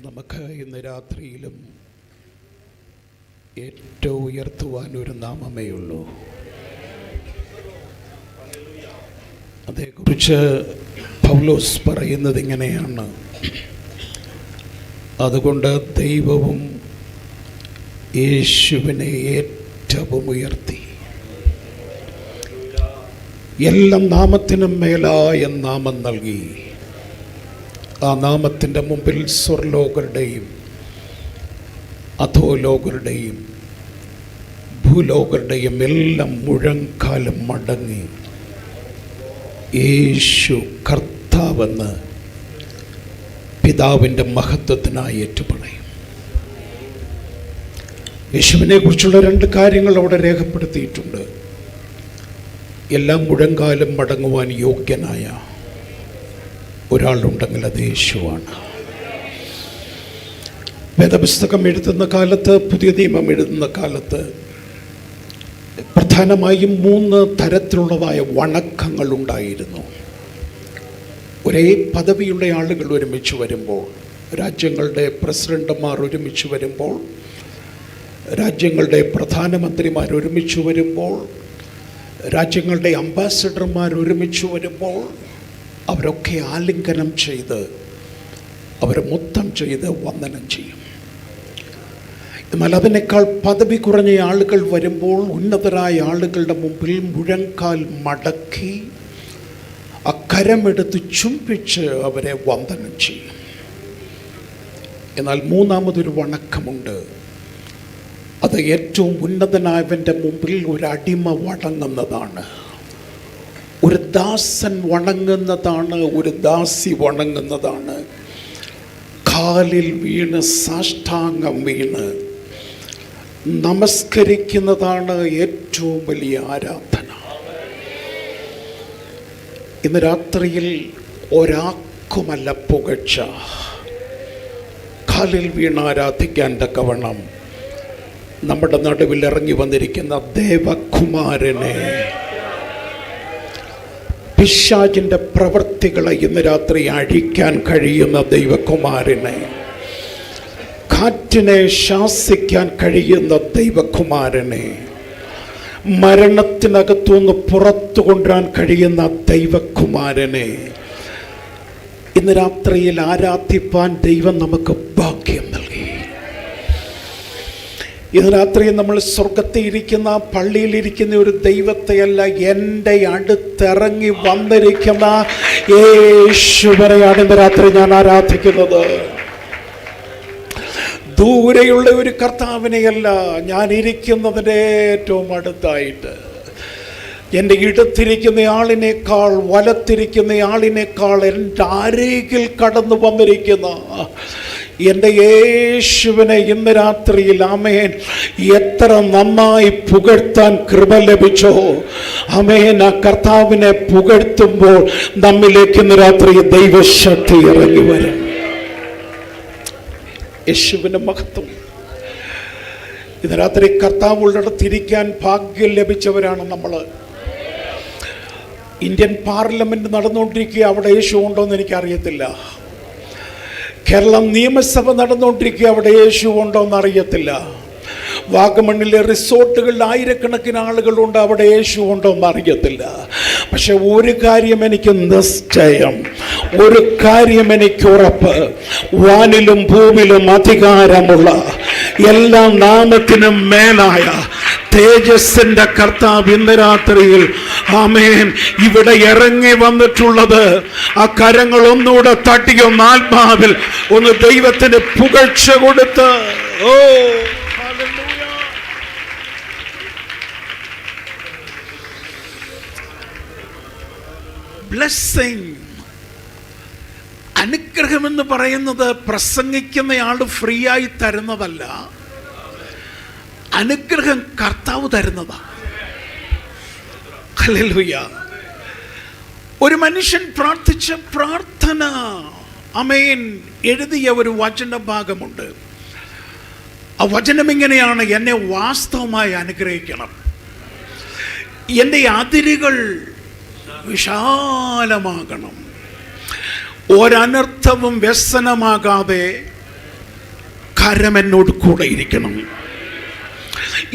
നമുക്ക് ഇന്ന് രാത്രിയിലും ഏറ്റവും ഉയർത്തുവാൻ ഒരു നാമമേ ഉള്ളൂ. അതേക്കുറിച്ച് പൗലോസ് പറയുന്നത് ഇങ്ങനെയാണ്: അതുകൊണ്ട് ദൈവവും യേശുവിനെ ഏറ്റവും ഉയർത്തി എല്ലാ നാമത്തിനും മേലായ നാമം നൽകി. ആ നാമത്തിൻ്റെ മുമ്പിൽ സ്വർലോകരുടെയും അധോലോകരുടെയും ഭൂലോകരുടെയും എല്ലാം മുഴങ്കാലം മടങ്ങി യേശു കർത്താവെന്ന് പിതാവിൻ്റെ മഹത്വത്തിനായി ഏറ്റുപറയും. യേശുവിനെ കുറിച്ചുള്ള രണ്ട് കാര്യങ്ങൾ അവിടെ രേഖപ്പെടുത്തിയിട്ടുണ്ട്. എല്ലാം മുഴങ്കാലം മടങ്ങുവാൻ യോഗ്യനായ ഒരാളുണ്ടെങ്കിൽ അത് യേശുവാണ്. വേദപുസ്തകം എഴുതുന്ന കാലത്ത്, പുതിയ നിയമം എഴുതുന്ന കാലത്ത് പ്രധാനമായും 3 തരത്തിലുള്ളതായ വണക്കങ്ങൾ ഉണ്ടായിരുന്നു. ഒരേ പദവിയുള്ള ആളുകൾ ഒരുമിച്ച് വരുമ്പോൾ, രാജ്യങ്ങളുടെ പ്രസിഡന്റുമാർ ഒരുമിച്ച് വരുമ്പോൾ, രാജ്യങ്ങളുടെ പ്രധാനമന്ത്രിമാർ ഒരുമിച്ച് വരുമ്പോൾ, രാജ്യങ്ങളുടെ അംബാസഡർമാർ ഒരുമിച്ച് വരുമ്പോൾ അവരൊക്കെ ആലിംഗനം ചെയ്ത്, അവരെ മൊത്തം ചെയ്ത് വന്ദനം ചെയ്യും. എന്നാൽ അതിനേക്കാൾ പദവി കുറഞ്ഞ ആളുകൾ വരുമ്പോൾ, ഉന്നതരായ ആളുകളുടെ മുമ്പിൽ മുഴങ്കാൽ മടക്കി അക്കരമെടുത്ത് ചുംബിച്ച് അവരെ വന്ദനം ചെയ്യും. എന്നാൽ മൂന്നാമതൊരു വണക്കമുണ്ട്. അത് ഏറ്റവും ഉന്നതനായവൻ്റെ മുമ്പിൽ ഒരു അടിമ വണങ്ങുന്നതാണ്, ഒരു ദാസൻ വണങ്ങുന്നതാണ്, ഒരു ദാസി വണങ്ങുന്നതാണ്. കാലിൽ വീണ് സാഷ്ടാംഗം വീണ് നമസ്കരിക്കുന്നതാണ് ഏറ്റവും വലിയ ആരാധന. ഇന്ന് രാത്രിയിൽ ഒരാൾക്കുമല്ല പുകഴ്ച, കാലിൽ വീണ് ആരാധിക്കാൻ തക്കവണ്ണം നമ്മുടെ നടുവിൽ ഇറങ്ങി വന്നിരിക്കുന്ന ദേവകുമാരനെ, പിശാചിൻ്റെ പ്രവൃത്തികളെ ഇന്ന് രാത്രി അഴിക്കാൻ കഴിയുന്ന ദൈവകുമാരനെ, കാറ്റിനെ ശാസിക്കാൻ കഴിയുന്ന ദൈവകുമാരനെ, മരണത്തിനകത്തുനിന്ന് പുറത്തു കൊണ്ടുവരാൻ കഴിയുന്ന ദൈവകുമാരനെ ഇന്ന് രാത്രിയിൽ ആരാധിപ്പാൻ ദൈവം നമുക്ക് ഭാഗ്യം നൽകി. ഇന്ന് രാത്രി നമ്മൾ സ്വർഗത്തിൽ ഇരിക്കുന്ന, പള്ളിയിലിരിക്കുന്ന ഒരു ദൈവത്തെയല്ല, എൻ്റെ അടുത്തിറങ്ങി വന്നിരിക്കുന്ന യേശുവിനെയാണ് ഇന്ന് രാത്രി ഞാൻ ആരാധിക്കുന്നത്. ദൂരെയുള്ള ഒരു കർത്താവിനെയല്ല, ഞാൻ ഇരിക്കുന്നതിൻ്റെ ഏറ്റവും അടുത്തായിട്ട്, എൻ്റെ ഇടത്തിരിക്കുന്ന ആളിനേക്കാൾ, വലത്തിരിക്കുന്ന ആളിനേക്കാൾ എൻ്റെ അരികിൽ കടന്നു വന്നിരിക്കുന്ന എൻ്റെ യേശുവിനെ ഇന്ന് രാത്രിയിൽ, ആമേൻ, എത്ര നന്നായി പുകഴ്ത്താൻ കൃപ ലഭിച്ചോ, ആമേൻ. ആ കർത്താവിനെ പുകഴ്ത്തുമ്പോൾ നമ്മിലേക്ക് ഇന്ന് രാത്രി ദൈവശക്തി ഇറങ്ങി വരും. യേശുവിൻ്റെ മഹത്വം. ഇന്ന് രാത്രി കർത്താവ് ഉള്ളിടത്തിരിക്കാൻ ഭാഗ്യം ലഭിച്ചവരാണ് നമ്മൾ. ഇന്ത്യൻ പാർലമെന്റ് നടന്നുകൊണ്ടിരിക്കുക, അവിടെ യേശു ഉണ്ടോ എന്ന് എനിക്കറിയത്തില്ല. കേരളം നിയമസഭ നടന്നുകൊണ്ടിരിക്കുക, അവിടെ യേശു ഉണ്ടോ എന്നറിയത്തില്ല. വാഗമണ്ണിലെ റിസോർട്ടുകളിൽ ആയിരക്കണക്കിന് ആളുകളുണ്ട്, അവിടെ യേശു ഉണ്ടോ എന്നറിയത്തില്ല. പക്ഷെ ഒരു കാര്യം എനിക്ക് നിശ്ചയം, ഒരു കാര്യം എനിക്ക് ഉറപ്പ്: വാനിലും ഭൂമിയിലും അധികാരമുള്ള എല്ലാ നാമത്തിനും മേലായ തേജസ്സിന്റെ കർത്താവ് ഇന്ന് രാത്രിയിൽ, ആമേൻ, ഇവിടെ ഇറങ്ങി വന്നിട്ടുള്ളത്. ആ കരങ്ങൾ ഒന്നുകൂടെ തട്ടിയൊന്ന് ആത്മാവിൽ ഒന്ന് ദൈവത്തിന് പുകഴ്ച കൊടുത്ത്, ഓ ബ്ലെസ്സിങ്. അനുഗ്രഹം എന്ന് പറയുന്നത് പ്രസംഗിക്കുന്നയാൾ ഫ്രീ ആയി തരുന്നതല്ല, അനുഗ്രഹം കർത്താവ് തരുന്നതാണ്. ഹല്ലേലൂയ. ഒരു മനുഷ്യൻ പ്രാർത്ഥിച്ച പ്രാർത്ഥന, ആമേൻ, എഴുതിയ ഒരു വചന ഭാഗമുണ്ട്. ആ വചനം ഇങ്ങനെയാണ്: എന്നെ വാസ്തവമായി അനുഗ്രഹിക്കണം, എൻ്റെ അതിരുകൾ വിശാലമാകണം, ഒരനർത്ഥവും വ്യസനമാകാതെ കരം എന്നോട് കൂടെ ഇരിക്കണം.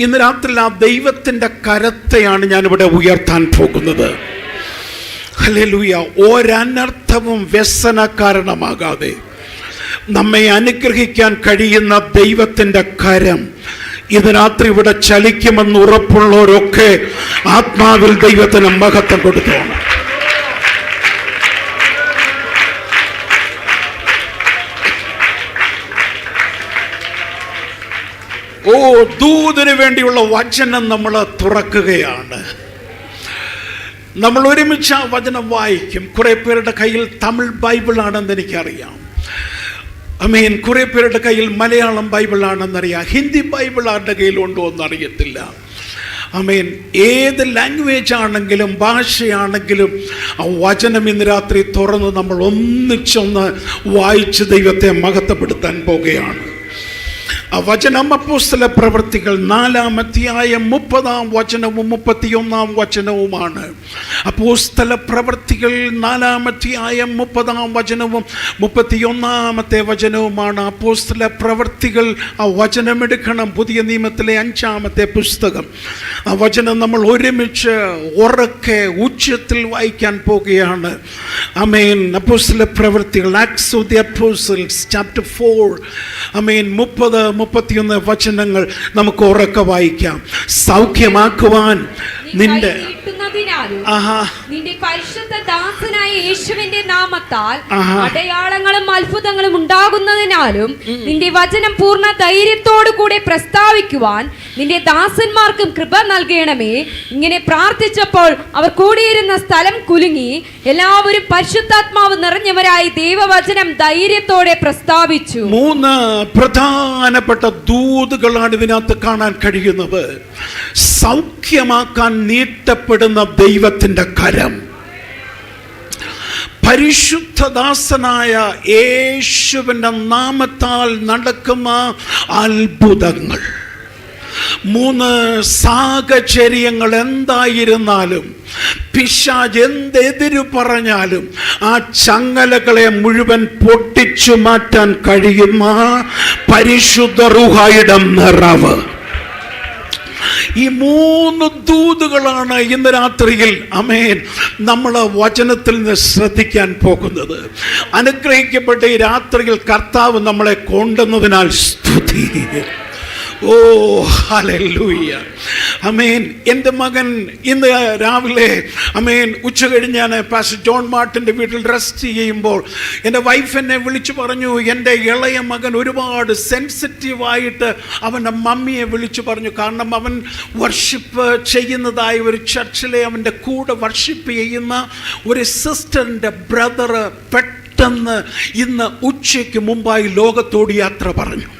ഇന്ന് രാത്രി ആ ദൈവത്തിൻ്റെ കരത്തെയാണ് ഞാനിവിടെ ഉയർത്താൻ പോകുന്നത്. ഹല്ലേലൂയ. ഒരനർത്ഥവും വ്യസന കാരണമാകാതെ നമ്മെ അനുഗ്രഹിക്കാൻ കഴിയുന്ന ദൈവത്തിൻ്റെ കരം ഇന്ന് രാത്രി ഇവിടെ ചലിക്കുമെന്ന് ഉറപ്പുള്ളവരൊക്കെ ആത്മാവിൽ ദൈവത്തിന് മഹത്വം കൊടുക്കണം. ദൂതിന് വേണ്ടിയുള്ള വചനം നമ്മൾ തുറക്കുകയാണ്. നമ്മൾ ഒരുമിച്ച് ആ വചനം വായിക്കും. കുറെ പേരുടെ കയ്യിൽ തമിഴ് ബൈബിളാണെന്ന് എനിക്കറിയാം. കുറെ പേരുടെ കയ്യിൽ മലയാളം ബൈബിളാണെന്നറിയാം. ഹിന്ദി ബൈബിൾ ആരുടെ കയ്യിലുണ്ടോ എന്നറിയത്തില്ല. ഏത് ലാംഗ്വേജ് ആണെങ്കിലും ഭാഷയാണെങ്കിലും ആ വചനം ഇന്ന് രാത്രി തുറന്ന് നമ്മൾ ഒന്നിച്ചൊന്ന് വായിച്ച് ദൈവത്തെ മഹത്വപ്പെടുത്താൻ പോകുകയാണ്. ആ വചനം അപ്പോസ്തല പ്രവൃത്തികൾ 4-ാം അധ്യായം 30-ാം വചനവും 31-ാം വചനവുമാണ്. അപ്പോസ്തല പ്രവൃത്തികൾ 4-ാം അധ്യായം 30-ാം വചനവും 31-ാമത്തെ വചനവുമാണ്. അപ്പോസ്തല പ്രവൃത്തികൾ ആ വചനമെടുക്കണം. പുതിയ നിയമത്തിലെ 5-ാമത്തെ പുസ്തകം. ആ വചനം നമ്മൾ ഒരുമിച്ച് ഉറക്കെ ഉച്ചത്തിൽ വായിക്കാൻ പോകുകയാണ്. അപ്പോസ്തല പ്രവൃത്തികൾ, acts of the apostles chapter 4. 30-31 വചനങ്ങൾ നമുക്ക് ഉറക്കെ വായിക്കാം. സൗഖ്യമാക്കുവാൻ നിന്റെ പരിശുദ്ധ ദാസനായ യേശുവിന്റെ നാമത്താൽ അടയാളങ്ങളും അത്ഭുതങ്ങളും ഉണ്ടാകുന്നതിനാലും നിന്റെ വചനം പൂർണ്ണ ധൈര്യത്തോടു കൂടെ പ്രസ്താവിക്കുവാൻ നിന്റെ ദാസന്മാർക്കും കൃപ നൽകണമേ. ഇങ്ങനെ പ്രാർത്ഥിച്ചപ്പോൾ അവർ കൂടിയിരുന്ന സ്ഥലം കുലുങ്ങി. എല്ലാവരും പരിശുദ്ധാത്മാവ് നിറഞ്ഞവരായി ദൈവവചനം ധൈര്യത്തോടെ പ്രസ്താവിച്ചു. 3 പ്രധാനപ്പെട്ട ദൂതുകളാണ് ഇതിനകത്ത് കാണാൻ കഴിയുന്നത്. സൗഖ്യമാക്കാൻ നീട്ടപ്പെടുന്ന ദൈവത്തിൻ്റെ കരം, പരിശുദ്ധദാസനായ യേശുവിൻ്റെ നാമത്താൽ നടക്കുന്ന അത്ഭുതങ്ങൾ. 3 സാഹചര്യങ്ങൾ എന്തായിരുന്നാലും, പിശാച് എന്തെതിരു പറഞ്ഞാലും ആ ചങ്ങലകളെ മുഴുവൻ പൊട്ടിച്ചു മാറ്റാൻ കഴിയുന്ന പരിശുദ്ധ റൂഹായുടെ നിറവ്. ഈ 3 ദൂതുകളാണ് ഇന്ന് രാത്രിയിൽ നമ്മൾ വചനത്തിൽ നിന്ന് ശ്രദ്ധിക്കാൻ പോകുന്നത്. അനുഗ്രഹിക്കപ്പെട്ട ഈ രാത്രിയിൽ കർത്താവ് നമ്മളെ കൊണ്ടുവന്നതിനാൽ സ്തുതി. ഓ ഹല്ലേലൂയ. എൻ്റെ മകൻ ഇന്ന് രാവിലെ ഉച്ച കഴിഞ്ഞ് ഞാൻ പാസ്റ്റർ ജോൺ മാർട്ടിൻ്റെ വീട്ടിൽ റെസ്റ്റ് ചെയ്യുമ്പോൾ എൻ്റെ വൈഫ് എന്നെ വിളിച്ചു പറഞ്ഞു, എൻ്റെ ഇളയ മകൻ ഒരുപാട് സെൻസിറ്റീവായിട്ട് അവൻ്റെ മമ്മിയെ വിളിച്ചു പറഞ്ഞു. കാരണം അവൻ വർഷിപ്പ് ചെയ്യുന്നതായി ഒരു ചർച്ചിലെ അവൻ്റെ കൂടെ വർഷിപ്പ് ചെയ്യുന്ന ഒരു സിസ്റ്ററിൻ്റെ ബ്രദർ പെട്ടെന്ന് ഇന്ന് ഉച്ചയ്ക്ക് മുമ്പായി ലോകത്തോട് യാത്ര പറഞ്ഞു.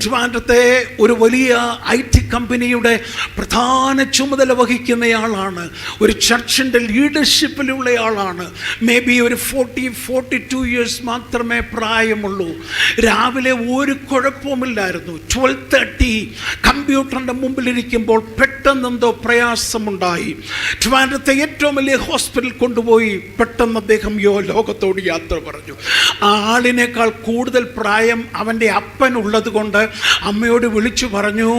ട്രിവാൻഡ്രത്തെ ഒരു വലിയ IT കമ്പനിയുടെ പ്രധാന ചുമതല വഹിക്കുന്നയാളാണ്. ഒരു ചർച്ചിൻ്റെ ലീഡർഷിപ്പിലുള്ള ആളാണ്. മേ ബി ഒരു 40-42 ഇയേഴ്സ് മാത്രമേ പ്രായമുള്ളൂ. രാവിലെ ഒരു കുഴപ്പവുമില്ലായിരുന്നു. 12:30 കമ്പ്യൂട്ടറിൻ്റെ മുമ്പിലിരിക്കുമ്പോൾ പെട്ടെന്നെന്തോ പ്രയാസമുണ്ടായി. ട്രിവാൻഡ്രത്തെ ഏറ്റവും വലിയ ഹോസ്പിറ്റലിൽ കൊണ്ടുപോയി. പെട്ടെന്ന് അദ്ദേഹം ലോകത്തോട് യാത്ര പറഞ്ഞു. ആ ആളിനേക്കാൾ കൂടുതൽ പ്രായം അവൻ്റെ അപ്പനുള്ളത് കൊണ്ട് അമ്മയോട് വിളിച്ചു പറഞ്ഞു,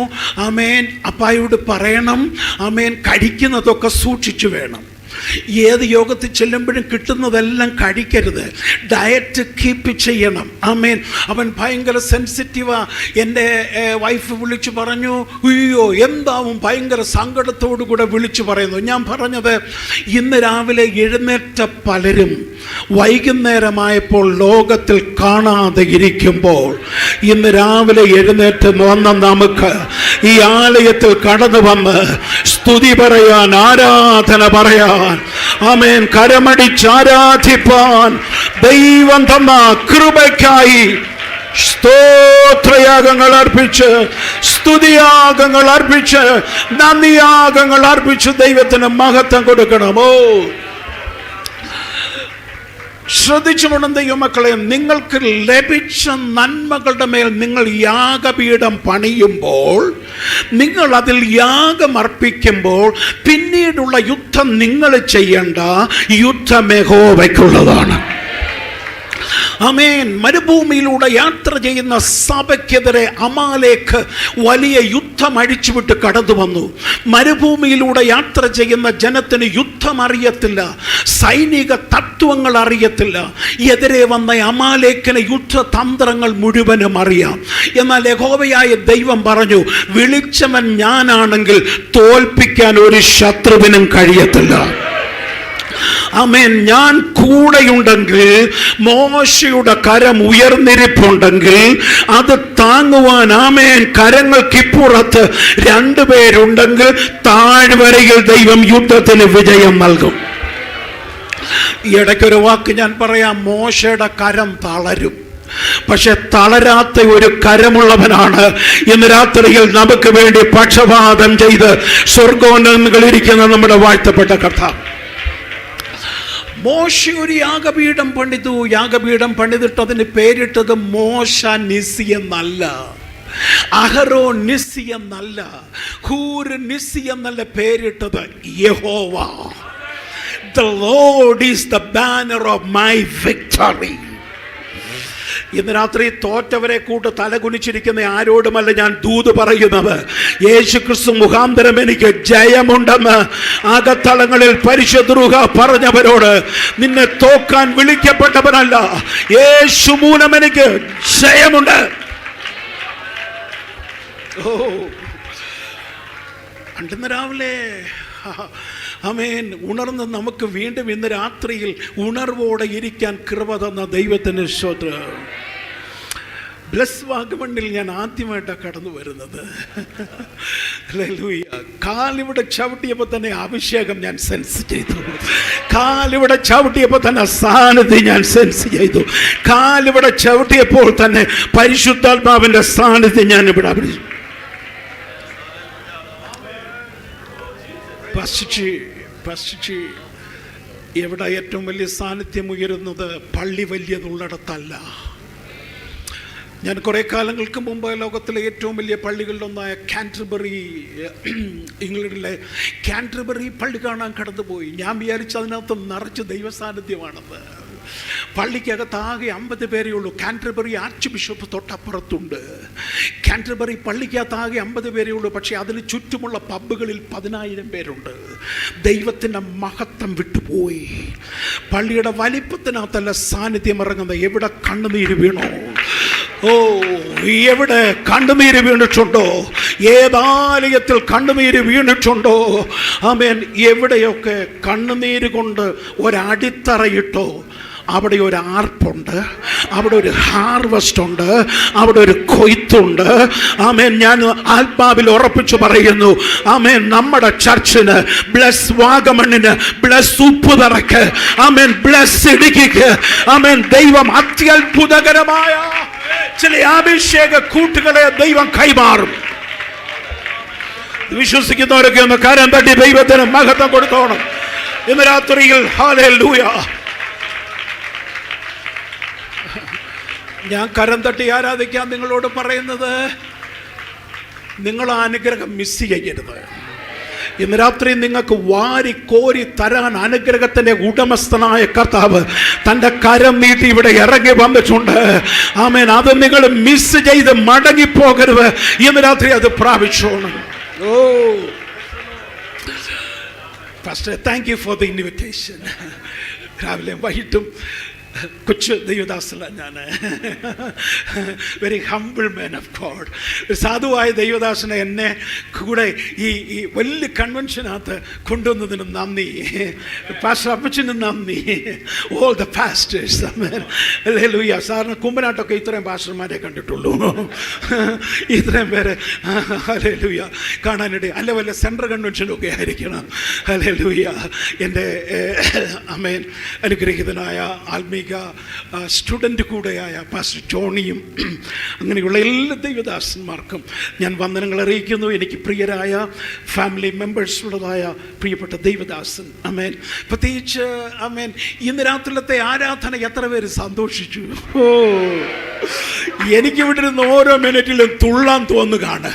അപ്പായോട് പറയണം, കഴിക്കുന്നതൊക്കെ സൂക്ഷിച്ചു വേണം. ഏത് യോഗത്തിൽ ചെല്ലുമ്പോഴും കിട്ടുന്നതെല്ലാം കഴിക്കരുത്. ഡയറ്റ് കീപ്പ് ചെയ്യണം. അവൻ ഭയങ്കര സെൻസിറ്റീവാ. എൻ്റെ വൈഫ് വിളിച്ചു പറഞ്ഞു, അയ്യോ എന്താവും ഭയങ്കര സങ്കടത്തോടു കൂടെ വിളിച്ചു പറയുന്നു. ഞാൻ പറഞ്ഞത്, ഇന്ന് രാവിലെ എഴുന്നേറ്റ പലരും വൈകുന്നേരമായപ്പോൾ ലോകത്തിൽ കാണാതെ ഇരിക്കുമ്പോൾ ഇന്ന് രാവിലെ എഴുന്നേറ്റ് വന്ന നമുക്ക് ഈ ആലയത്തിൽ കടന്നു വന്ന് സ്തുതി പറയാൻ, ആരാധന പറയാൻ, കരമടിച്ച് ആരാധിപ്പാൻ ദൈവം തന്ന കൃപയ്ക്കായി സ്തോത്രയാഗങ്ങൾ അർപ്പിച്ച്, സ്തുതിയാഗങ്ങൾ അർപ്പിച്ച്, നന്ദിയാഗങ്ങൾ അർപ്പിച്ച് ദൈവത്തിന് മഹത്വം കൊടുക്കണമോ? ശ്രദ്ധിച്ചുകൊണ്ടും ദൈവമക്കളെ, നിങ്ങൾക്ക് ലഭിച്ച നന്മകളുടെ മേൽ നിങ്ങൾ യാഗപീഠം പണിയുമ്പോൾ, നിങ്ങൾ അതിൽ യാഗമർപ്പിക്കുമ്പോൾ പിന്നീടുള്ള യുദ്ധം നിങ്ങൾ ചെയ്യേണ്ട, യുദ്ധം യഹോവയ്ക്കുള്ളതാണ്. ആമേൻ. മരുഭൂമിയിലൂടെ യാത്ര ചെയ്യുന്ന സഭയ്ക്കെതിരെ അമാലേക്ക് വലിയ യുദ്ധം അഴിച്ചുവിട്ട് കടന്നു വന്നു. മരുഭൂമിയിലൂടെ യാത്ര ചെയ്യുന്ന ജനത്തിന് യുദ്ധം അറിയത്തില്ല, സൈനിക തത്വങ്ങൾ അറിയത്തില്ല. എതിരെ വന്ന അമാലേക്കിന് യുദ്ധതന്ത്രങ്ങൾ മുഴുവനും അറിയാം. എന്നാൽ യഹോവയായ ദൈവം പറഞ്ഞു, വിളിച്ചവൻ ഞാനാണെങ്കിൽ തോൽപ്പിക്കാൻ ഒരു ശത്രുവിനും കഴിയത്തില്ല. ആമേൻ. ഞാൻ കൂടെയുണ്ടെങ്കിൽ, മോശയുടെ കരം ഉയർന്നിരിപ്പുണ്ടെങ്കിൽ അത് താങ്ങുവാൻ ആമേൻ കരങ്ങൾക്കിപ്പുറത്ത് രണ്ടുപേരുണ്ടെങ്കിൽ താഴ്വരയിൽ ദൈവം യുദ്ധത്തിന് വിജയം നൽകും. ഈ ഇടയ്ക്കൊരു വാക്ക് ഞാൻ പറയാം, മോശയുടെ കരം തളരും, പക്ഷെ തളരാത്ത ഒരു കരമുള്ളവനാണ് ഇന്ന് രാത്രിയിൽ നമുക്ക് വേണ്ടി പക്ഷപാതം ചെയ്ത് സ്വർഗോന്നതങ്ങളിരിക്കുന്ന നമ്മുടെ വാഴ്ത്തപ്പെട്ട കർത്താവ്. മോശ ഒരു യാഗപീഠം പണിതു. യാഗപീഠം പണിതിട്ട് അതിന് പേരിട്ടത് മോശ നിസി എന്നല്ല, അഹറോ നിസി എന്നല്ല, ഹൂർ നിസി എന്നല്ല പേരിട്ടത് യഹോവ. The Lord is the banner of my victory. ഇന്ന് രാത്രി തോറ്റവരെ കൂട്ട് തലകുനിച്ചിരിക്കുന്ന ആരോടുമല്ല ഞാൻ ദൂത് പറയുന്നത്. യേശുക്രിസ്തു മുഖാന്തരം എനിക്ക് ജയമുണ്ടെന്ന് അകത്തളങ്ങളിൽ പരിശുദ്ധ റൂഹ പറഞ്ഞവരോട്, നിന്നെ തോക്കാൻ വിളിക്കപ്പെട്ടവനല്ല, യേശു മൂലം എനിക്ക് ജയമുണ്ട്. ഓ, അന്ന് രാവിലെ ആമേൻ ഉണർന്ന് നമുക്ക് വീണ്ടും ഇന്ന് രാത്രിയിൽ ഉണർവോടെ ഇരിക്കാൻ കൃപ തന്ന ദൈവത്തിന് സ്തോത്രം. ബ്ലസ് വാഗമണ്ണിൽ ഞാൻ ആദ്യമായിട്ടാണ് കടന്നു വരുന്നത്. കാലിവിടെ ചവിട്ടിയപ്പോൾ തന്നെ അഭിഷേകം ഞാൻ സെൻസ് ചെയ്തു. കാലിവിടെ ചവിട്ടിയപ്പോൾ തന്നെ സാന്നിധ്യം ഞാൻ സെൻസ് ചെയ്തു. കാലിവിടെ ചവിട്ടിയപ്പോൾ തന്നെ പരിശുദ്ധാത്മാവിൻ്റെ സാന്നിധ്യം ഞാൻ ഇവിടെ അഭിനയിച്ചു. പശുച്ചി എവിടെ ഏറ്റവും വലിയ സാന്നിധ്യം ഉയരുന്നത്? പള്ളി വലിയതുള്ളിടത്തല്ല. ഞാൻ കുറേ കാലങ്ങൾക്ക് മുമ്പ് ലോകത്തിലെ ഏറ്റവും വലിയ പള്ളികളിലൊന്നായ കാൻറ്റർബറി, ഇംഗ്ലണ്ടിലെ കാൻറ്റർബറി പള്ളി കാണാൻ കടന്നുപോയി. ഞാൻ വിചാരിച്ചു അതിനകത്ത് നിറച്ച് ദൈവസാന്നിധ്യമാണെന്ന്. പള്ളിക്കകത്ത് ആകെ 50 പേരേ ഉള്ളൂ. കാൻറ്റർബറി ആർച്ച് ബിഷപ്പ് തൊട്ടപ്പുറത്തുണ്ട്. കാൻറ്റർബറി പള്ളിക്കകത്ത് ആകെ 50 പേരേ ഉള്ളൂ, പക്ഷേ അതിന് ചുറ്റുമുള്ള പബ്ബുകളിൽ 10,000 പേരുണ്ട്. ദൈവത്തിൻ്റെ മഹത്വം വിട്ടുപോയി. പള്ളിയുടെ വലിപ്പത്തിനകത്തല്ല സാന്നിധ്യം ഇറങ്ങുന്നത്. എവിടെ കണ്ണുനീര് വീണോ? ഓ, എവിടെ കണ്ണുനീര് വീണിട്ടുണ്ടോ? ഏതാലയത്തിൽ കണ്ണുനീര് വീണിട്ടുണ്ടോ? ആമേൻ. എവിടെയൊക്കെ കണ്ണുനീര് കൊണ്ട് ഒരടിത്തറയിട്ടോ അവിടെ ഒരു ആർപ്പുണ്ട്, അവിടെ ഒരു ഹാർവസ്റ്റ് ഉണ്ട്, അവിടെ ഒരു കൊയ്ത്തുണ്ട്. ആമേൻ. ഞാൻ ആത്മാവിൽ ഉറപ്പിച്ചു പറയുന്നു, ആമേൻ, നമ്മുടെ ചർച്ചിന്, ബ്ലസ് വാഗമണ്ണിന്, ബ്ലസ് ഉപ്പുതറയ്ക്ക്, ആമേൻ, ബ്ലസ് ഇടുക്കിക്ക്, ആമേൻ, ദൈവം അത്യത്ഭുതകരമായ ചില അഭിഷേക കൂട്ടുകളെ ദൈവം കൈമാറും. വിശ്വസിക്കുന്നവരൊക്കെ ഒന്ന് കരം തട്ടി ദൈവത്തിന് മഹത്വം കൊടുത്തോണം ഇന്ന് രാത്രിയിൽ. ഹല്ലേലൂയ. ഞാൻ കരം തട്ടി ആരാധിക്കാൻ നിങ്ങളോട് പറയുന്നത്, നിങ്ങൾ ആ അനുഗ്രഹം മിസ് ചെയ്യരുത്. ഇന്ന് രാത്രി നിങ്ങൾക്ക് വാരി കോരി തരാൻ അനുഗ്രഹത്തിന്റെ ഉടമസ്ഥനായ കർത്താവ് തൻ്റെ കരം നീട്ടി ഇവിടെ ഇറങ്ങി വന്നിട്ടുണ്ട്. ആമേൻ. അത് നിങ്ങൾ മിസ് ചെയ്ത് മടങ്ങിപ്പോകരുത്. ഇന്ന് രാത്രി അത് പ്രാപിച്ചോണം. Oh first thank you for the invitation. രാവിലെ വൈകിട്ടും കൊച്ചു ദൈവദാസല്ല ഞാൻ. Very humble man of God. സാധുവായ ദൈവദാസനെ എന്നെ കൂടെ ഈ വലിയ കൺവെൻഷനകത്ത് കൊണ്ടുവന്നതിന് നന്ദി. പാസ്റ്റർ അപ്പച്ചന് നന്ദി. All the pastors. ഹല്ലേലൂയ. സാറിന് കുമ്പനാട്ടൊക്കെ ഇത്രയും പാസ്റ്റർമാരെ കണ്ടിട്ടുള്ളൂ. ഇത്രയും പേര് ഹല്ലേലൂയ കാണാനിടയിൽ. അല്ല വല്ല സെൻട്രൽ കൺവെൻഷനൊക്കെ ആയിരിക്കണം. ഹല്ലേലൂയ. എൻ്റെ ആമേൻ അനുഗ്രഹീതനായ ആത്മീയ സ്റ്റുഡൻ്റ് കൂടെയായ പാസ്റ്റർ ജോണിയും അങ്ങനെയുള്ള എല്ലാ ദൈവദാസന്മാർക്കും ഞാൻ വന്ദനങ്ങൾ അറിയിക്കുന്നു. എനിക്ക് പ്രിയരായ ഫാമിലി മെമ്പേഴ്സുള്ളതായ പ്രിയപ്പെട്ട ദൈവദാസൻ, ആമേൻ, പ്രത്യേകിച്ച് ആമേൻ, ഇന്ന് രാത്രിയിലത്തെ ആരാധന എത്ര പേര് സന്തോഷിച്ചു. ഓ, എനിക്കിവിടെ ഇരുന്ന് ഓരോ മിനിറ്റിലും തുള്ളാൻ തോന്നുകയാണ്.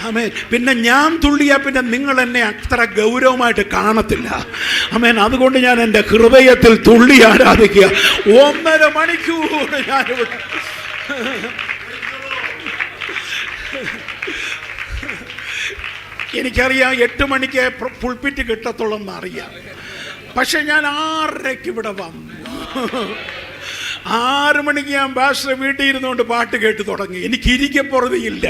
ആമേൻ. പിന്നെ ഞാൻ തുള്ളിയാ പിന്നെ നിങ്ങൾ എന്നെ അത്ര ഗൗരവമായിട്ട് കാണത്തില്ല. ആമേൻ. അതുകൊണ്ട് ഞാൻ എൻ്റെ ഹൃദയത്തിൽ തുള്ളി ആരാധിക്കുക. 1.5 മണിക്കൂർ ഞാനിവിടെ എനിക്കറിയാം 8 മണിക്ക് പുൾപിറ്റ് കിട്ടത്തുള്ളെന്ന് അറിയാം. പക്ഷെ ഞാൻ 6:30 ഇവിടെ വന്നു. 6 മണിക്ക് ഞാൻ പാസ്റ്റർ വീട്ടിൽ ഇരുന്നുകൊണ്ട് പാട്ട് കേട്ട് തുടങ്ങി. എനിക്ക് ഇരിക്കപ്പുറതിയില്ല.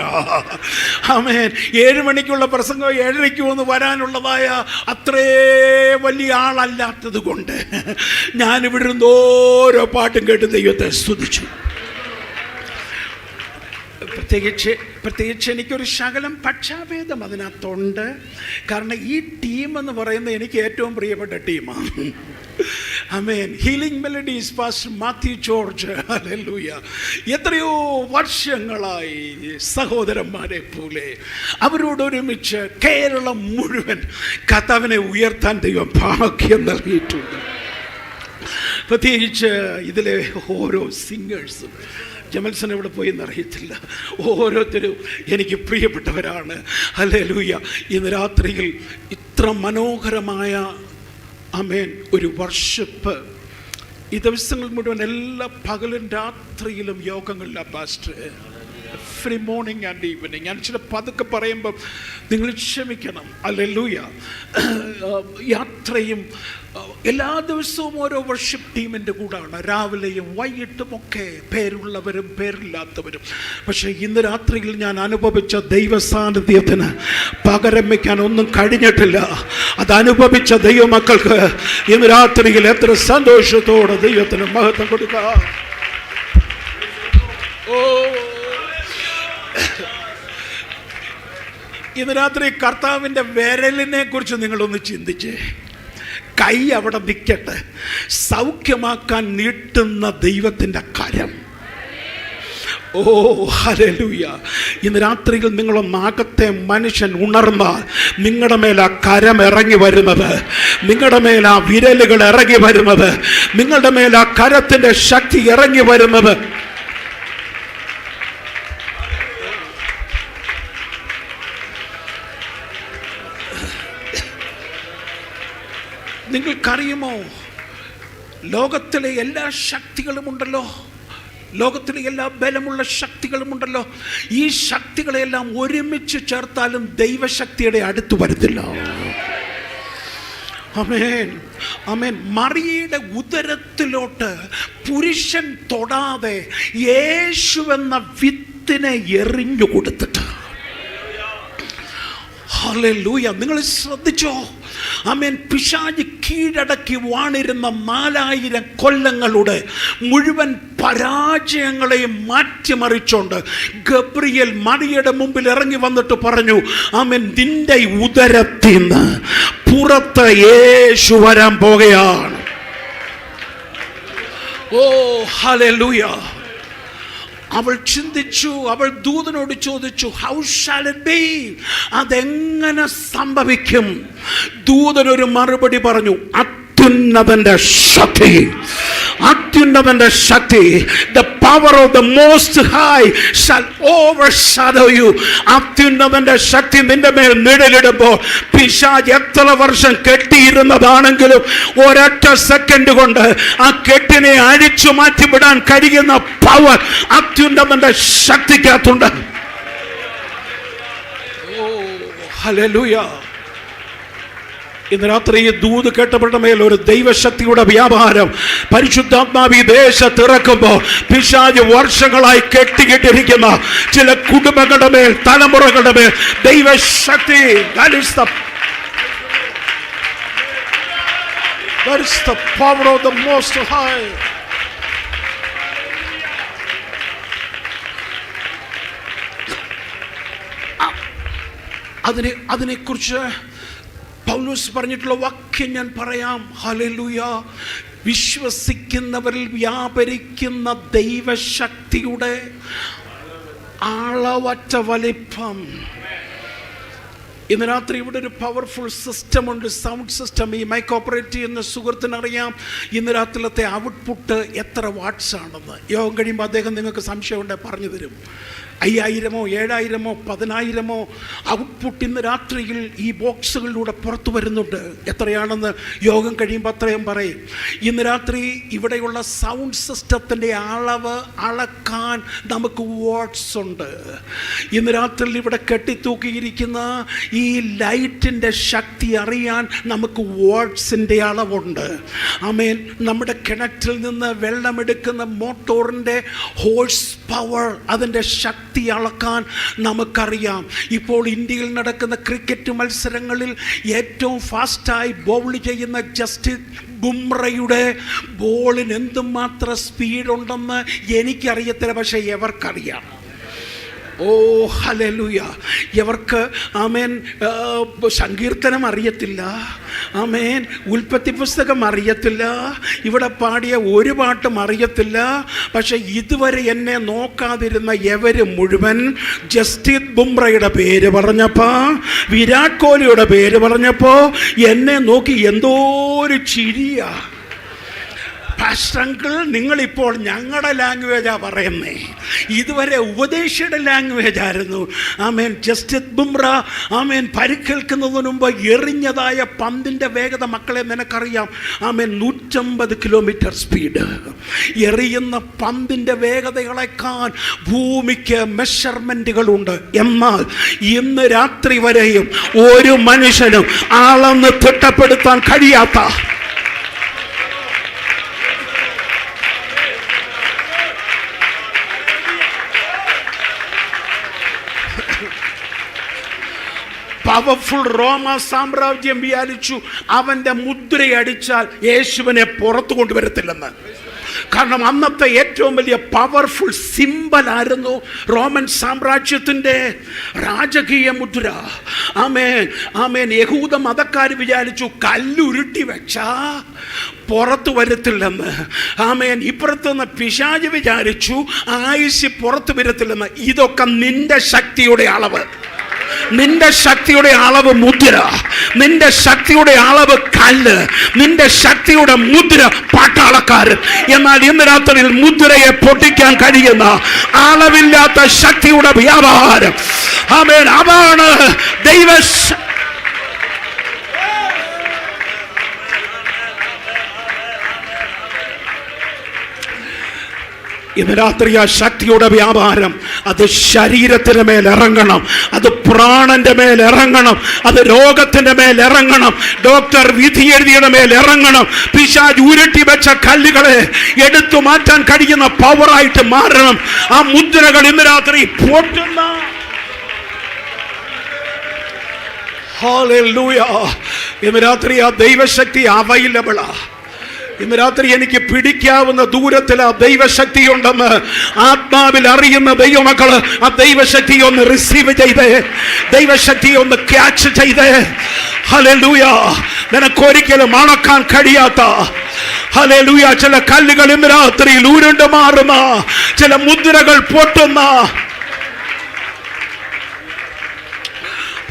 ആമേൻ. 7 മണിക്കുള്ള പ്രസംഗം 7:30 വന്ന് വരാനുള്ളതായ അത്രേ വലിയ ആളല്ലാത്തത് കൊണ്ട് ഞാനിവിടെ ഇരുന്ന് ഓരോ പാട്ടും കേട്ട് ദൈവത്തെ സ്തുതിച്ചു. പ്രത്യേകിച്ച് എനിക്കൊരു ശകലം പക്ഷാഭേദം അതിനകത്തുണ്ട്. കാരണം ഈ ടീം എന്ന് പറയുന്നത് എനിക്ക് ഏറ്റവും പ്രിയപ്പെട്ട ടീമാണ്. ആമേൻ. Healing melodies pastor Mathew George, ഹല്ലേലൂയ. എത്രയോ വർഷങ്ങളായി സഹോദരന്മാരെ പോലെ അവരോടൊരുമിച്ച് കേരളം മുഴുവൻ കർത്താവിനെ ഉയർത്താൻ ദൈവം ഭാഗ്യം നൽകിയിട്ടുണ്ട്. പ്രത്യേകിച്ച് ഇതിലെ ഓരോ സിംഗേഴ്സും, ജമൽസൻ എവിടെ പോയി എന്നറിയത്തില്ല, ഓരോരുത്തരും എനിക്ക് പ്രിയപ്പെട്ടവരാണ്. ഹല്ലേലൂയ. ഇന്ന് രാത്രിയിൽ ഇത്ര മനോഹരമായ ആമേൻ ഒരു വർഷിപ്പ്. ഈ ദിവസങ്ങൾ മുഴുവൻ എല്ലാ പകലും രാത്രിയിലും യോഗങ്ങളിലാണ് pastor. Every morning and evening. ഞാൻ ചില പതുക്കെ പറയുമ്പം നിങ്ങൾ ക്ഷമിക്കണം. ഹല്ലേലൂയ. യാത്രയും എല്ലാ ദിവസവും ഓരോ വർഷിപ്പ് ടീമിൻ്റെ കൂടാണ്, രാവിലെയും വൈകിട്ടുമൊക്കെ, പേരുള്ളവരും പേരില്ലാത്തവരും. പക്ഷേ ഇന്ന് രാത്രിയിൽ ഞാൻ അനുഭവിച്ച ദൈവസാന്നിധ്യത്തിന് പകരം വയ്ക്കാൻ ഒന്നും കഴിഞ്ഞിട്ടില്ല. അത് അനുഭവിച്ച ദൈവമക്കൾക്ക് ഇന്ന് രാത്രിയിൽ എത്ര സന്തോഷത്തോടെ ദൈവത്തിന് മഹത്വം കൊടുക്കാം. ഇന്ന് രാത്രി കർത്താവിൻ്റെ വിരലിനെ കുറിച്ച് നിങ്ങളൊന്ന് ചിന്തിച്ചേ. കൈ അവിടെ നിൽക്കട്ടെ, സൗഖ്യമാക്കാൻ നീട്ടുന്ന ദൈവത്തിൻ്റെ കരം. ഓ ഹല്ലേലൂയ. ഇന്ന് രാത്രിയിൽ നിങ്ങളൊന്നാകത്തെ മനുഷ്യൻ ഉണർന്നാൽ നിങ്ങളുടെ മേൽ ആ കരം ഇറങ്ങി വരുന്നത്, നിങ്ങളുടെ മേൽ ആ വിരലുകൾ ഇറങ്ങി വരുന്നത്, നിങ്ങളുടെ മേൽ ആ കരത്തിൻ്റെ ശക്തി ഇറങ്ങി വരുന്നത്. നിങ്ങൾക്കറിയുമോ, ലോകത്തിലെ എല്ലാ ശക്തികളും ഉണ്ടല്ലോ, ലോകത്തിലെ എല്ലാ ബലമുള്ള ശക്തികളും ഉണ്ടല്ലോ, ഈ ശക്തികളെല്ലാം ഒരുമിച്ച് ചേർത്താലും ദൈവശക്തിയുടെ അടുത്ത് വരത്തില്ല. ആമേൻ, ആമേൻ. മറിയയുടെ ഉദരത്തിലോട്ട് പുരുഷൻ തൊടാതെ യേശുവെന്ന വിത്തിനെ എറിഞ്ഞു കൊടുത്തിട്ട്, ഹല്ലേലൂയ. നിങ്ങൾ ശ്രദ്ധിച്ചോ? ആമേൻ. പിശാച് കീഴടക്കി വാണിരുന്ന 4000 കൊല്ലങ്ങളുടെ മുഴുവൻ പരാജയങ്ങളെയും മാറ്റിമറിച്ചോണ്ട് ഗബ്രിയേൽ മറിയയുടെ മുമ്പിൽ ഇറങ്ങി വന്നിട്ട് പറഞ്ഞു, ആമേൻ, നിന്റെ ഉദരത്തിൽ നിന്ന് പുറത്ത് യേശു വരാൻ പോകുകയാണ്. ഓ ഹല്ലേലൂയ. അവൾ ചിന്തിച്ചു, അവൾ ദൂതനോട് ചോദിച്ചു, ഹൗ ഷാൽ ഇറ്റ് ബി? അതെങ്ങനെ സംഭവിക്കും? ദൂതനൊരു മറുപടി പറഞ്ഞു, അത്യുന്നതന്റെ ശക്തി, അത്യുന്നതന്റെ ശക്തി, the power of the most high shall overshadow you. അത്യുന്നതന്റെ ശക്തി നിന്റെ മേൽ നിഴലിടുമ്പോൾ പിശാച് എത്ര വർഷം കെട്ടിയിരുന്നതാണെങ്കിലും ഒരൊറ്റ സെക്കൻഡ് കൊണ്ട് ആ കെട്ടിനെ അഴിച്ചു മാറ്റിവിടാൻ കഴിയുന്ന പവർ അത്യുന്നതന്റെ ശക്തിക്കകത്തുണ്ട്. ഓ ഹല്ലേലൂയ. ഇന്ന് രാത്രി ഈ ദൂത് കേട്ടവരുടെ മേൽ ഒരു ദൈവശക്തിയുടെ വ്യാപാരം പരിശുദ്ധാത്മാവ് ഈ ദേശത്ത് ഇറക്കുമ്പോൾ പിശാച് വർഷങ്ങളായി കെട്ടിക്കിട്ടിരിക്കുന്ന ചില കുടുംബങ്ങളുടെ മേൽ, തലമുറകളുടെ മേൽ ദൈവശക്തി, that is the power of the most high. അതിനെക്കുറിച്ച് പൗലോസ് പറഞ്ഞിട്ടുള്ള വാക്യം ഞാൻ പറയാം. ഹല്ലേലൂയ. വിശ്വസിക്കുന്നവരിൽ വ്യാപരിക്കുന്ന ദൈവശക്തിയുടെ അളവറ്റ വലിപ്പം ഇന്ന് രാത്രി ഇവിടെ ഒരു പവർഫുൾ സിസ്റ്റം ഉണ്ട്, സൗണ്ട് സിസ്റ്റം. ഈ മൈക്ക് ഓപ്പറേറ്റ് ചെയ്യുന്ന സുഹൃത്തിനറിയാം ഇന്ന് രാത്രിയിലത്തെ ഔട്ട്പുട്ട് എത്ര വാട്ട്സ് ആണെന്ന്. യോഗം കഴിയുമ്പോൾ അദ്ദേഹം നിങ്ങൾക്ക് സംശയമുണ്ടെങ്കിൽ പറഞ്ഞു തരും. 5000-ഓ 7000-ഓ 10000-ഓ ഔട്ട്പുട്ട് ഇന്ന് രാത്രിയിൽ ഈ ബോക്സുകളിലൂടെ പുറത്തു വരുന്നുണ്ട്. എത്രയാണെന്ന് യോഗം കഴിയുമ്പോൾ അത്രയും പറയും. ഇന്ന് രാത്രി ഇവിടെയുള്ള സൗണ്ട് സിസ്റ്റത്തിൻ്റെ അളവ് അളക്കാൻ നമുക്ക് വാട്ട്സ് ഉണ്ട്. ഇന്ന് രാത്രിയിൽ ഇവിടെ കെട്ടിത്തൂക്കിയിരിക്കുന്ന ഈ ലൈറ്റിൻ്റെ ശക്തി അറിയാൻ നമുക്ക് വാട്ട്സിൻ്റെ അളവുണ്ട്. ആമേൻ. നമ്മുടെ കിണറ്റിൽ നിന്ന് വെള്ളമെടുക്കുന്ന മോട്ടോറിൻ്റെ ഹോഴ്സ് പവർ, അതിൻ്റെ ശക്തി അളക്കാൻ നമുക്കറിയാം. ഇപ്പോൾ ഇന്ത്യയിൽ നടക്കുന്ന ക്രിക്കറ്റ് മത്സരങ്ങളിൽ ഏറ്റവും ഫാസ്റ്റായി ബൗൾ ചെയ്യുന്ന ജസ്റ്റിസ് ബുംറയുടെ ബോളിന് എന്തുമാത്രം സ്പീഡുണ്ടെന്ന് എനിക്കറിയത്തില്ല, പക്ഷേ എവർക്കറിയാം. ഓ ഹല്ലേലൂയ. ഇവർക്ക് ആമേൻ സങ്കീർത്തനം അറിയത്തില്ല, ആമേൻ ഉൽപ്പത്തി പുസ്തകം അറിയത്തില്ല, ഇവിടെ പാടിയ ഒരു പാട്ടും അറിയത്തില്ല. പക്ഷെ ഇതുവരെ എന്നെ നോക്കാതിരുന്ന എവര് മുഴുവൻ ജസ്റ്റിസ് ബുംറയുടെ പേര് പറഞ്ഞപ്പോൾ, വിരാട് കോഹ്ലിയുടെ പേര് പറഞ്ഞപ്പോൾ എന്നെ നോക്കി എന്തോ ഒരു ചിരിയാ. പാസ്റ്റർ അങ്കിൾ, നിങ്ങളിപ്പോൾ ഞങ്ങളുടെ ലാംഗ്വേജാ പറയുന്നേ, ഇതുവരെ ഉപദേശിയുടെ ലാംഗ്വേജ് ആയിരുന്നു. ആമേൻ. ജസ്റ്റിസ് ബുംറ ആമേൻ പരിക്കേൽക്കുന്നതിന് മുമ്പ് എറിഞ്ഞതായ പന്തിൻ്റെ വേഗത മക്കളെ നിനക്കറിയാം. ആമേൻ 150 കിലോമീറ്റർ സ്പീഡ്. എറിയുന്ന പന്തിൻ്റെ വേഗതകളെക്കാൻ ഭൂമിക്ക് മെഷർമെൻറ്റുകളുണ്ട്. എന്നാൽ ഇന്ന് രാത്രി വരെയും ഒരു മനുഷ്യനും ആളെന്ന് തിട്ടപ്പെടുത്താൻ കഴിയാത്ത പവർഫുൾ റോമ സാമ്രാജ്യം വിചാരിച്ചു അവൻ്റെ മുദ്രയടിച്ചാൽ യേശുവിനെ പുറത്തു കൊണ്ടുവരത്തില്ലെന്ന്. കാരണം അന്നത്തെ ഏറ്റവും വലിയ പവർഫുൾ സിംബലായിരുന്നു റോമൻ സാമ്രാജ്യത്തിൻ്റെ രാജകീയ മുദ്ര. ആമേൻ ആമേൻ. യഹൂദ മതക്കാർ വിചാരിച്ചു കല്ലുരുട്ടി വെച്ചാ പുറത്തു വരത്തില്ലെന്ന്. ആമേൻ. ഇപ്പുറത്തുനിന്ന് പിശാച് വിചാരിച്ചു ആയുസ് പുറത്തു വരത്തില്ലെന്ന്. ഇതൊക്കെ നിന്റെ ശക്തിയുടെ അളവ്, നിന്റെ ശക്തിയുടെ അളവ് മുദ്ര, നിന്റെ ശക്തിയുടെ അളവ് കല്ല്, നിന്റെ ശക്തിയുടെ മുദ്ര പട്ടാളക്കാരൻ. എന്നാൽ ഇന്ന് രാത്രിയിൽ മുദ്രയെ പൊട്ടിക്കാൻ കഴിയുന്ന അളവില്ലാത്ത ശക്തിയുടെ വ്യാപാരം. ആമേൻ. അതാണ് ദൈവ ഇന്ന് രാത്രി ആ ശക്തിയുടെ വ്യാപാരം അത് ശരീരത്തിന് മേൽ ഇറങ്ങണം, അത് പ്രാണന്റെ മേൽ ഇറങ്ങണം, അത് രോഗത്തിന്റെ മേൽ ഇറങ്ങണം, ഡോക്ടർ വിധി എഴുതിയുടെ മേൽ ഇറങ്ങണം. പിശാച് ഉരുട്ടി വെച്ച കല്ലുകളെ എടുത്തു മാറ്റാൻ കഴിയുന്ന പവറായിട്ട് മാറണം. ആ മുദ്രകൾ ഇന്ന് രാത്രി പൊട്ടുന്ന ഹല്ലേലൂയ. ഇന്ന് രാത്രി ആ ദൈവശക്തി അവൈലബിളാ. ഇന്ന് രാത്രി എനിക്ക് പിടിക്കാവുന്ന ദൂരത്തിൽ ആ ദൈവശക്തി ഉണ്ടെന്ന് ആത്മാവിൽ അറിയുന്ന ദൈവമക്കള് ആ ദൈവശക്തി ഒന്ന് റിസീവ് ചെയ്തേ, ദൈവശക്തി ഒന്ന് ക്യാച്ച് ചെയ്തേ. ഹല്ലേലൂയ. നിനക്കൊരിക്കലും അണക്കാൻ കഴിയാത്ത ഹല്ലേലൂയ ചില കല്ലുകൾ ഇന്ന് രാത്രിയിൽ ഉരുണ്ടു മാറുന്ന, ചില മുദ്രകൾ പൊട്ടുന്ന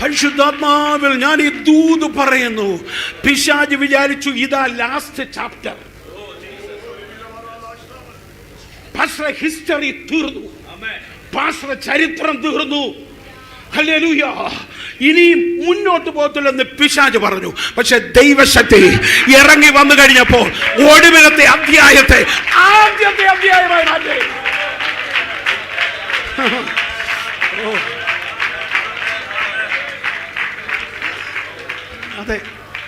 പരിശുദ്ധാത്മാവിൽ ഞാൻ ഈ ദൂത് പറയുന്നു. പിശാച് വിചാരിച്ചു ഇതാ ലാസ്റ്റ് ചാപ്റ്റർ, പാസ്റ്റർ ഹിസ്റ്ററി തീർന്നു, പാസ്റ്റർ ചരിത്രം തീർന്നു, ഹല്ലേലൂയ, ഇനി മുന്നോട്ട് പോകത്തില്ലെന്ന് പിശാച് പറഞ്ഞു. പക്ഷെ ദൈവശക്തി ഇറങ്ങി വന്നു കഴിഞ്ഞപ്പോൾ ഒടുവിലത്തെ അധ്യായത്തെ ആദ്യത്തെ അധ്യായമായി മാറ്റി. അതെ,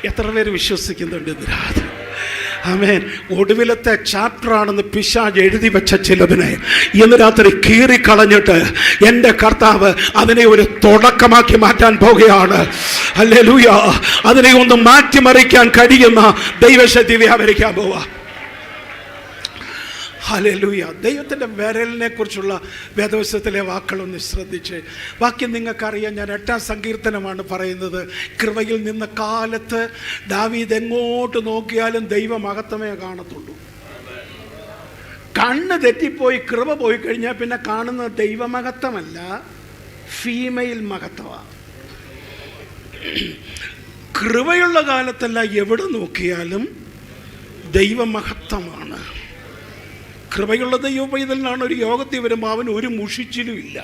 എത്ര പേര് വിശ്വസിക്കുന്നുണ്ട് ഇതിനകത്ത്? ആമേൻ. ഒടുവിലത്തെ ചാപ്റ്റർ ആണെന്ന് പിശാച് എഴുതി വെച്ച ചിലതിനെ ഇന്ന് രാത്രി കീറിക്കളഞ്ഞിട്ട് എൻ്റെ കർത്താവ് അതിനെ ഒരു തുടക്കമാക്കി മാറ്റാൻ പോകുകയാണ്. ഹല്ലേലൂയ. അതിനെ ഒന്ന് മാറ്റിമറിക്കാൻ കഴിയുന്ന ദൈവശക്തി വ്യാപരിക്കാൻ പോവാ. ഹല്ലേലൂയ. ദൈവത്തിൻ്റെ വിരലിനെ കുറിച്ചുള്ള വേദപുസ്തകത്തിലെ വാക്കുകളൊന്ന് ശ്രദ്ധിച്ച്. വാക്യം നിങ്ങൾക്കറിയാം. ഞാൻ 8-ാം സങ്കീർത്തനമാണ് പറയുന്നത്. കൃപയിൽ നിന്ന കാലത്ത് ദാവീദ് എങ്ങോട്ട് നോക്കിയാലും ദൈവമഹത്വമേ കാണത്തുള്ളൂ. കണ്ണ് തെറ്റിപ്പോയി കൃപ പോയി കഴിഞ്ഞാൽ പിന്നെ കാണുന്നത് ദൈവമഹത്വമല്ല, ഫീമെയിൽ മഹത്വമാണ്. കൃപയുള്ള കാലത്തല്ല എവിടെ നോക്കിയാലും ദൈവമഹത്വമാണ്. കൃപയുള്ള ദൈവപൈതലിനാണ് ഒരു യോഗത്തിൽ വരുമ്പോൾ അവൻ ഒരു മുഷിച്ചിലും ഇല്ല.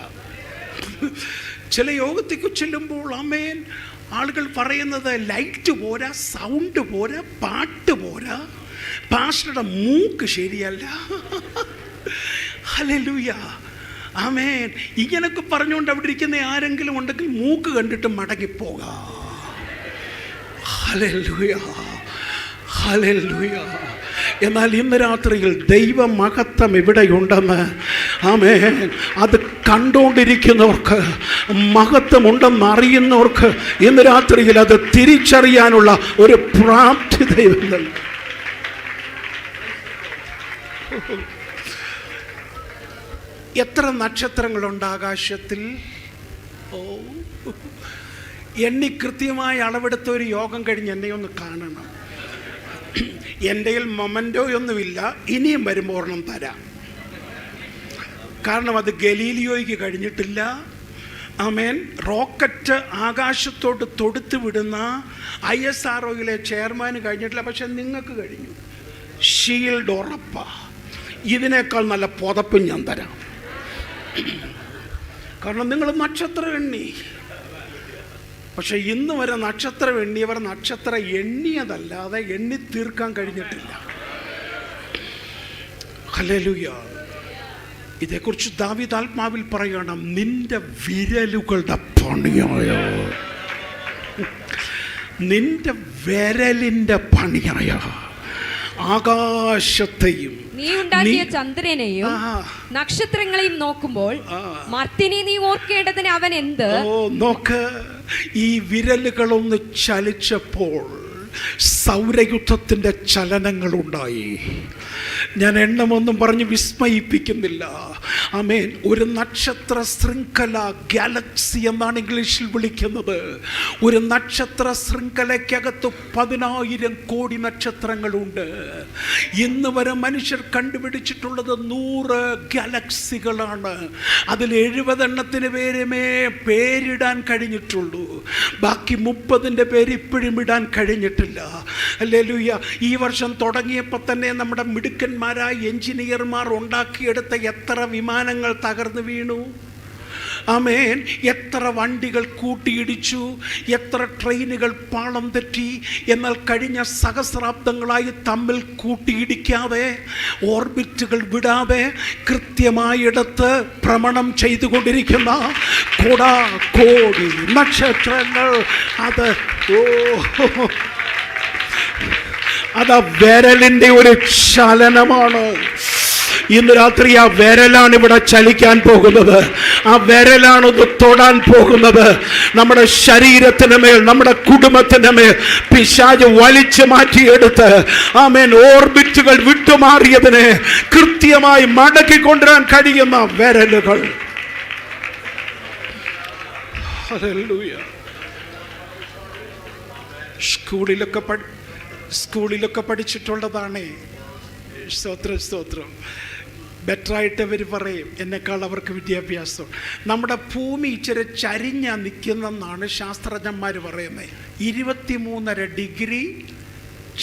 ചില യോഗത്തേക്ക് ചെല്ലുമ്പോൾ ആമേൻ ആളുകൾ പറയുന്നത് ലൈറ്റ് പോരാ, സൗണ്ട് പോരാ, പാട്ട് പോരാ, പാസ്റ്ററുടെ മൂക്ക് ശരിയല്ല. ഹല്ലേലൂയ, ആമേൻ. ഇങ്ങനൊക്കെ പറഞ്ഞുകൊണ്ട് അവിടെ ഇരിക്കുന്ന ആരെങ്കിലും ഉണ്ടെങ്കിൽ മൂക്ക് കണ്ടിട്ട് മടങ്ങിപ്പോകാം. Hallelujah, hallelujah. എന്നാൽ ഇന്ന് രാത്രിയിൽ ദൈവമഹത്വം ഇവിടെയുണ്ടെന്ന് ആമേൻ അത് കണ്ടുകൊണ്ടിരിക്കുന്നവർക്ക്, മഹത്വമുണ്ടെന്ന് അറിയുന്നവർക്ക് ഇന്ന് രാത്രിയിൽ അത് തിരിച്ചറിയാനുള്ള ഒരു പ്രാപ്തി ദൈവം നൽകും. എത്ര നക്ഷത്രങ്ങളുണ്ട് ആകാശത്തിൽ? ഓ, എണ്ണി കൃത്യമായി അളവെടുത്ത ഒരു യോഗം കഴിഞ്ഞ് എന്നെ ഒന്ന് കാണണം. എൻ്റെ കയ്യിൽ മൊമൻറ്റോ ഒന്നുമില്ല, ഇനിയും വരുമ്പോൾ ഒരെണ്ണം തരാം. കാരണം അത് ഗലീലിയോയ്ക്ക് കഴിഞ്ഞിട്ടില്ല. ആമേൻ. റോക്കറ്റ് ആകാശത്തോട്ട് തൊടുത്ത് വിടുന്ന ISROയിലെ ചെയർമാന് കഴിഞ്ഞിട്ടില്ല. പക്ഷെ നിങ്ങൾക്ക് കഴിഞ്ഞു. ഷീൽഡ് ഉറപ്പ. ഇതിനേക്കാൾ നല്ല പുതപ്പും ഞാൻ തരാം. കാരണം നിങ്ങൾ നക്ഷത്രം എണ്ണി. പക്ഷെ ഇന്ന് വരെ നക്ഷത്രം എണ്ണിയവർ നക്ഷത്രം എണ്ണിയതല്ലാതെ എണ്ണി തീർക്കാൻ കഴിഞ്ഞിട്ടില്ല. ഹല്ലേലൂയ. ഇതേക്കുറിച്ച് ദാവീദ് ആത്മാവിൽ പറയണം, നിന്റെ വിരലുകളുടെ പണിയായ, നിന്റെ വിരലിന്റെ പണിയായ ആകാശത്തെയും നീ ഉണ്ടാക്കിയ ചന്ദ്രനെയും നക്ഷത്രങ്ങളെയും നോക്കുമ്പോൾ മർത്തിനെ നീ ഓർക്കേണ്ടതിന് അവൻ എന്ത്? ഓ, നോക്ക്, ഈ വിരലുകളൊന്ന് ചലിച്ചപ്പോൾ സൗരയുദ്ധത്തിൻ്റെ ചലനങ്ങളുണ്ടായി. ഞാൻ എണ്ണമൊന്നും പറഞ്ഞ് വിസ്മയിപ്പിക്കുന്നില്ല. ആമേൻ. ഒരു നക്ഷത്ര ശൃംഖല, ഗാലക്സി എന്നാണ് ഇംഗ്ലീഷിൽ വിളിക്കുന്നത്. ഒരു നക്ഷത്ര ശൃംഖലയ്ക്കകത്ത് 10,000 കോടി നക്ഷത്രങ്ങളുണ്ട്. ഇന്ന് വരെ മനുഷ്യർ കണ്ടുപിടിച്ചിട്ടുള്ളത് 100 ഗാലക്സികളാണ്. അതിൽ 70 പേരിടാൻ കഴിഞ്ഞിട്ടുള്ളൂ. ബാക്കി 30 പേര് ഇപ്പോഴും ഇടാൻ കഴിഞ്ഞിട്ടില്ല. ഹല്ലേലൂയ. ഈ വർഷം തുടങ്ങിയപ്പോൾ തന്നെ നമ്മുടെ മിടുക്കന്മാരായ എഞ്ചിനീയർമാർ ഉണ്ടാക്കിയെടുത്ത എത്ര വിമാനങ്ങൾ തകർന്നു വീണു. ആമേൻ. എത്ര വണ്ടികൾ കൂട്ടിയിടിച്ചു, എത്ര ട്രെയിനുകൾ പാളം തെറ്റി. എന്നാൽ കഴിഞ്ഞ സഹസ്രാബ്ദങ്ങളായി തമ്മിൽ കൂട്ടിയിടിക്കാതെ, ഓർബിറ്റുകൾ വിടാതെ കൃത്യമായിടത്ത് ഭ്രമണം ചെയ്തുകൊണ്ടിരിക്കുന്ന കോടാകോടി നക്ഷത്രങ്ങൾ. അത് വിരലിൻ്റെ ഒരു ചലനമാണ്. ഇന്ന് രാത്രി ആ വിരലാണ് ഇവിടെ ചലിക്കാൻ പോകുന്നത്. ആ വിരലാണ് ഇത് തൊടാൻ പോകുന്നത്. നമ്മുടെ ശരീരത്തിന് മേൽ, നമ്മുടെ കുടുംബത്തിന് മേൽ പിശാച് വലിച്ചു മാറ്റിയെടുത്ത് ആമേൻ ഓർബിറ്റുകൾ വിട്ടുമാറിയതിനെ കൃത്യമായി മടക്കി കൊണ്ടുവരാൻ കഴിയുന്ന വിരലുകൾ. ഹല്ലേലൂയ. സ്കൂളിലൊക്കെ പഠിച്ചിട്ടുള്ളതാണ്. സ്തോത്രം, സ്തോത്രം. ബെറ്ററായിട്ട് അവർ പറയും, എന്നെക്കാൾ അവർക്ക് വിദ്യാഭ്യാസം. നമ്മുടെ ഭൂമി ഇച്ചിരി ചരിഞ്ഞ നിൽക്കുന്നെന്നാണ് ശാസ്ത്രജ്ഞന്മാർ പറയുന്നത്. 23.5 ഡിഗ്രി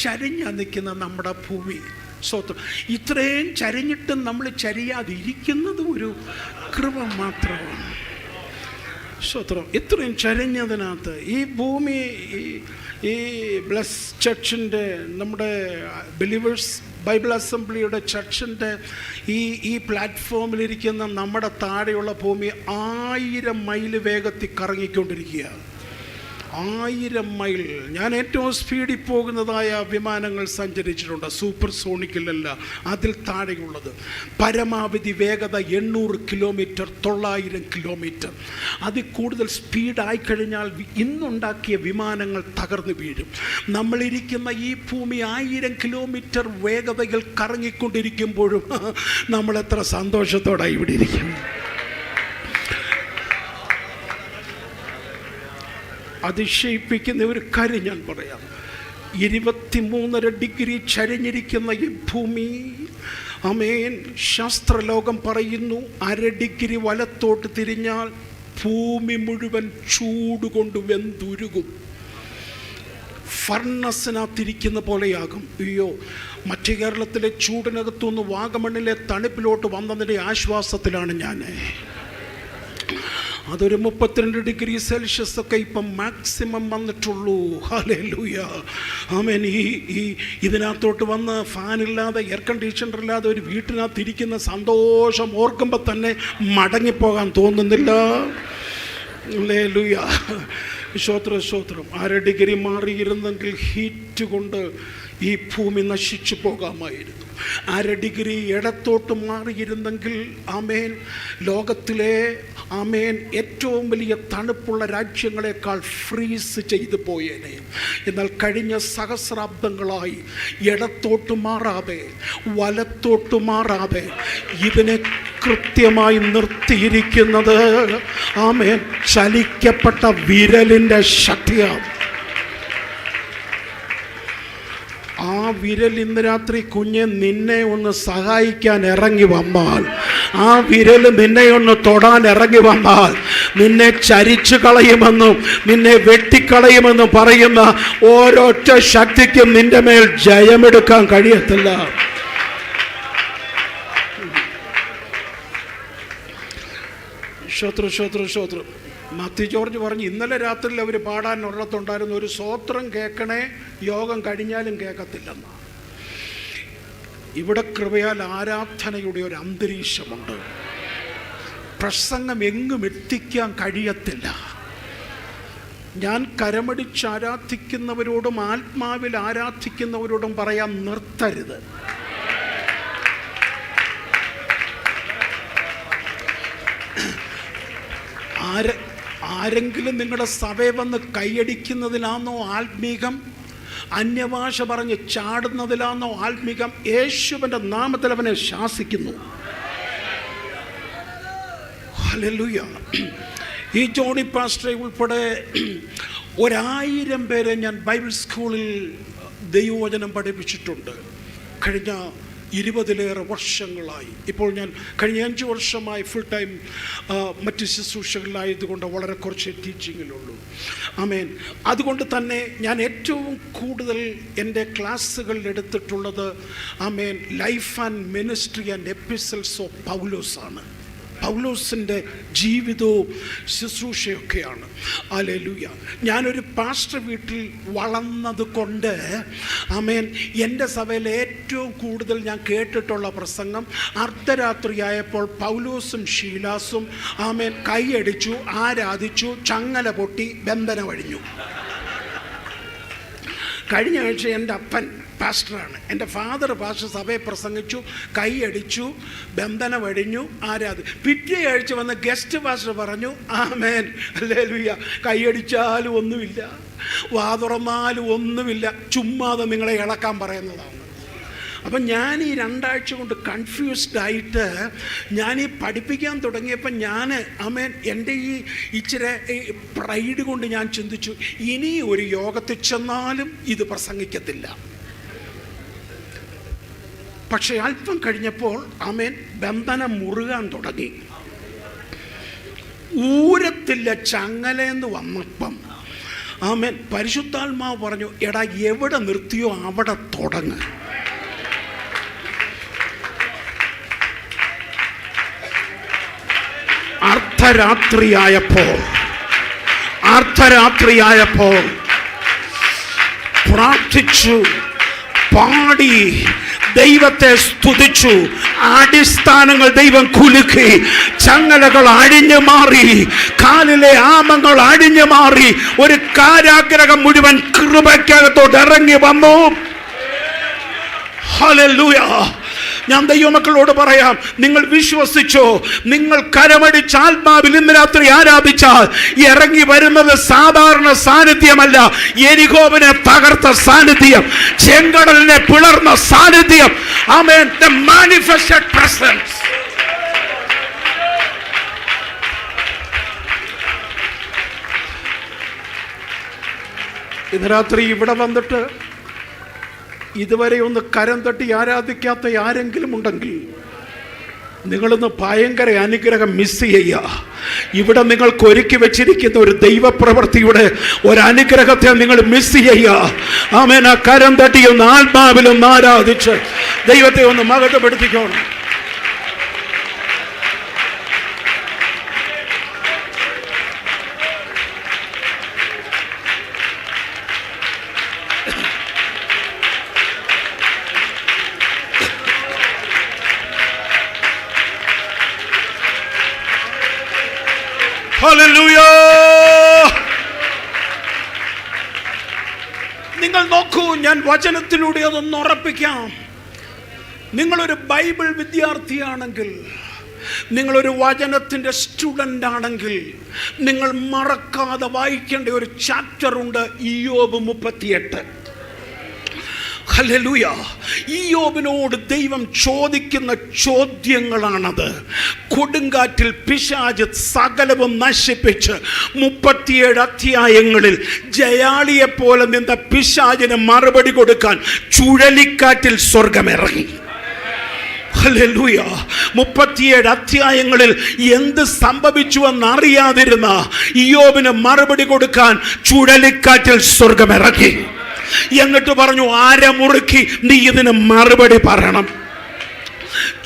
ചരിഞ്ഞ നിൽക്കുന്ന നമ്മുടെ ഭൂമി. സ്തോത്രം. ഇത്രയും ചരിഞ്ഞിട്ടും നമ്മൾ ചരിയാതിരിക്കുന്നത് ഒരു കൃപ മാത്രമാണ്. സ്തോത്രം. ഇത്രയും ചരിഞ്ഞതിനകത്ത് ഈ ഭൂമി, ഈ ബ്ലസ് ചർച്ചിൻ്റെ, നമ്മുടെ ബിലീവേഴ്സ് ബൈബിൾ അസംബ്ലിയുടെ ചർച്ചിൻ്റെ ഈ പ്ലാറ്റ്ഫോമിലിരിക്കുന്ന നമ്മുടെ താഴെയുള്ള ഭൂമി 1000 മൈൽ വേഗത്തിൽ കറങ്ങിക്കൊണ്ടിരിക്കുകയാണ്. 1000 മൈൽ. ഞാൻ ഏറ്റവും സ്പീഡിൽ പോകുന്നതായ വിമാനങ്ങൾ സഞ്ചരിച്ചിട്ടുണ്ട്. സൂപ്പർ സോണിക്കിലല്ല, അതിൽ താഴെയുള്ളത്. പരമാവധി വേഗത 800 കിലോമീറ്റർ, 900 കിലോമീറ്റർ. അതിൽ കൂടുതൽ സ്പീഡായിക്കഴിഞ്ഞാൽ ഇന്നുണ്ടാക്കിയ വിമാനങ്ങൾ തകർന്നു വീഴും. നമ്മളിരിക്കുന്ന ഈ ഭൂമി 1000 കിലോമീറ്റർ വേഗതയിൽ കറങ്ങിക്കൊണ്ടിരിക്കുമ്പോഴും നമ്മളെത്ര സന്തോഷത്തോടെ ഇവിടെ ഇരിക്കുന്നു. അതിശയിപ്പിക്കുന്ന ഒരു കാര്യം ഞാൻ പറയാം. 23.5 ഡിഗ്രി ചരിഞ്ഞിരിക്കുന്ന ഈ ഭൂമി, ആമേൻ, ശാസ്ത്രലോകം പറയുന്നു 1/2 ഡിഗ്രി വലത്തോട്ട് തിരിഞ്ഞാൽ ഭൂമി മുഴുവൻ ചൂടുകൊണ്ട് വെന്തുരുകും. ഫർണസിനകത്തിരിക്കുന്ന പോലെയാകും. അയ്യോ, മധ്യ കേരളത്തിലെ ചൂടിനകത്തുനിന്ന് വാഗമണ്ണിലെ തണുപ്പിലോട്ട് വന്നതിൻ്റെ ആശ്വാസത്തിലാണ് ഞാൻ. അതൊരു 32 ഡിഗ്രി സെൽഷ്യസ് ഒക്കെ ഇപ്പം മാക്സിമം വന്നിട്ടുള്ളൂ. ഹല്ലേലൂയ, ആമേൻ. ഇതിനകത്തോട്ട് വന്ന് ഫാനില്ലാതെ എയർ കണ്ടീഷണർ ഇല്ലാതെ ഒരു വീട്ടിനകത്ത് ഇരിക്കുന്ന സന്തോഷം ഓർക്കുമ്പോൾ തന്നെ മടങ്ങിപ്പോകാൻ തോന്നുന്നില്ല. ഹല്ലേലൂയ, സ്തോത്രം. 1/2 ഡിഗ്രി മാറിയിരുന്നെങ്കിൽ ഹീറ്റ് കൊണ്ട് ഈ ഭൂമി നശിച്ചു പോകാമായിരുന്നു. 1/2 ഡിഗ്രി ഇടത്തോട്ട് മാറിയിരുന്നെങ്കിൽ ആമേൻ, ലോകത്തിലെ ആമേൻ ഏറ്റവും വലിയ തണുപ്പുള്ള രാജ്യങ്ങളെക്കാൾ ഫ്രീസ് ചെയ്തു പോയേനെ. എന്നാൽ കഴിഞ്ഞ സഹസ്രാബ്ദങ്ങളായി ഇടത്തോട്ട് മാറാതെ വലത്തോട്ട് മാറാതെ ഇതിനെ കൃത്യമായി നിർത്തിയിരിക്കുന്നത് ആമേൻ ചലിക്കപ്പെട്ട വിരലിൻ്റെ ശക്തിയാണ്. ആ വിരൽ ഇന്ന് രാത്രി കുഞ്ഞെ നിന്നെ ഒന്ന് സഹായിക്കാൻ ഇറങ്ങി വന്നാൽ, ആ വിരൽ നിന്നെ ഒന്ന് തൊടാൻ ഇറങ്ങി വന്നാൽ, നിന്നെ ചരിച്ചു കളയുമെന്നും നിന്നെ വെട്ടിക്കളയുമെന്നും പറയുന്ന ഓരൊറ്റ ശക്തിക്കും നിന്റെ മേൽ ജയമെടുക്കാൻ കഴിയത്തില്ല. ശ്രോത്രം. മാത്യു ജോർജ് പറഞ്ഞു, ഇന്നലെ രാത്രിയിൽ അവർ പാടാൻ ഉള്ളത്തുണ്ടായിരുന്നു, ഒരു സ്വോത്രം കേൾക്കണേ, യോഗം കഴിഞ്ഞാലും കേൾക്കത്തില്ലെന്ന്. ഇവിടെ കൃപയാൽ ആരാധനയുടെ ഒരു അന്തരീക്ഷമുണ്ട്. പ്രസംഗം എങ്ങും എത്തിക്കാൻ കഴിയത്തില്ല. ഞാൻ കരമടിച്ച് ആരാധിക്കുന്നവരോടും ആത്മാവിൽ ആരാധിക്കുന്നവരോടും പറയാൻ നിർത്തരുത്. ആരെങ്കിലും നിങ്ങളുടെ സഭയെ വന്ന് കൈയടിക്കുന്നതിലാണോ ആത്മീകം? അന്യഭാഷ പറഞ്ഞ് ചാടുന്നതിലാണോ ആത്മീകം? യേശുവിൻ്റെ നാമത്തിൽ അവനെ ശാസിക്കുന്നു. ഹല്ലേലൂയ. ഈ ജോണി പാസ്റ്ററെ ഉൾപ്പെടെ 1000 പേരെ ഞാൻ ബൈബിൾ സ്കൂളിൽ ദൈവവചനം പഠിപ്പിച്ചിട്ടുണ്ട് കഴിഞ്ഞ 20-ലേറെ വർഷങ്ങളായി. ഇപ്പോൾ ഞാൻ കഴിഞ്ഞ 5 വർഷമായി ഫുൾ ടൈം മറ്റ് ശുശ്രൂഷകളിലായതുകൊണ്ട് വളരെ കുറച്ച് ടീച്ചിങ്ങിലുള്ളൂ. ആമേൻ. അതുകൊണ്ട് തന്നെ ഞാൻ ഏറ്റവും കൂടുതൽ എൻ്റെ ക്ലാസ്സുകളിൽ എടുത്തിട്ടുള്ളത് ആമേൻ life and ministry and epistles of പൗലോസാണ്. പൗലോസിൻ്റെ ജീവിതവും ശുശ്രൂഷയൊക്കെയാണ്. ഹല്ലേലൂയ. ഞാനൊരു പാസ്റ്റർ വീട്ടിൽ വളർന്നത് കൊണ്ട് ആമേൻ എൻ്റെ സഭയിൽ ഏറ്റവും കൂടുതൽ ഞാൻ കേട്ടിട്ടുള്ള പ്രസംഗം അർദ്ധരാത്രിയായപ്പോൾ പൗലോസും ശീലാസും ആമേൻ കൈയടിച്ചു, ആരാധിച്ചു, ചങ്ങല പൊട്ടി, ബന്ധനം അഴിഞ്ഞു. കഴിഞ്ഞ ആഴ്ച എൻ്റെ അപ്പൻ പാസ്റ്ററാണ്, എൻ്റെ ഫാദർ പാസ്റ്റർ സഭയെ പ്രസംഗിച്ചു, കൈയടിച്ചു, ബന്ധനം അഴിഞ്ഞു, പിറ്റേ ആഴ്ച വന്ന് ഗസ്റ്റ് പാസ്റ്റർ പറഞ്ഞു ആമേൻ ഹല്ലേലൂയ, കൈയടിച്ചാലും ഒന്നുമില്ല, വാ തുറന്നാലും ഒന്നുമില്ല, ചുമ്മാതെ നിങ്ങളെ ഇളക്കാൻ പറയുന്നതാണ്. അപ്പം ഞാൻ ഈ 2 ആഴ്ച കൊണ്ട് കൺഫ്യൂസ്ഡ് ആയിട്ട് ഞാൻ ഈ പഠിപ്പിക്കാൻ തുടങ്ങിയപ്പോൾ ഞാൻ ആമേൻ എൻ്റെ ഈ ഇച്ചിരി പ്രൈഡ് കൊണ്ട് ഞാൻ ചിന്തിച്ചു, ഇനി ഒരു യോഗത്തിൽ ചെന്നാലും ഇത് പ്രസംഗിക്കത്തില്ല. പക്ഷെ അല്പം കഴിഞ്ഞപ്പോൾ ആമേൻ ബന്ധനം മുറുകാൻ തുടങ്ങി. ഊരത്തില്ല ചങ്ങലെന്ന് വന്നപ്പം ആമേൻ പരിശുദ്ധാത്മാവ് പറഞ്ഞു, എടാ എവിടെ നിർത്തിയോ അവിടെ തുടങ്ങ്. അർദ്ധരാത്രിയായപ്പോൾ പ്രാർത്ഥിച്ചു, പാടി, ദൈവത്തെ സ്തുതിച്ചു. അടിസ്ഥാനങ്ങൾ ദൈവം കുലുക്കി, ചങ്ങലകൾ അഴിഞ്ഞു മാറി, കാലിലെ ആമങ്ങൾ അഴിഞ്ഞു മാറി, ഒരു കാരാഗ്രഹം മുഴുവൻ കൃപയ്ക്കകത്തോട്ട് ഇറങ്ങി വന്നു. ഹല്ലേലൂയ. ഞാൻ ദൈവമക്കളോട് പറയാം, നിങ്ങൾ വിശ്വസിച്ചോ? നിങ്ങൾ കരമടിച്ച് ആത്മാവിൽ ഇന്ന് രാത്രി ആരാധിച്ചാൽ ഇറങ്ങി വരുന്നത് സാധാരണ സാന്നിധ്യമല്ല, യെരിഹോവിനെ തകർത്ത സാന്നിധ്യം, ചെങ്കടലിനെ പിളർന്ന സാന്നിധ്യം. ആമേൻ. The manifested presence. ഇന്ന് രാത്രി ഇവിടെ വന്നിട്ട് ഇതുവരെ ഒന്ന് കരം തട്ടി ആരാധിക്കാത്ത ആരെങ്കിലും ഉണ്ടെങ്കിൽ നിങ്ങളിന്ന് ഭയങ്കര അനുഗ്രഹം മിസ് ചെയ്യുക. ഇവിടെ നിങ്ങൾക്ക് ഒരുക്കി വെച്ചിരിക്കുന്ന ഒരു ദൈവപ്രവൃത്തിയുടെ ഒരു അനുഗ്രഹത്തെ നിങ്ങൾ മിസ് ചെയ്യുക. ആമേൻ. ആ കരം തട്ടിയൊന്ന് ആത്മാവിലൊന്ന് ആരാധിച്ച് ദൈവത്തെ ഒന്ന് മഹത്വപ്പെടുത്തിക്കോണം. ഹല്ലേലൂയ. നിങ്ങൾ നോക്കൂ, ഞാൻ വചനത്തിലൂടെ അതൊന്ന് ഉറപ്പിക്കാം. നിങ്ങളൊരു ബൈബിൾ വിദ്യാർത്ഥിയാണെങ്കിൽ, നിങ്ങളൊരു വചനത്തിൻ്റെ സ്റ്റുഡൻ്റ് ആണെങ്കിൽ, നിങ്ങൾ മറക്കാതെ വായിക്കേണ്ട ഒരു ചാപ്റ്റർ ഉണ്ട്, ഇയ്യോബ് 38. ഹല്ലേലൂയ. ഇയ്യോബിനോട് ദൈവം ചോദിക്കുന്ന ചോദ്യങ്ങളാണത്. കൊടുങ്കാറ്റിൽ പിശാച് സകലവും നശിപ്പിച്ച് 37 അധ്യായങ്ങളിൽ ജയാളിയെപ്പോലെ നിന്ന പിശാചിന് മറുപടി കൊടുക്കാൻ ചുഴലിക്കാറ്റിൽ സ്വർഗമിറങ്ങി. ഹല്ലേലൂയ. 37 അധ്യായങ്ങളിൽ എന്ത് സംഭവിച്ചുവെന്നറിയാതിരുന്ന ഇയ്യോബിന് മറുപടി കൊടുക്കാൻ ചുഴലിക്കാറ്റിൽ സ്വർഗമിറങ്ങി. എന്നിട്ട് പറഞ്ഞു, ആരമുറുക്കി നീ ഇതിന് മറുപടി പറയണം.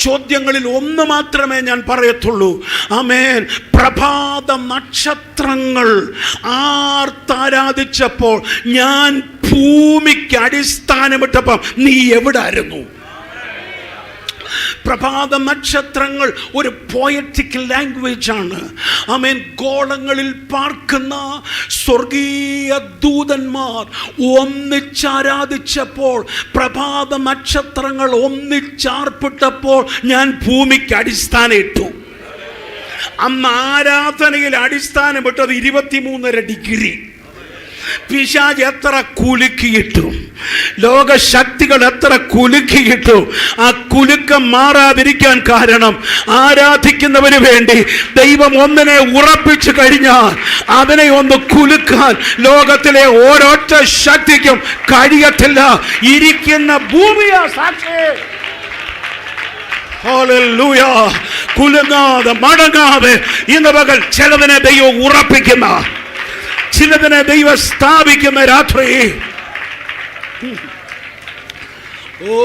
ചോദ്യങ്ങളിൽ ഒന്ന് മാത്രമേ ഞാൻ പറയത്തുള്ളൂ. ആമേൻ. പ്രഭാത നക്ഷത്രങ്ങൾ ആർത്താരാധിച്ചപ്പോൾ ഞാൻ ഭൂമിക്ക് അടിസ്ഥാനമിട്ടപ്പം നീ എവിടായിരുന്നു? പ്രഭാത നക്ഷത്രങ്ങൾ ഒരു പോയറ്റിക് ലാംഗ്വേജ് ആണ്. ആമേൻ. ഗോളങ്ങളിൽ പാർക്കുന്ന സ്വർഗീയ ദൂതന്മാർ ഒന്നിച്ചാരാധിച്ചപ്പോൾ, പ്രഭാത നക്ഷത്രങ്ങൾ ഒന്നിച്ചാർപ്പിട്ടപ്പോൾ ഞാൻ ഭൂമിക്ക് അടിസ്ഥാനം ഇട്ടു. അന്ന് ആരാധനയിൽ അടിസ്ഥാനമിട്ടത് 23.5 ഡിഗ്രി. പിശാച് എത്ര കുലുക്കിയിട്ടു, ലോകശക്തികൾ എത്ര കുലുക്കിയിട്ടു, ആ കുലുക്കം മാറാതിരിക്കാൻ കാരണം ആരാധിക്കുന്നവന് വേണ്ടി ദൈവം ഒന്നിനെ ഉറപ്പിച്ചു കഴിഞ്ഞാൽ അതിനെ ഒന്ന് കുലുക്കാൻ ലോകത്തിലെ ഓരോറ്റ ശക്തിക്കും കഴിയത്തില്ല. ഇരിക്കുന്ന ഭൂമിയാ സാക്ഷി. ഹല്ലേലൂയ. കുലുങ്ങാതെ മടങ്ങാതെ ഇന്ന് പകൽ ചിലതിനെ ദൈവം ഉറപ്പിക്കുന്ന, ചിലതിനെ ദൈവം സ്ഥാപിക്കുന്ന രാത്രി. ഓ,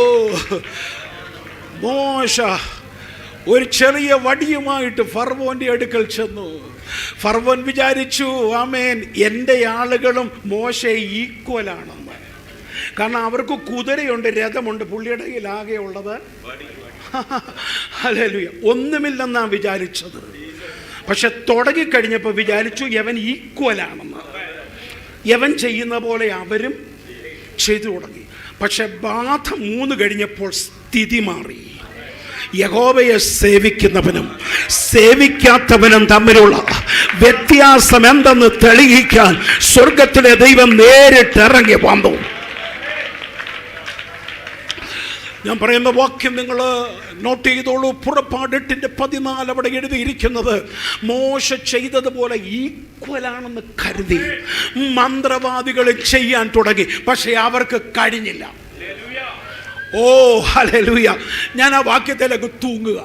മോശ ഒരു ചെറിയ വടിയുമായിട്ട് ഫർവോന്റെ അടുക്കൽ ചെന്നു. ഫർവോൻ വിചാരിച്ചു, ആമേൻ, എൻ്റെ ആളുകളും മോശയെ ഈക്വലാണെന്ന്. കാരണം അവർക്ക് കുതിരയുണ്ട്, രഥമുണ്ട്, പുള്ളിയുടെ കയ്യിൽ ആകെ ഉള്ളത് ഹല്ലേലൂയ ഒന്നുമില്ലെന്നാണ് വിചാരിച്ചത്. പക്ഷെ തുടങ്ങിക്കഴിഞ്ഞപ്പോൾ വിചാരിച്ചു യവൻ ഈക്വലാണെന്ന്. യവൻ ചെയ്യുന്ന പോലെ അവരും ചെയ്തു തുടങ്ങി. പക്ഷെ ബാധ 3 കഴിഞ്ഞപ്പോൾ സ്ഥിതി മാറി. യഹോവയെ സേവിക്കുന്നവനും സേവിക്കാത്തവനും തമ്മിലുള്ള വ്യത്യാസം എന്തെന്ന് തെളിയിക്കാൻ സ്വർഗത്തിലെ ദൈവം നേരിട്ടിറങ്ങി വന്നു. ഞാൻ പറയുന്ന വാക്യം നിങ്ങൾ നോട്ട് ചെയ്തോളൂ. പുറപ്പാട് 8:14 അവിടെ എഴുതിയിരിക്കുന്നത്, മോശ ചെയ്തതുപോലെ ഈക്വലാണെന്ന് കരുതി മന്ത്രവാദികൾ ചെയ്യാൻ തുടങ്ങി. പക്ഷെ അവർക്ക് കഴിഞ്ഞില്ല. ഓ ഹല്ലേലൂയ. ഞാൻ ആ വാക്യത്തിലേക്ക് തൂങ്ങുക.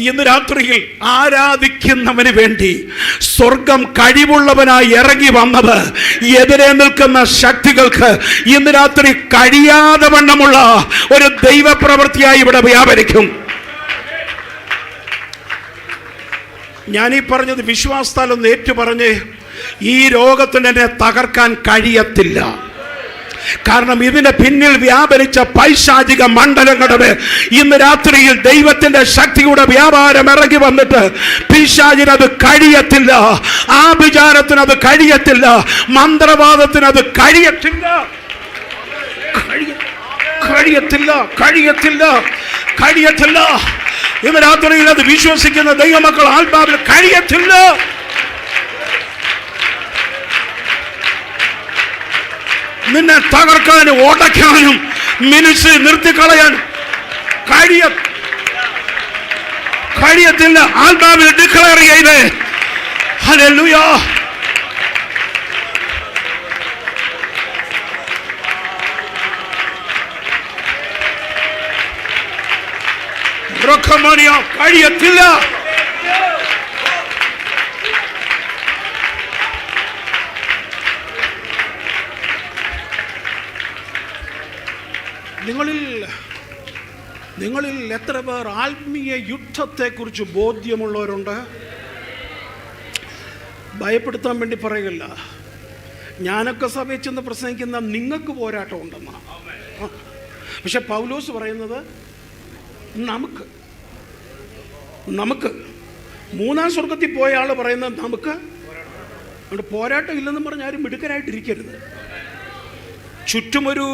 ഇന്ന് രാത്രിയിൽ ആരാധിക്കുന്നവന് വേണ്ടി സ്വർഗം കഴിവുള്ളവനായി ഇറങ്ങി വന്നത് എതിരെ നിൽക്കുന്ന ശക്തികൾക്ക് ഇന്ന് രാത്രി കഴിയാതെ വണ്ണമുള്ള ഒരു ദൈവപ്രവൃത്തിയായി ഇവിടെ വ്യാപരിക്കും. ഞാനീ പറഞ്ഞത് വിശ്വാസത്താൽ ഒന്ന് ഏറ്റുപറഞ്ഞ്, ഈ രോഗത്തിന് എന്നെ തകർക്കാൻ കഴിയത്തില്ല. കാരണം ഇതിന്റെ പിന്നിൽ വ്യാപരിച്ച പൈശാചിക മണ്ഡലങ്ങളുടെ ഇന്ന് രാത്രിയിൽ ദൈവത്തിന്റെ ശക്തിയുടെ വ്യാപാരം ഇറങ്ങി വന്നിട്ട് പിശാചിന് അത് കഴിയത്തില്ല, ആഭിചാരത്തിന് അത് കഴിയത്തില്ല, മന്ത്രവാദത്തിന് അത് കഴിയത്തില്ല, കഴിയത്തില്ല, കഴിയത്തില്ല, കഴിയത്തില്ല. ഇന്ന് രാത്രിയിൽ അത് വിശ്വസിക്കുന്ന ദൈവമക്കൾ ആത്മാവിൽ കഴിയത്തില്ല. നിന്നെ തകർക്കാനും ഓടയ്ക്കാനും മിനിച്ച് നിർത്തിക്കളയാനും കഴിയത്തില്ല. ആത്മാവിൽ ഡിക്ലെയർ ചെയ്തേ. ഹല്ലേലൂയ. കഴിയത്തില്ല. നിങ്ങളിൽ എത്ര പേർ ആത്മീയ യുദ്ധത്തെക്കുറിച്ച് ബോധ്യമുള്ളവരുണ്ട്? ഭയപ്പെടുത്താൻ വേണ്ടി പറയുകയില്ല. ഞാനൊക്കെ സഭയിൽ ചെന്ന് പ്രസംഗിക്കുന്ന നിങ്ങൾക്ക് പോരാട്ടം ഉണ്ടെന്നാണ്. പക്ഷെ പൗലോസ് പറയുന്നത് നമുക്ക് മൂന്നാം സ്വർഗത്തിൽ പോയ ആൾ പറയുന്നത് നമുക്ക്. അതുകൊണ്ട് പോരാട്ടം ഇല്ലെന്നും പറഞ്ഞ് ആരും മിടുക്കരായിട്ടിരിക്കരുത്. ചുറ്റുമൊരു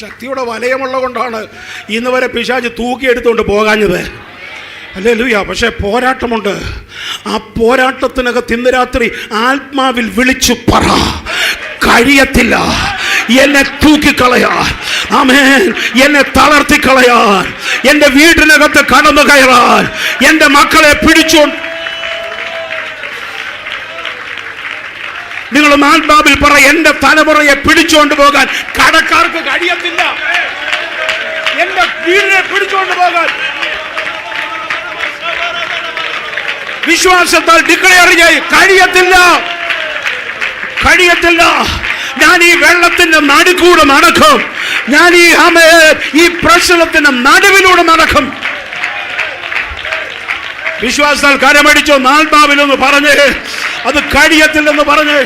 ശക്തിയുടെ വലയമുള്ള കൊണ്ടാണ് ഇന്ന് വരെ പിശാച് തൂക്കിയെടുത്തുകൊണ്ട് പോകാഞ്ഞത്. ഹല്ലേലൂയ. പക്ഷെ പോരാട്ടമുണ്ട്. ആ പോരാട്ടത്തിനകത്ത് ഇന്ന് രാത്രി ആത്മാവിൽ വിളിച്ചു പറ, കഴിയത്തില്ല എന്നെ തൂക്കിക്കളയാൻ, ആമേൻ, എന്നെ തളർത്തിക്കളയാൻ, എൻ്റെ വീട്ടിനകത്ത് കടന്നു കയറാൻ, എൻ്റെ മക്കളെ പിടിച്ചോണ്ട്. നിങ്ങൾ ആത്മാവിൽ പറ, എൻ്റെ തലമുറയെ പിടിച്ചുകൊണ്ട് പോകാൻ കടക്കാർക്ക് കഴിയത്തില്ല. എൻ്റെ വീടിനെ പിടിച്ചുകൊണ്ട് പോകാൻ വിശ്വാസത്താൽ ഡിക്ലെയർ ചെയ്യ്, കഴിയത്തില്ല. ഞാൻ ഈ വെള്ളത്തിന്റെ നടുക്കൂടെ നടക്കും. ഞാൻ ഈ പ്രശ്നത്തിന്റെ നടുവിലൂടെ നടക്കും. വിശ്വാസത്താൽ കരമടിച്ചോ, ആത്മാവിലൊന്ന് പറഞ്ഞ് അത് കഴിയത്തില്ലെന്ന് പറഞ്ഞ്.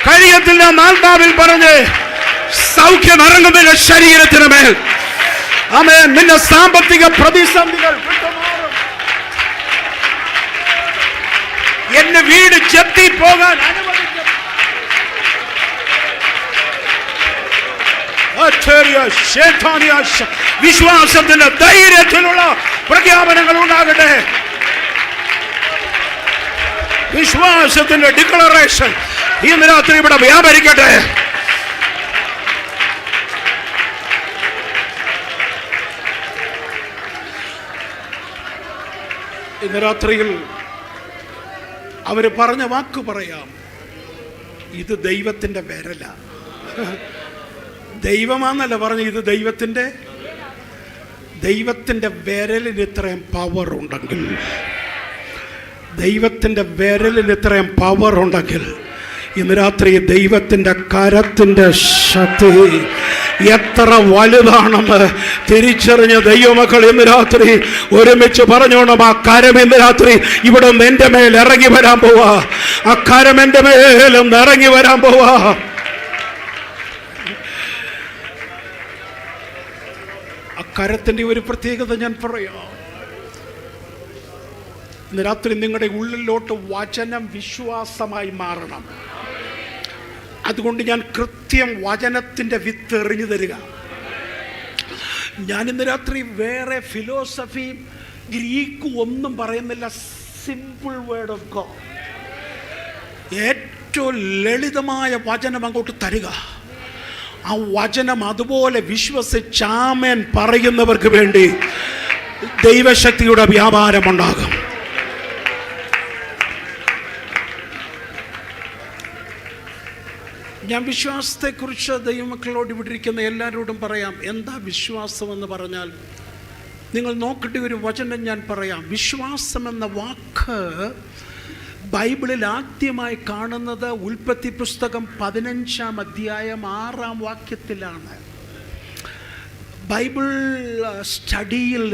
കഴിയത്തില്ല ആത്മാവിൽ പറഞ്ഞ്. സൗഖ്യം ഇറങ്ങുന്നില്ല ശരീരത്തിന് മേൽ. ആമേൻ. നിന്റെ സാമ്പത്തിക പ്രതിസന്ധികൾ വിട്ടുമാറും. എന്റെ വീട് ജപ്തി പോകാൻ അനുവദിക്കും. വിശ്വാസത്തിന്റെ ധൈര്യത്തിലുള്ള പ്രഖ്യാപനങ്ങൾ ഉണ്ടാകട്ടെ. വിശ്വാസത്തിന്റെ ഡിക്ലറേഷൻ ഇന്ന് രാത്രി ഇവിടെ വ്യാപരിക്കട്ടെ. ഇന്ന് രാത്രിയിൽ അവര് പറഞ്ഞ വാക്ക് പറയാം, ഇത് ദൈവത്തിന്റെ വിരല. ദൈവമാന്നല്ല പറഞ്ഞ, ഇത് ദൈവത്തിന്റെ വിരലിന് ഇത്രയും പവർ ഉണ്ടെങ്കിൽ, ദൈവത്തിന്റെ വിരലിന് ഇത്രയും പവർ ഉണ്ടെങ്കിൽ ഇന്ന് രാത്രി ദൈവത്തിന്റെ കരത്തിന്റെ ശക്തി എത്ര വലുതാണെന്ന് തിരിച്ചറിഞ്ഞ ദൈവമക്കൾ ഇന്ന് രാത്രി ഒരുമിച്ച് പറഞ്ഞോണം. ആ കരം ഇന്ന് രാത്രി ഇവിടെ നിന്ന് എൻ്റെ മേൽ ഇറങ്ങി വരാൻ പോവാ. ആ കരം എൻ്റെ മേലൊന്ന് ഇറങ്ങി വരാൻ പോവാ. ആ കരത്തിന്റെ ഒരു പ്രത്യേകത ഞാൻ പറയാം. ഇന്ന് രാത്രി നിങ്ങളുടെ ഉള്ളിലോട്ട് വചനം വിശ്വാസമായി മാറണം. അതുകൊണ്ട് ഞാൻ കൃത്യം വചനത്തിന്റെ വിത്ത് എറിഞ്ഞു തരിക. ഞാൻ ഇന്ന് രാത്രി വേറെ ഫിലോസഫി ഗ്രീക്ക് ഒന്നും പറയുന്നില്ല. സിമ്പിൾ വേർഡ് ഓഫ് ഗോഡ്, ഏറ്റവും ലളിതമായ വചനം അങ്ങോട്ട് തരിക. ആ വചനം അതുപോലെ വിശ്വസിച്ചാമേൻ പറയുന്നവർക്ക് വേണ്ടി ദൈവശക്തിയുടെ വ്യാപാരമുണ്ടാകും. ഞാൻ വിശ്വാസത്തെക്കുറിച്ച് ദൈവമക്കളോട് ഇവിടെ ഇരിക്കുന്ന എല്ലാവരോടും പറയാം. എന്താ വിശ്വാസം എന്ന് പറഞ്ഞാൽ, നിങ്ങൾ നോക്കട്ടെ, ഒരു വചനം ഞാൻ പറയാം. വിശ്വാസം എന്ന വാക്ക് ബൈബിളിൽ ആദ്യമായി കാണുന്നത് ഉൽപ്പത്തി പുസ്തകം 15-ാം അധ്യായം 6-ാം വാക്യത്തിലാണ്. ബൈബിൾ സ്റ്റഡിയിൽ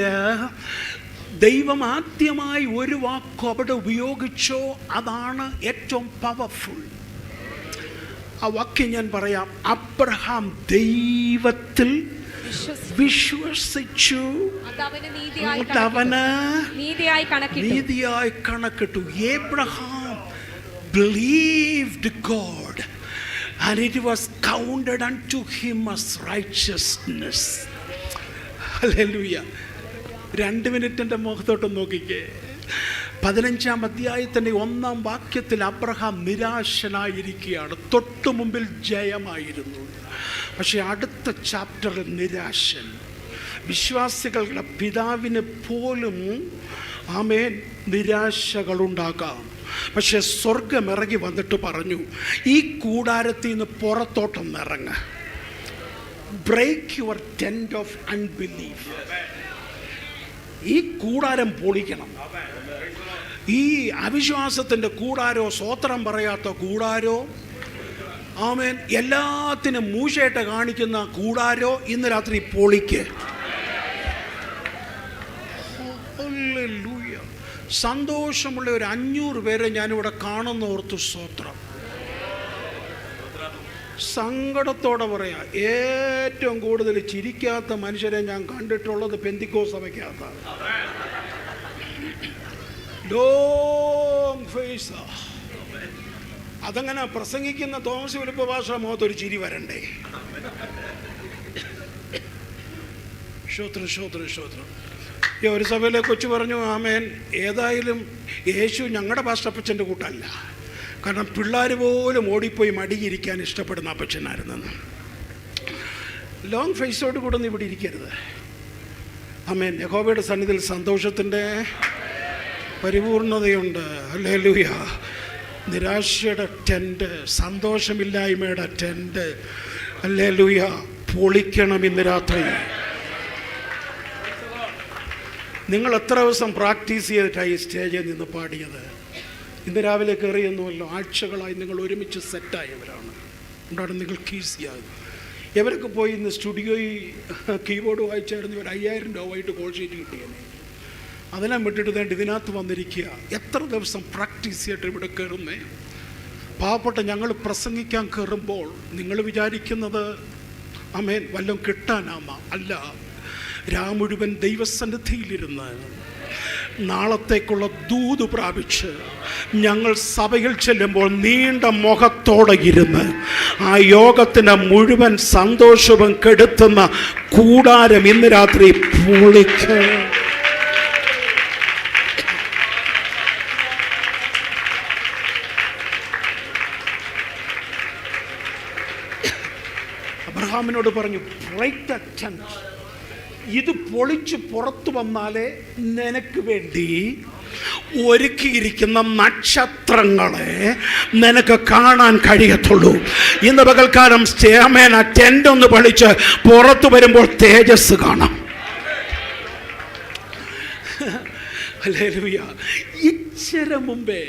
ദൈവം ആദ്യമായി ഒരു വാക്ക് അവിടെ ഉപയോഗിച്ചോ അതാണ് ഏറ്റവും പവർഫുൾ. ആ വാക്യം ഞാൻ പറയാം. അബ്രഹാം ദൈവത്തിൽ വിശ്വസിച്ചു, അതവന് നീതിയായി കണക്കിട്ടു. Abraham believed God and it was counted unto him as righteousness. Hallelujah. 2 minute എൻ്റെ മുഖത്തോട്ട് നോക്കിക്കേ. 15-ാം അധ്യായത്തിൻ്റെ 1-ാം വാക്യത്തിൽ അബ്രഹാം നിരാശനായിരിക്കുകയാണ്. തൊട്ടു മുമ്പിൽ ജയമായിരുന്നു, പക്ഷെ അടുത്ത ചാപ്റ്ററിൽ നിരാശൻ. വിശ്വാസികളുടെ പിതാവിന് പോലും ആമേൻ, നിരാശകളുണ്ടാകാം. പക്ഷെ സ്വർഗം ഇറങ്ങി വന്നിട്ട് പറഞ്ഞു, ഈ കൂടാരത്തിൽ നിന്ന് പുറത്തോട്ടൊന്ന് ഇറങ്ങ. Break your tent of unbelief. ഈ കൂടാരം പൊളിക്കണം. ഈ അവിശ്വാസത്തിൻ്റെ കൂടാരോ, സ്വോത്രം പറയാത്ത കൂടാരോ, ആമേൻ, എല്ലാത്തിനും മൂശയായിട്ട് കാണിക്കുന്ന കൂടാരോ ഇന്ന് രാത്രി പൊളിക്ക്. സന്തോഷമുള്ള ഒരു 500 പേരെ ഞാനിവിടെ കാണുന്ന ഓർത്തു സ്തോത്രം. സങ്കടത്തോടെ പറയാം, ഏറ്റവും കൂടുതൽ ചിരിക്കാത്ത മനുഷ്യരെ ഞാൻ കണ്ടിട്ടുള്ളത് പെന്തിക്കോസ്ത് സഭയ്ക്കകത്താണ്. Long face. അതങ്ങനെ പ്രസംഗിക്കുന്ന തോമസ് ഫിലിപ്പ് ഭാഷ മുഖത്തൊരു ചിരി വരണ്ടേ? ശ്രോത്രം ശ്രോത്രം ശ്രോത്രം. ഒരു സഭയിലെ കൊച്ചു പറഞ്ഞു, ആമേൻ, ഏതായാലും യേശു ഞങ്ങളുടെ പാസ്റ്റപ്പച്ചൻ്റെ കൂട്ടല്ല. കാരണം പിള്ളേർ പോലും ഓടിപ്പോയി മടിയിരിക്കാൻ ഇഷ്ടപ്പെടുന്ന അപ്പച്ചനായിരുന്നെന്ന്. ലോങ് ഫേസോട് കൂടെ ഒന്നും ഇവിടെ ഇരിക്കരുത്. ആമേൻ. യഹോവയുടെ സന്നിധിയിൽ സന്തോഷത്തിൻ്റെ പരിപൂർണതയുണ്ട്. ഹല്ലേലൂയ. നിരാശയുടെ ടെൻറ്റ്, സന്തോഷമില്ലായ്മയുടെ ടെൻറ്റ്, ഹല്ലേലൂയ, പൊളിക്കണം ഇന്ന് രാത്രി. നിങ്ങൾ എത്ര ദിവസം പ്രാക്ടീസ് ചെയ്തിട്ടായി സ്റ്റേജിൽ നിന്ന് പാടിയത്? ഇന്ന് രാവിലെ കയറിയെന്നുമല്ലോ. ആഴ്ചകളായി നിങ്ങൾ ഒരുമിച്ച് സെറ്റായവരാണ്. ഉണ്ടാണ് നിങ്ങൾക്ക് ഈസിയാകും. ഇവരൊക്കെ പോയി ഇന്ന് സ്റ്റുഡിയോയിൽ കീബോർഡ് വായിച്ചായിരുന്നു. ഇവർ 5000 രൂപയായിട്ട് കോൾ ഷീറ്റ് കിട്ടിയത്. അതെല്ലാം വിട്ടിട്ട് വേണ്ട ഇതിനകത്ത് വന്നിരിക്കുക. എത്ര ദിവസം പ്രാക്ടീസ് ചെയ്തിട്ട് ഇവിടെ കയറുന്നേ? പാവപ്പെട്ട ഞങ്ങൾ പ്രസംഗിക്കാൻ കയറുമ്പോൾ നിങ്ങൾ വിചാരിക്കുന്നത് ആമേൻ വല്ലതും കിട്ടാനാമാ? അല്ല. മുഴുവൻ ദൈവസന്നിധിയിലിരുന്ന് നാളത്തേക്കുള്ള ദൂത് പ്രാപിച്ച് ഞങ്ങൾ സഭയിൽ ചെല്ലുമ്പോൾ നീണ്ട മുഖത്തോടെ ഇരുന്ന് ആ യോഗത്തിൻ്റെ മുഴുവൻ സന്തോഷവും കെടുത്തുന്ന കൂടാരം ഇന്ന് രാത്രി പൊളിക്ക്. അബ്രഹാമിനോട് പറഞ്ഞു, ബ്രേക്ക് ദ ടെന്റ്. ഇത് പൊളിച്ച് പുറത്തു വന്നാലേ നിനക്ക് വേണ്ടി ഒരുക്കിയിരിക്കുന്ന നക്ഷത്രങ്ങളെ നിനക്ക് കാണാൻ കഴിയത്തുള്ളൂ. ഇന്ന് പകൽക്കാലം സ്റ്റേമേന ടെന്റ് ഒന്ന് പൊളിച്ച് പുറത്തു വരുമ്പോൾ തേജസ് കാണാം. ഹല്ലേലൂയ. ഇച്ചിരി മുമ്പേ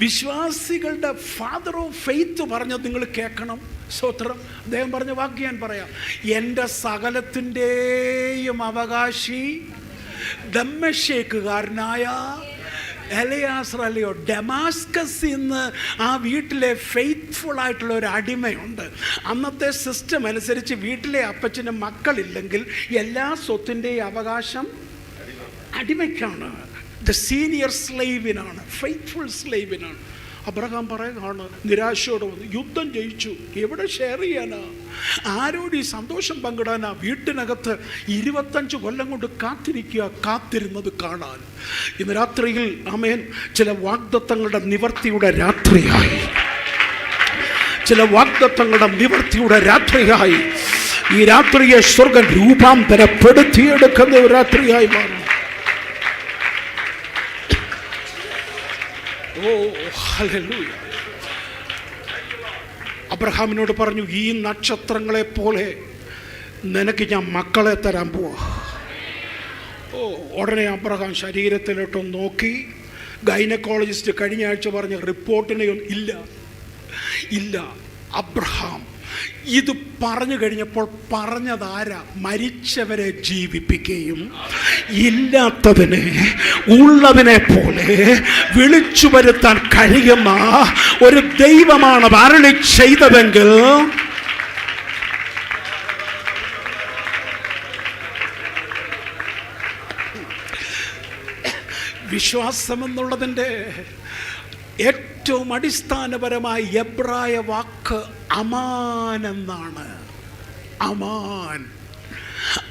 വിശ്വാസികളുടെ ഫാദർ ഓഫ് ഫെയ്ത്ത് പറഞ്ഞത് നിങ്ങൾ കേൾക്കണം. സ്തോത്രം. അദ്ദേഹം പറഞ്ഞ വാക്ക് ഞാൻ പറയാം. എൻ്റെ സകലത്തിൻ്റെയും അവകാശി ദമ്മശേക്കുകാരനായ എലയാസർ അല്ലയോ. ഡമാസ്കസിൽ നിന്ന് ആ വീട്ടിലെ ഫെയ്ത്ത്ഫുൾ ആയിട്ടുള്ള ഒരു അടിമയുണ്ട്. അന്നത്തെ സിസ്റ്റം അനുസരിച്ച് വീട്ടിലെ അപ്പച്ചന് മക്കളില്ലെങ്കിൽ എല്ലാ സ്വത്തിൻ്റെയും അവകാശം അടിമയ്ക്കാണ്. ദ സീനിയർ സ്ലേവിനാണ്, ഫെയ്ത്ത്ഫുൾ സ്ലേവിനാണ്. അബ്രഹാം പറയുകയാണ്, നിരാശയോടെ വന്ന് യുദ്ധം ജയിച്ചു, എവിടെ ഷെയർ ചെയ്യാനാ? ആരോട് ഈ സന്തോഷം പങ്കിടാനാ? വീട്ടിനകത്ത് 25 കൊല്ലം കൊണ്ട് കാത്തിരുന്നത് കാണാൻ. ഇന്ന് രാത്രിയിൽ ആമേൻ ചില വാഗ്ദത്തങ്ങളുടെ നിവർത്തിയുടെ രാത്രിയായി, ചില വാഗ്ദത്തങ്ങളുടെ നിവർത്തിയുടെ രാത്രിയായി ഈ രാത്രിയെ സ്വർഗം രൂപാന്തരപ്പെടുത്തിയെടുക്കുന്ന ഒരു രാത്രിയായി മാറും. ഹല്ലേലൂയ. അബ്രഹാമിനോട് പറഞ്ഞു, ഈ നക്ഷത്രങ്ങളെ പോലെ നിനക്ക് ഞാൻ മക്കളെ തരാൻ പോവാ. ഉടനെ അബ്രഹാം ശരീരത്തിലോട്ടൊന്ന് നോക്കി. ഗൈനക്കോളജിസ്റ്റ് കഴിഞ്ഞ ആഴ്ച പറഞ്ഞ റിപ്പോർട്ടിനെയൊന്നും ഇല്ല. അബ്രഹാം ഇത് പറഞ്ഞു കഴിഞ്ഞപ്പോൾ പറഞ്ഞതാരാ? മരിച്ചവരെ ജീവിപ്പിക്കുകയും ഇല്ലാത്തതിനെ ഉള്ളതിനെ പോലെ വിളിച്ചു വരുത്താൻ കഴിയുന്ന ഒരു ദൈവമാണ് അരുളി ചെയ്തതെങ്കിൽ വിശ്വാസം എന്നുള്ളതിൻ്റെ ഏറ്റവും അടിസ്ഥാനപരമായ എബ്രായ വാക്ക് അമാൻ എന്നാണ്.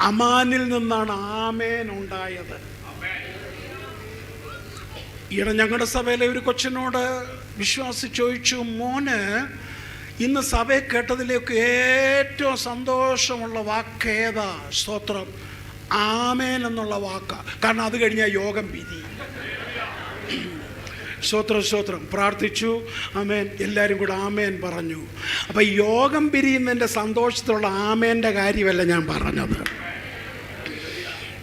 അമാനിൽ നിന്നാണ് ആമേൻ ഉണ്ടായത്. ഈയിടെ ഞങ്ങളുടെ സഭയിലെ ഒരു കൊച്ചിനോട് വിശ്വാസി ചോദിച്ചു, മോന് ഇന്ന് സഭയെ കേട്ടതിലേക്ക് ഏറ്റവും സന്തോഷമുള്ള വാക്ക് ഏതാ? സ്തോത്രം. ആമേൻ എന്നുള്ള വാക്കാണ്. കാരണം അത് കഴിഞ്ഞാൽ യോഗം പിരി. സ്തോത്രം പ്രാർത്ഥിച്ചു, ആമേൻ, എല്ലാവരും കൂടെ ആമേൻ പറഞ്ഞു. അപ്പം യോഗം പിരിയുന്നതിൻ്റെ സന്തോഷത്തിലുള്ള ആമേൻ്റെ കാര്യമല്ല ഞാൻ പറഞ്ഞത്.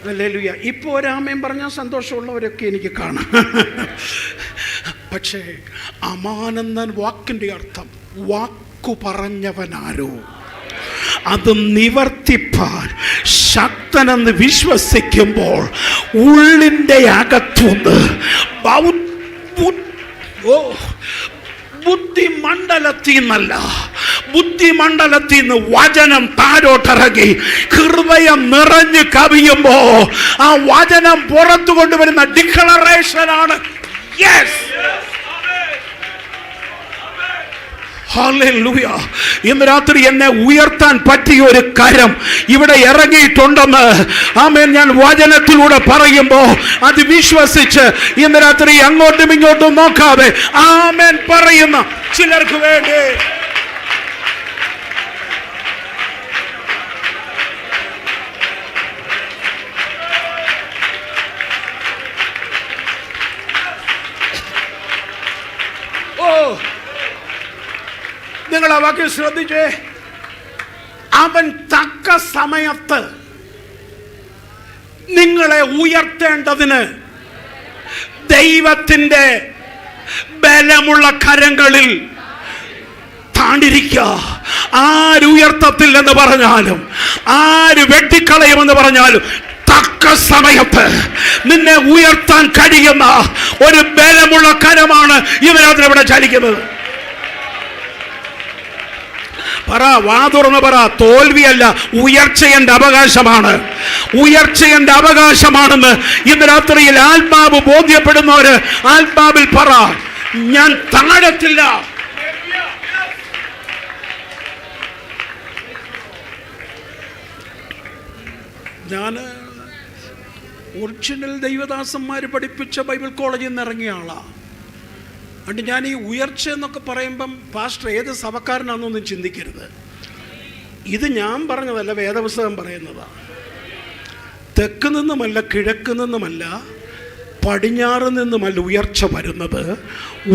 ഹല്ലേലൂയ. ഇപ്പോൾ ഒരാമേൻ പറഞ്ഞാൽ സന്തോഷമുള്ളവരൊക്കെ എനിക്ക് കാണാം. പക്ഷേ അമാനന്ദൻ വാക്കിൻ്റെ അർത്ഥം വാക്കു പറഞ്ഞവനാരോ അത് നിവർത്തിപ്പാൻ ശക്തനെന്ന് വിശ്വസിക്കുമ്പോൾ ഉള്ളിൻ്റെ അകത്തുനിന്ന് ബുദ്ധിമണ്ഡലത്തിൽ നിന്നല്ല, ബുദ്ധിമണ്ഡലത്തിൽ നിന്ന് വചനം താരോട്ടിറങ്ങി ഹൃദയം നിറഞ്ഞു കവിയുമ്പോ ആ വചനം പുറത്തു കൊണ്ടുവരുന്ന ഡിക്ലറേഷനാണ് യെസ്. ഹല്ലേലൂയ. ഇന്ന് രാത്രി എന്നെ ഉയർത്താൻ പറ്റിയ ഒരു കരം ഇവിടെ ഇറങ്ങിയിട്ടുണ്ടെന്ന് ആമേൻ ഞാൻ വചനത്തിലൂടെ പറയുമ്പോൾ അത് വിശ്വസിച്ച് ഇന്ന് രാത്രി അങ്ങോട്ടും ഇങ്ങോട്ടും നോക്കാതെ ആമേൻ പറയുന്ന ചിലർക്ക് വേണ്ടി നിങ്ങൾ ആ വാക്യം ശ്രദ്ധിച്ചേ. അവൻ തക്ക സമയത്ത് നിങ്ങളെ ഉയർത്തേണ്ടതിന് ദൈവത്തിൻ്റെ ബലമുള്ള കരങ്ങളിൽ താണ്ടിരിക്കുക. ആരുയർത്തത്തില്ലെന്ന് പറഞ്ഞാലും ആര് വെട്ടിക്കളയുമെന്ന് പറഞ്ഞാലും തക്ക സമയത്ത് നിന്നെ ഉയർത്താൻ കഴിയുന്ന ഒരു ബലമുള്ള കരമാണ് ഇതിനകത്ത് ഇവിടെ ചലിക്കുന്നത്. പറ, വാ തുറന്ന് പറ. തോൽവിയല്ല, ഉയർച്ച എൻ്റെ അവകാശമാണ്. ഉയർച്ച എൻ്റെ അവകാശമാണെന്ന് ഇന്ന് രാത്രിയിൽ ആത്മാവ് ബോധ്യപ്പെടുന്നവര് ആത്മാവിൽ പറ, ഞാൻ താഴത്തില്ല. ഞാൻ ഒറിജിനൽ ദൈവദാസന്മാർ പഠിപ്പിച്ച ബൈബിൾ കോളേജിൽ നിന്ന് ഇറങ്ങിയ ആളാണ്. അതുകൊണ്ട് ഞാൻ ഈ ഉയർച്ച എന്നൊക്കെ പറയുമ്പം പാസ്റ്റർ ഏത് സഭക്കാരനാണെന്നൊന്നും ചിന്തിക്കരുത്. ഇത് ഞാൻ പറഞ്ഞതല്ല, വേദപുസ്തകം പറയുന്നതാണ്. തെക്ക് നിന്നുമല്ല, കിഴക്ക് നിന്നുമല്ല, പടിഞ്ഞാറ് നിന്നുമല്ല ഉയർച്ച വരുന്നത്.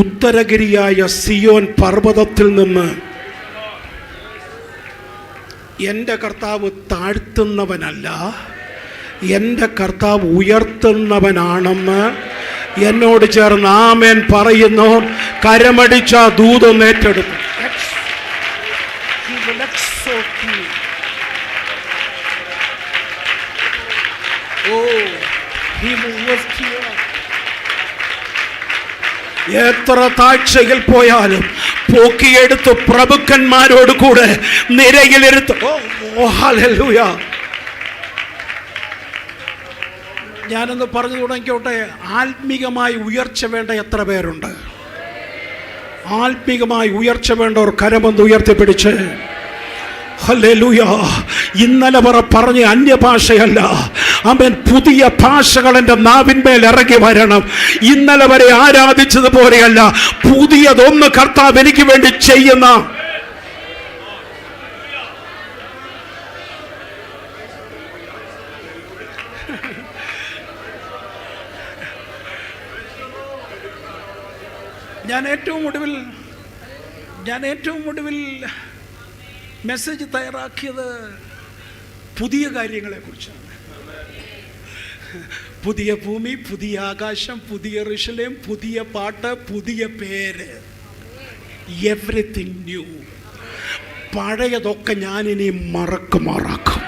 ഉത്തരഗിരിയായ സിയോൻ പർവ്വതത്തിൽ നിന്ന് എൻ്റെ കർത്താവ് താഴ്ത്തുന്നവനല്ല, എൻ്റെ കർത്താവ് ഉയർത്തുന്നവനാണെന്ന് എന്നോട് ചേർന്ന് ആമേൻ പറയുന്നു. കരമടിച്ച ദൂതം ഏറ്റെടുത്തു. എത്ര താഴ്ചയിൽ പോയാലും പോക്കിയെടുത്ത് പ്രഭുക്കന്മാരോട് കൂടെ നിരയിലെടുത്ത്. ഓ ഹല്ലേലൂയ. ഞാനൊന്ന് പറഞ്ഞു തുടങ്ങിക്കോട്ടെ. ആത്മീകമായി ഉയർച്ച വേണ്ട എത്ര പേരുണ്ട്? ആത്മീകമായി ഉയർച്ച വേണ്ടവർ കരമൊന്ന് ഉയർത്തിപ്പിടിച്ച് ഹല്ലേലൂയ. ഇന്നലെ പറഞ്ഞ അന്യഭാഷയല്ല, അവൻ പുതിയ ഭാഷകൾ എൻ്റെ നാവിന്മേൽ ഇറങ്ങി വരണം. ഇന്നലെ വരെ ആരാധിച്ചതുപോലെയല്ല, പുതിയതൊന്ന് കർത്താവ് എനിക്ക് വേണ്ടി ചെയ്യുന്ന. ഞാൻ ഏറ്റവും ഒടുവിൽ മെസ്സേജ് തയ്യാറാക്കിയത് പുതിയ കാര്യങ്ങളെക്കുറിച്ചാണ്. പുതിയ ഭൂമി, പുതിയ ആകാശം, പുതിയ യെരൂശലേം, പുതിയ പാട്ട്, പുതിയ പേര്, എവറിത്തിങ് ന്യൂ. പഴയതൊക്കെ ഞാനിനി മറക്കുമാറാക്കും.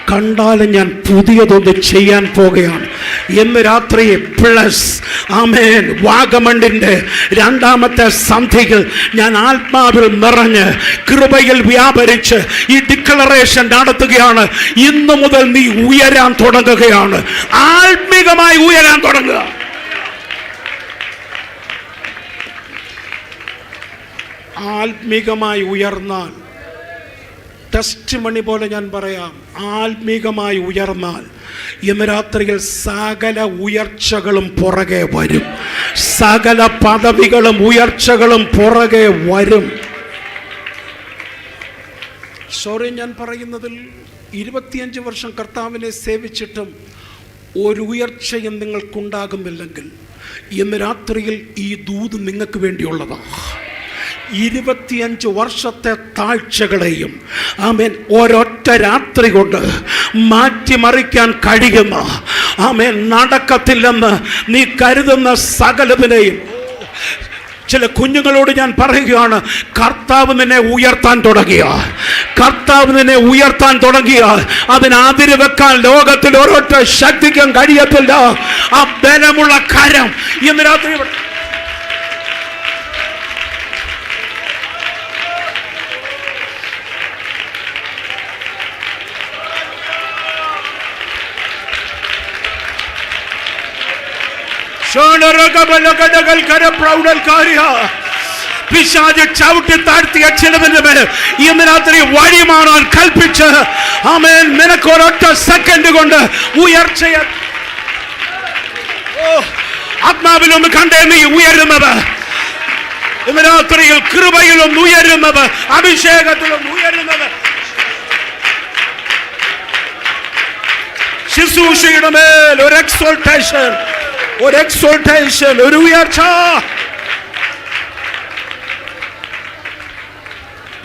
കണ്ടാലും ഞാൻ പുതിയതൊന്ന് ചെയ്യാൻ പോകുകയാണ്. ഇന്ന് രാത്രി പ്ലസ് ആമേൻ വാഗമണ്ണിൻ്റെ 2ാമത്തെ സന്ധിയിൽ ഞാൻ ആത്മാവിൽ നിറഞ്ഞ് കൃപയിൽ വ്യാപരിച്ച് ഈ ഡിക്ലറേഷൻ നടത്തുകയാണ്. ഇന്നു മുതൽ നീ ഉയരാൻ തുടങ്ങുകയാണ്. ആത്മീകമായി ഉയരാൻ തുടങ്ങുക. ആത്മീകമായി ഉയർന്നാൽ, ടെസ്റ്റ് മണി പോലെ ഞാൻ പറയാം, ആത്മീകമായി ഉയർന്നാൽ ഇന്ന് രാത്രിയിൽ സകല ഉയർച്ചകളും പുറകെ വരും. സകല പദവികളും ഉയർച്ചകളും പുറകെ വരും. സോറി, ഞാൻ പറയുന്നതിൽ 25 വർഷം കർത്താവിനെ സേവിച്ചിട്ടും ഒരു ഉയർച്ചയും നിങ്ങൾക്കുണ്ടാകുന്നില്ലെങ്കിൽ ഇന്ന് രാത്രിയിൽ ഈ ദൂത് നിങ്ങൾക്ക് വേണ്ടിയുള്ളതാണ്. 25 വർഷത്തെ താഴ്ചകളെയും ആമേൻ ഒരൊറ്റ രാത്രി കൊണ്ട് മാറ്റിമറിക്കാൻ കഴിയുന്ന ആമേൻ നടക്കത്തില്ലെന്ന് നീ കരുതുന്ന സകലതിനെയും ചില കുഞ്ഞുങ്ങളോട് ഞാൻ പറയുകയാണ്, കർത്താവ് നിന്നെ ഉയർത്താൻ തുടങ്ങിയാൽ അതിനതിര് വെക്കാൻ ലോകത്തിൽ ഒരൊറ്റ ശക്തിക്കും കഴിയത്തില്ല. ആ ബലമുള്ള കരം ഇന്ന് രാത്രി പിശാച് ചവിട്ടി താഴ്ത്തിയ ചിലതിന്റെ മേൽ ഇന്ന് രാത്രി വഴി മാറാൻ കൽപ്പിച്ച് ആമേൻ നിനക്ക് ഒരൊറ്റ സെക്കൻഡ് കൊണ്ട് ഉയർച്ചയെ ആത്മാവിലും കണ്ടേ നീ ഉയരുന്നത്. ഇന്ന് രാത്രിയിൽ കൃപയിലും ഉയരുന്നത്, അഭിഷേകത്തിലും ഉയരുന്നത്, ശുശ്രൂഷയുടെ മേൽ ഒരു എക്സോൾട്ടേഷൻ, ഒരു ഉയർച്ച.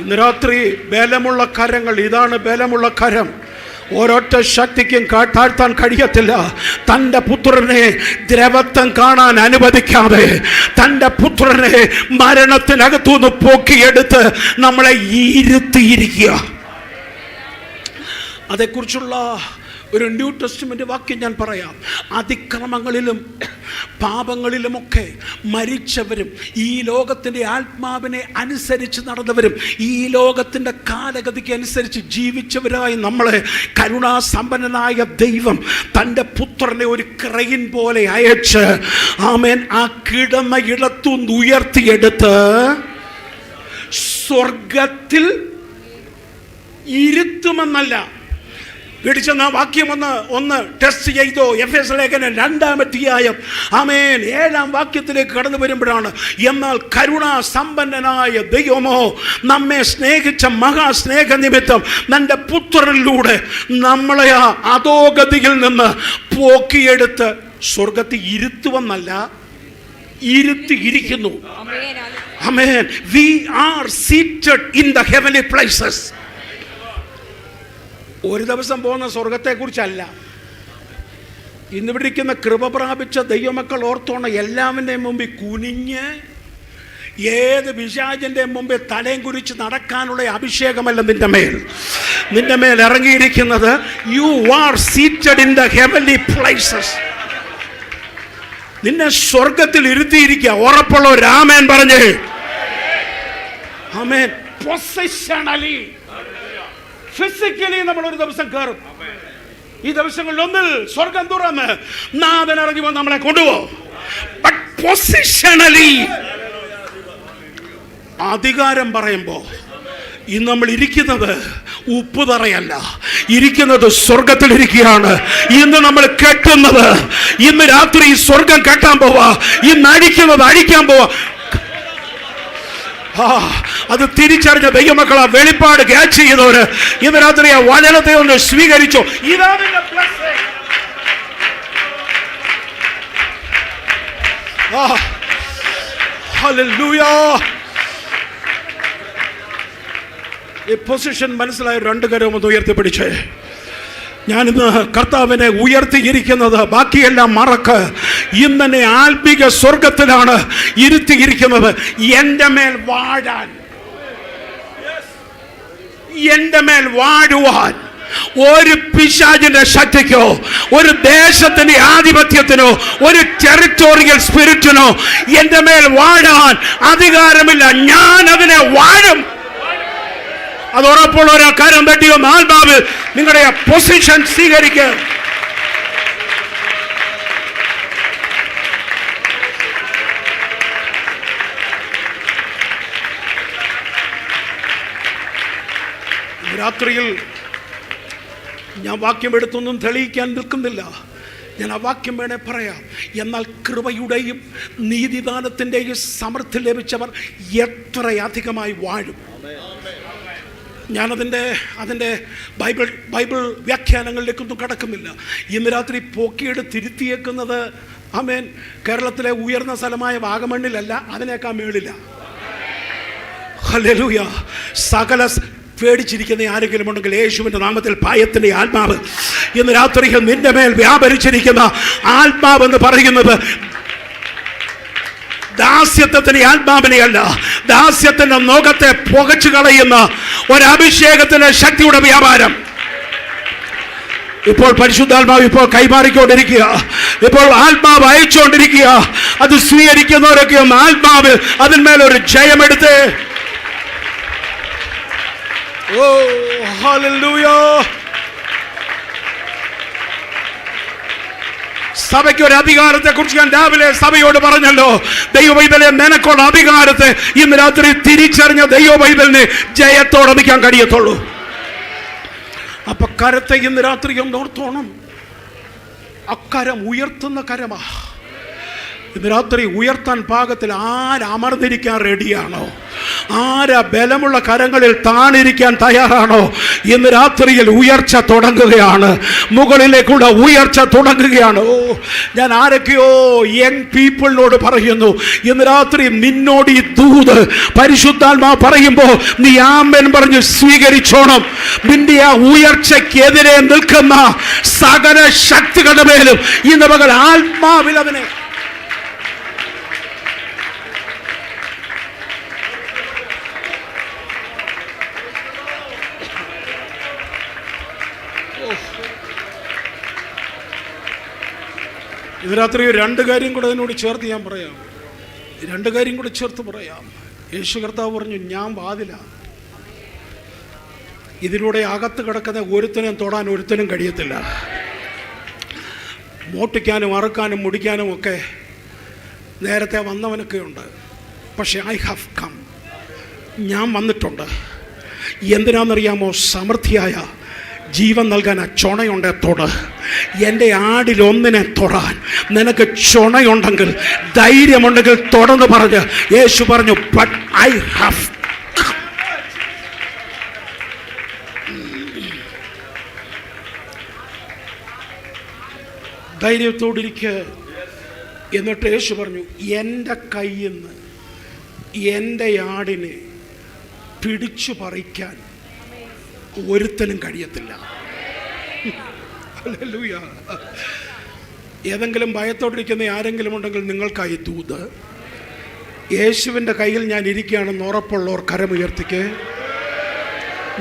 ഇന്ന് രാത്രി ബലമുള്ള കരങ്ങൾ, ഇതാണ് ബലമുള്ള കരം. ഒരൊറ്റ ശക്തിക്കും താഴ്ത്താൻ കഴിയത്തില്ല. തൻ്റെ പുത്രനെ ദ്രവത്വം കാണാൻ അനുവദിക്കാതെ തൻ്റെ പുത്രനെ മരണത്തിനകത്തുനിന്ന് പൊക്കിയെടുത്ത് നമ്മളെ ഇരുത്തിയിരിക്കുക. അതേക്കുറിച്ചുള്ള ഒരു ന്യൂ ടെസ്റ്റ്മെന്റ് വാക്യം ഞാൻ പറയാം. അതിക്രമങ്ങളിലും പാപങ്ങളിലുമൊക്കെ മരിച്ചവരും ഈ ലോകത്തിൻ്റെ ആത്മാവിനെ അനുസരിച്ച് നടന്നവരും ഈ ലോകത്തിൻ്റെ കാലഗതിക്ക് അനുസരിച്ച് ജീവിച്ചവരായി നമ്മളെ കരുണാസമ്പന്നനായ ദൈവം തൻ്റെ പുത്രനെ ഒരു ക്രെയിൻ പോലെ അയച്ച് ആമേൻ ആ കിടന്ന ഇടത്തുനിന്ന് ഉയർത്തിയെടുത്ത് സ്വർഗത്തിൽ ഇരുത്തുമെന്നല്ല. പിടിച്ചെന്ന വാക്യം ഒന്ന് ടെസ്റ്റ് ചെയ്തോ. എഫേസ്യ ലേഖനം 2-ാം അധ്യായം ആമേൻ 7-ാം വാക്യത്തിലേക്ക് കടന്നു വരുമ്പോഴാണ്, എന്നാൽ കരുണാസമ്പന്നനായ ദൈവമോ നമ്മെ സ്നേഹിച്ച മഹാസ്നേഹ നിമിത്തം തൻ്റെ പുത്രനിലൂടെ നമ്മളെ ആ അധോഗതിയിൽ നിന്ന് പോക്കിയെടുത്ത് സ്വർഗത്തിൽ ഇരുത്തുവെന്നല്ല, ഇരുത്തിയിരിക്കുന്നു. ആമേൻ. We are seated in the heavenly places. ഒരു ദിവസം പോകുന്ന സ്വർഗത്തെക്കുറിച്ചല്ല. ഇന്നിവിടെ ഇരിക്കുന്ന കൃപ പ്രാപിച്ച ദൈവമക്കൾ ഓർത്തോണം, എല്ലാവരുടെയും മുമ്പിൽ കുനിഞ്ഞ് ഏത് പിശാചിൻ്റെ മുമ്പിൽ തലയും കുരിച്ച് നടക്കാനുള്ള അഭിഷേകമല്ല നിന്റെ മേൽ ഇറങ്ങിയിരിക്കുന്നത്. You are seated in the heavenly places. നിന്നെ സ്വർഗത്തിൽ ഇരുത്തിയിരിക്കുക. ഉറപ്പുള്ള ഒരു ആമേൻ പറഞ്ഞേ. ആമേൻ. പൊസിഷണലി ഫിസിക്കലി നമ്മൾ ഒരു ദിവസം കയറും. ഈ ദിവസങ്ങളിൽ ഒന്നിൽ സ്വർഗം തുറന്ന് നാഥൻ ഇറങ്ങി വന്ന് നമ്മളെ കൊണ്ടുപോകും. ബട്ട് പൊസിഷണലി അധികാരം പറയുമ്പോൾ ഇന്ന് നമ്മൾ ഇരിക്കുന്നത് ഉപ്പുതറയല്ല, ഇരിക്കുന്നത് സ്വർഗത്തിലിരിക്കുകയാണ്. ഇന്ന് നമ്മൾ കെട്ടുന്നത്, ഇന്ന് രാത്രി സ്വർഗം കെട്ടാൻ പോവാ, ഇന്ന് അഴിക്കാൻ പോവാ. അത് തിരിച്ചറിഞ്ഞ ദൈവമക്കളാ, വെളിപ്പാട് ക്യാച്ച് ചെയ്തവര് ഇന്ന് രാത്രി ആ വചനത്തെ ഒന്ന് സ്വീകരിച്ചോ. ഇതാണ് ഈ പൊസിഷൻ മനസ്സിലായ 2 കരവും ഒന്ന് ഉയർത്തിപ്പിടിച്ചേ. ഞാനിന്ന് കർത്താവിനെ ഉയർത്തിയിരിക്കുന്നത് ബാക്കിയെല്ലാം മറക്ക്. ഇന്നെ ആത്മിക സ്വർഗത്തിലാണ് ഇരുത്തിയിരിക്കുന്നത്. എൻ്റെ മേൽ വാഴാൻ, എൻ്റെ മേൽ വാഴുവാൻ ഒരു പിശാചിന്റെ ശക്തിക്കോ ഒരു ദേശത്തിന്റെ ആധിപത്യത്തിനോ ഒരു ടെറിട്ടോറിയൽ സ്പിരിറ്റിനോ എൻ്റെ മേൽ വാഴാൻ അധികാരമില്ല. ഞാൻ അതിനെ വാഴും. അത് ഉറപ്പുള്ള ഒരു കാര്യം തട്ടിയോ ആത്മാവ് നിങ്ങളുടെ പൊസിഷൻ സ്വീകരിക്കുക. രാത്രിയിൽ ഞാൻ വാക്യം എടുത്തൊന്നും തെളിയിക്കാൻ നിൽക്കുന്നില്ല. ഞാൻ ആ വാക്യം വേണേ പറയാം. എന്നാൽ കൃപയുടെയും നീതിദാനത്തിൻ്റെയും സമൃദ്ധി ലഭിച്ചവർ എത്രയധികമായി വാഴും. അതിൻ്റെ ബൈബിൾ വ്യാഖ്യാനങ്ങളിലേക്കൊന്നും കടക്കുന്നില്ല. ഇന്ന് രാത്രി പോക്കിയെടുത്ത് തിരുത്തിയേക്കുന്നത് ആമേൻ കേരളത്തിലെ ഉയർന്ന സ്ഥലമായ വാഗമണ്ണിലല്ല, അതിനേക്കാൾ മേളില. ഹല്ലേലൂയ. സകല പേടിച്ചിരിക്കുന്ന ആരെങ്കിലും ഉണ്ടെങ്കിൽ യേശുവിൻ്റെ നാമത്തിൽ ഭയത്തിൻ്റെ ആത്മാവ് ഇന്ന് രാത്രിയിൽ നിന്റെ മേൽ വ്യാപരിച്ചിരിക്കുന്ന ആത്മാവെന്ന് പറയുന്നത് ദാസ്യത്വത്തിന്റെ ആത്മാവിനെയല്ല, ദാസ്യത്തിന്റെ നോകത്തെ പുകച്ചു കളയുന്ന ഒരഭിഷേകത്തിന്റെ ശക്തിയുടെ വ്യാപാരം ഇപ്പോൾ പരിശുദ്ധാത്മാവ് ഇപ്പോൾ കൈമാറിക്കൊണ്ടിരിക്കുക, ഇപ്പോൾ ആത്മാവ് അയച്ചുകൊണ്ടിരിക്കുക. അത് സ്വീകരിക്കുന്നവരൊക്കെ ഒന്ന് ആത്മാവ് അതിന്മേലൊരു ജയമെടുത്ത് ഓ ഹല്ലേലൂയ. സഭയ്ക്ക് ഒരു അധികാരത്തെ കുറിച്ച് ഞാൻ രാവിലെ സഭയോട് പറഞ്ഞല്ലോ. ദൈവവൈതലെ നിനക്കുള്ള അധികാരത്തെ ഇന്ന് രാത്രി തിരിച്ചറിഞ്ഞ ദൈവവൈതലിന് ജയത്തോടെ നിൽക്കാൻ കഴിയത്തുള്ളൂ. അപ്പൊ കരത്തെ ഇന്ന് രാത്രി ഒന്ന് ഓർത്തോണം. അക്കരം ഉയർത്തുന്ന കരമാ. ഇന്ന് രാത്രി ഉയർത്താൻ പാകത്തിൽ ആരമർന്നിരിക്കാൻ റെഡിയാണോ? ആരാ ബലമുള്ള കരങ്ങളിൽ താണിരിക്കാൻ തയ്യാറാണോ? ഇന്ന് രാത്രിയിൽ ഉയർച്ച തുടങ്ങുകയാണ്, മുകളിലേക്കുള്ള ഉയർച്ച തുടങ്ങുകയാണ്. ഓ, ഞാൻ ആരൊക്കെയോ യങ് പീപ്പിളിനോട് പറയുന്നു, ഇന്ന് രാത്രി നിന്നോട് ഈ ദൂത് പരിശുദ്ധാത്മാവ് പറയുമ്പോൾ നീ ആമേൻ പറഞ്ഞ് സ്വീകരിച്ചോണം. നിന്റെ ആ ഉയർച്ചയ്ക്കെതിരെ നിൽക്കുന്ന സകല ശക്തികളുടെ മേലും ഇന്ന് പകൽ ആത്മാവിൽ അവനെ ഇത് രാത്രി രണ്ട് കാര്യം കൂടെ അതിനോട് ചേർത്ത് ഞാൻ പറയാം. രണ്ട് കാര്യം കൂടെ ചേർത്ത് പറയാം. യേശു കർത്താവ് പറഞ്ഞു, ഞാൻ വാതില. ഇതിലൂടെ അകത്ത് കിടക്കുന്ന ഒരുത്തനും തൊടാൻ ഒരുത്തനും കഴിയത്തില്ല. മോട്ടിക്കാനും അറുക്കാനും മുടിക്കാനും ഒക്കെ നേരത്തെ വന്നവനൊക്കെ ഉണ്ട്. പക്ഷെ ഐ ഹാവ് കം, ഞാൻ വന്നിട്ടുണ്ട്. എന്തിനാണെന്നറിയാമോ? സമൃദ്ധിയായ ജീവൻ നൽകാൻ ആ ചുണയുണ്ടെ തൊട്. എൻ്റെ ആടിലൊന്നിനെ തൊടാൻ നിനക്ക് ചുണയുണ്ടെങ്കിൽ, ധൈര്യമുണ്ടെങ്കിൽ തൊടന്ന് പറഞ്ഞ് യേശു പറഞ്ഞു, ബട്ട് ഐ ഹാവ്. ധൈര്യത്തോടിരിക്കുക. എന്നിട്ട് യേശു പറഞ്ഞു, എൻ്റെ കയ്യിൽ നിന്ന് എൻ്റെ ആടിനെ പിടിച്ചു പറിക്കാൻ ഒരുത്തനും കഴിയത്തില്ല. ഹല്ലേലൂയ. ഏതെങ്കിലും ഭയത്തോടിരിക്കുന്ന ആരെങ്കിലും ഉണ്ടെങ്കിൽ നിങ്ങൾക്കായി ദൂത്. യേശുവിൻ്റെ കയ്യിൽ ഞാൻ ഇരിക്കുകയാണെന്ന് ഉറപ്പുള്ളവർ കരമുയർത്തിക്ക്.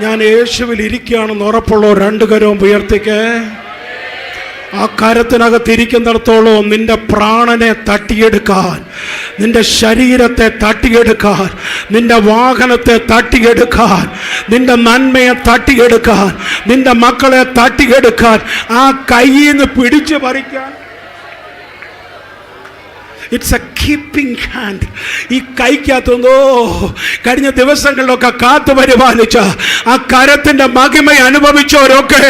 ഞാൻ യേശുവിൽ ഇരിക്കുകയാണെന്ന് ഉറപ്പുള്ളവർ രണ്ട് കരവും ഉയർത്തിക്ക്. ആ കരത്തിനകത്തിരിക്കുന്നിടത്തോളം നിന്റെ പ്രാണനെ തട്ടിയെടുക്കാൻ, നിന്റെ ശരീരത്തെ തട്ടിയെടുക്കാൻ, നിന്റെ വാഹനത്തെ തട്ടിയെടുക്കാൻ, നിന്റെ നന്മയെ തട്ടിയെടുക്കാൻ, നിന്റെ മക്കളെ തട്ടിയെടുക്കാൻ, ആ കയ്യിൽ നിന്ന് പിടിച്ചു പറിക്കാൻ. It's A keeping hand. ഈ കൈക്കകത്തുനിന്നോ കഴിഞ്ഞ ദിവസങ്ങളിലൊക്കെ കാത്തു പരിപാലിച്ച ആ കരത്തിന്റെ മഹിമ അനുഭവിച്ചവരൊക്കെ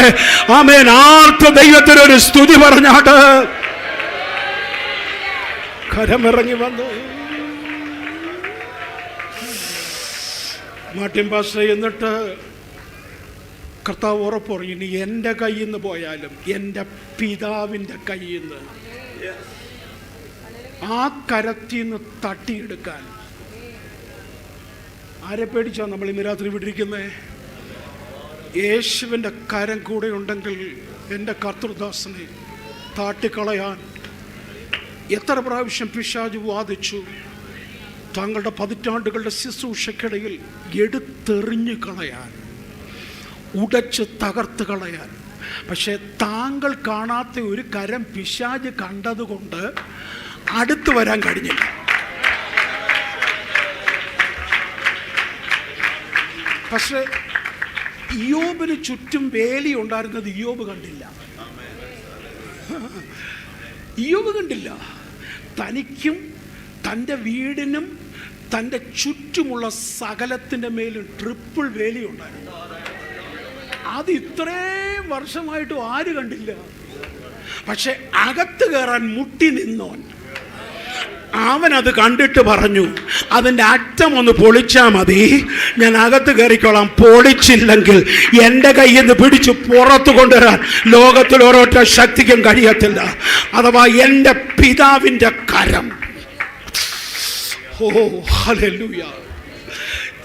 ആമേൻ ആർത്ത ദൈവത്തിനൊരു സ്തുതി പറഞ്ഞാട്ട് കരമിറങ്ങി വന്നു. മാർട്ടിൻ പാസ്റ്റർ എന്നിട്ട് കർത്താവ് ഉറപ്പ് പറഞ്ഞു, ഇനി എൻ്റെ കയ്യിൽ നിന്ന് പോയാലും എൻ്റെ പിതാവിൻ്റെ കയ്യിൽ നിന്ന് ആ കരത്തിൽ നിന്ന് തട്ടിയെടുക്കാൻ. ആരെ പേടിച്ചാ നമ്മൾ ഇന്ന് രാത്രി വിട്ടിരിക്കുന്നേ? യേശുവിൻ്റെ കരം കൂടെ ഉണ്ടെങ്കിൽ എൻ്റെ കർത്തൃദാസനെ താട്ടിക്കളയാൻ എത്ര പ്രാവശ്യം പിശാച് വാദിച്ചു. താങ്കളുടെ പതിറ്റാണ്ടുകളുടെ ശുശ്രൂഷയ്ക്കിടയിൽ എടുത്തെറിഞ്ഞു കളയാൻ, ഉടച്ച് തകർത്ത് കളയാൻ. പക്ഷെ താങ്കൾ കാണാത്ത ഒരു കരം പിശാച് കണ്ടതുകൊണ്ട് അടുത്ത് വരാൻ കഴിഞ്ഞില്ല. പക്ഷെ ഇയ്യോബിന് ചുറ്റും വേലി ഉണ്ടായിരുന്നത് ഇയ്യോബ് കണ്ടില്ല. ഇയ്യോബ് കണ്ടില്ല. തനിക്കും തൻ്റെ വീടിനും തൻ്റെ ചുറ്റുമുള്ള സകലത്തിൻ്റെ മേലും ട്രിപ്പിൾ വേലി ഉണ്ടായിരുന്നു. അത് ഇത്രയും വർഷമായിട്ടും ആര് കണ്ടില്ല? പക്ഷെ അകത്ത് കയറാൻ മുട്ടി നിന്നോൻ, അവനത് കണ്ടിട്ട് പറഞ്ഞു, അതിൻ്റെ അറ്റം ഒന്ന് പൊളിച്ചാൽ മതി, ഞാൻ അകത്ത് കയറിക്കോളാം. പൊളിച്ചില്ലെങ്കിൽ എൻ്റെ കയ്യിൽ നിന്ന് പിടിച്ച് പുറത്തു കൊണ്ടുവരാൻ ലോകത്തിൽ ഓരോറ്റ ശക്തിക്കും കഴിയത്തില്ല. അഥവാ എൻ്റെ പിതാവിൻ്റെ കരം. ഓ ഹല്ലേലൂയ.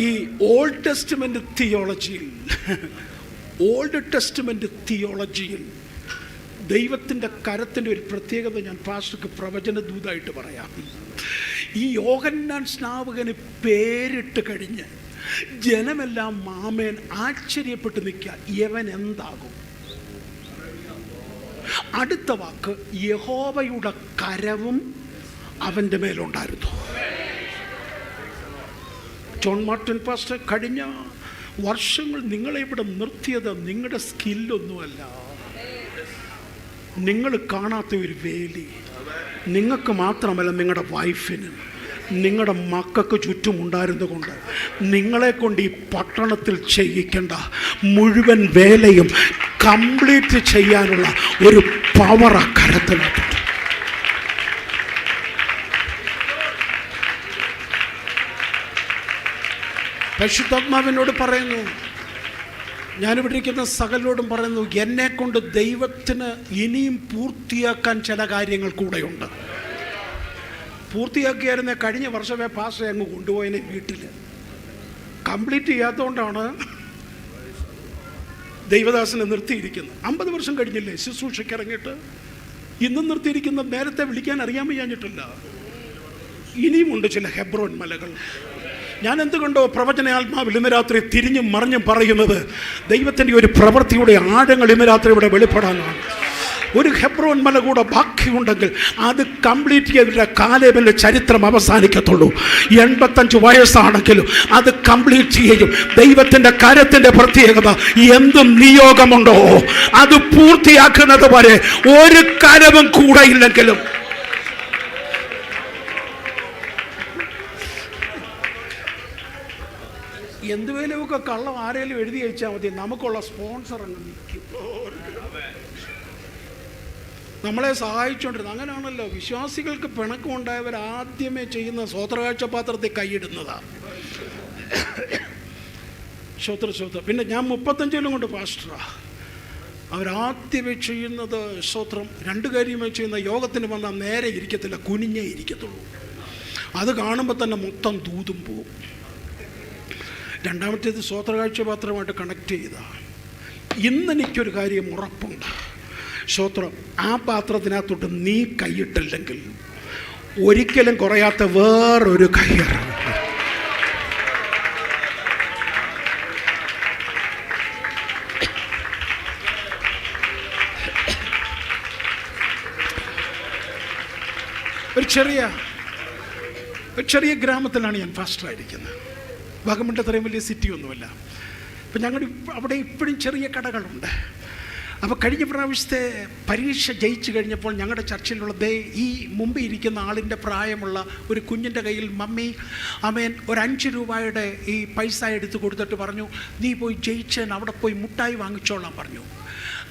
ഈ ഓൾഡ് ടെസ്റ്റ്മെന്റ് തിയോളജിയിൽ ദൈവത്തിൻ്റെ കരത്തിൻ്റെ ഒരു പ്രത്യേകത ഞാൻ പാസ്റ്റർക്ക് പ്രവചന ദൂതായിട്ട് പറയാം. ഈ യോഹന്നാൻ സ്നാപകന് പേരിട്ട് കഴിഞ്ഞ് ജനമെല്ലാം മാമേൻ ആശ്ചര്യപ്പെട്ട് നിൽക്കുക, യവൻ എന്താകും? അടുത്ത വാക്ക്, യഹോവയുടെ കരവും അവൻ്റെ മേലുണ്ടായിരുന്നു. ജോൺ മാർട്ടിൻ പാസ്റ്റർ കഴിഞ്ഞ വർഷങ്ങൾ നിങ്ങളെ ഇവിടെ നിർത്തിയത് നിങ്ങളുടെ സ്കില്ലൊന്നുമല്ല, നിങ്ങൾ കാണാത്ത ഒരു വേലി നിങ്ങൾക്ക് മാത്രമല്ല, നിങ്ങളുടെ വൈഫിന്, നിങ്ങളുടെ മക്കൾക്ക് ചുറ്റും ഉണ്ടായിരുന്നു കൊണ്ട് നിങ്ങളെ കൊണ്ട് ഈ പട്ടണത്തിൽ ചെയ്യിക്കേണ്ട മുഴുവൻ വേലയും കംപ്ലീറ്റ് ചെയ്യാനുള്ള ഒരു പവർ ആ കരത്തിനകത്തുണ്ട്. പരിശുദ്ധാത്മാവിനോട് പറയുന്നു, ഞാനിവിടെ ഇരിക്കുന്ന സകലോടും പറയുന്നു, എന്നെ കൊണ്ട് ദൈവത്തിന് ഇനിയും പൂർത്തിയാക്കാൻ ചില കാര്യങ്ങൾ കൂടെയുണ്ട്. പൂർത്തിയാക്കിയായിരുന്നെ കഴിഞ്ഞ വർഷമേ പാസ്റ്റർ അങ്ങ് കൊണ്ടുപോയതിനെ വീട്ടിൽ. കംപ്ലീറ്റ് ചെയ്യാത്തതുകൊണ്ടാണ് ദൈവദാസനെ നിർത്തിയിരിക്കുന്നത്. 50 വർഷം കഴിഞ്ഞില്ലേ ശുശ്രൂഷയ്ക്ക് ഇറങ്ങിയിട്ട്? ഇന്നും നിർത്തിയിരിക്കുന്ന നേരത്തെ വിളിക്കാൻ അറിയാൻ വയ്യാഞ്ഞിട്ടില്ല. ഇനിയുമുണ്ട് ചില ഹെബ്രോൻ മലകൾ. ഞാൻ എന്തുകൊണ്ടോ പ്രവചന ആത്മാവിൽ ഇന്ന് രാത്രി തിരിഞ്ഞും മറിഞ്ഞും പറയുന്നത്, ദൈവത്തിൻ്റെ ഒരു പ്രവൃത്തിയുടെ ആഴങ്ങൾ ഇന്ന് രാത്രി ഇവിടെ വെളിപ്പെടാനാണ്. ഒരു ഹെബ്രോൻ മല കൂടെ ബാക്കിയുണ്ടെങ്കിൽ അത് കംപ്ലീറ്റ് ചെയ്തിട്ട് കാലേബിൻ്റെ ചരിത്രം അവസാനിക്കത്തുള്ളൂ. 85 വയസ്സാണെങ്കിലും അത് കംപ്ലീറ്റ് ചെയ്യും. ദൈവത്തിൻ്റെ കരത്തിൻ്റെ പ്രത്യേകത, എന്തും നിയോഗമുണ്ടോ അത് പൂർത്തിയാക്കുന്നത് വരെ ഒരു കരവും കൂടെ ഇല്ലെങ്കിലും. എന്തുവേലുമൊക്കെ കള്ളം ആരെങ്കിലും എഴുതി അയച്ചാൽ മതി, നമുക്കുള്ള സ്പോൺസർ അങ്ങ് നിൽക്കും, നമ്മളെ സഹായിച്ചുകൊണ്ടിരുന്നത്. അങ്ങനെയാണല്ലോ വിശ്വാസികൾക്ക് പിണക്കമുണ്ടായവർ ആദ്യമേ ചെയ്യുന്ന സ്വോത്രകാഴ്ച പാത്രത്തിൽ കൈയിടുന്നതാണ്. ശ്രോത്ര പിന്നെ ഞാൻ 35 കൊണ്ട് പാസ്റ്ററാ. അവരാദ്യമേ ചെയ്യുന്നത് സ്തോത്രം 2 കാര്യമേ ചെയ്യുന്ന, യോഗത്തിന് വന്നാൽ നേരെ ഇരിക്കത്തില്ല, കുനിഞ്ഞേ ഇരിക്കത്തുള്ളൂ. അത് കാണുമ്പോൾ തന്നെ മൊത്തം ദൂതും പോവും. രണ്ടാമത്തേത് സ്വോത്രകാഴ്ച പാത്രമായിട്ട് കണക്ട് ചെയ്ത. ഇന്നെനിക്കൊരു കാര്യം ഉറപ്പുണ്ട്, സ്തോത്രം, ആ പാത്രത്തിനകത്തോട്ട് നീ കൈയിട്ടില്ലെങ്കിൽ ഒരിക്കലും കുറയാത്ത വേറൊരു കയ്യറ. ഒരു ചെറിയ ഗ്രാമത്തിലാണ് ഞാൻ പാസ്റ്ററായിരിക്കുന്നത്. വാഗമണിൻ്റെ അത്രയും വലിയ സിറ്റി ഒന്നുമല്ല. അപ്പം ഞങ്ങളുടെ അവിടെ ഇപ്പോഴും ചെറിയ കടകളുണ്ട്. അപ്പോൾ കഴിഞ്ഞ പ്രാവശ്യത്തെ പരീക്ഷ ജയിച്ചു കഴിഞ്ഞപ്പോൾ ഞങ്ങളുടെ ചർച്ചിലുള്ള ഈ മുമ്പ് ഇരിക്കുന്ന ആളിൻ്റെ പ്രായമുള്ള ഒരു കുഞ്ഞിൻ്റെ കയ്യിൽ മമ്മി അമേൻ ഒരു 5 രൂപയുടെ ഈ പൈസ എടുത്ത് കൊടുത്തിട്ട് പറഞ്ഞു, നീ പോയി ജയിച്ചേൻ അവിടെ പോയി മുട്ടായി വാങ്ങിച്ചോളാൻ പറഞ്ഞു.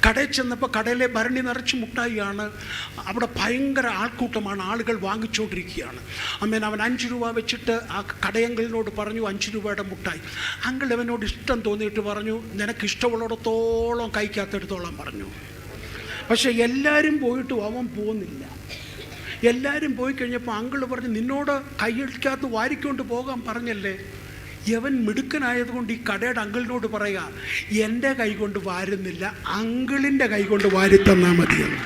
കടയിൽ ചെന്നപ്പോൾ കടയിലെ ഭരണി നിറച്ച് മുട്ടായിയാണ്. അവിടെ ഭയങ്കര ആൾക്കൂട്ടമാണ്, ആളുകൾ വാങ്ങിച്ചുകൊണ്ടിരിക്കുകയാണ്. അമ്മേൻ അവൻ 5 രൂപ വെച്ചിട്ട് ആ കടയങ്കളിനോട് പറഞ്ഞു 5 രൂപയുടെ മുട്ടായി. അങ്കിൾ അവനോട് ഇഷ്ടം തോന്നിയിട്ട് പറഞ്ഞു, നിനക്ക് ഇഷ്ടമുള്ളിടത്തോളം കൈക്കകത്തെടുത്തോളാൻ പറഞ്ഞു. പക്ഷെ എല്ലാവരും പോയിട്ടും അവൻ പോകുന്നില്ല. എല്ലാവരും പോയി കഴിഞ്ഞപ്പോൾ അങ്കിൾ പറഞ്ഞു, നിന്നോട് കൈക്കകത്ത് വാരിക്കൊണ്ട് പോകാൻ പറഞ്ഞല്ലേ. യവൻ മിടുക്കനായതുകൊണ്ട് ഈ കടയുടെ അങ്കിളിനോട് പറയുക, എൻ്റെ കൈ കൊണ്ട് വാരുന്നില്ല, അങ്കിളിൻ്റെ കൈ കൊണ്ട് വാരിത്തന്നാൽ മതിയെന്ന്.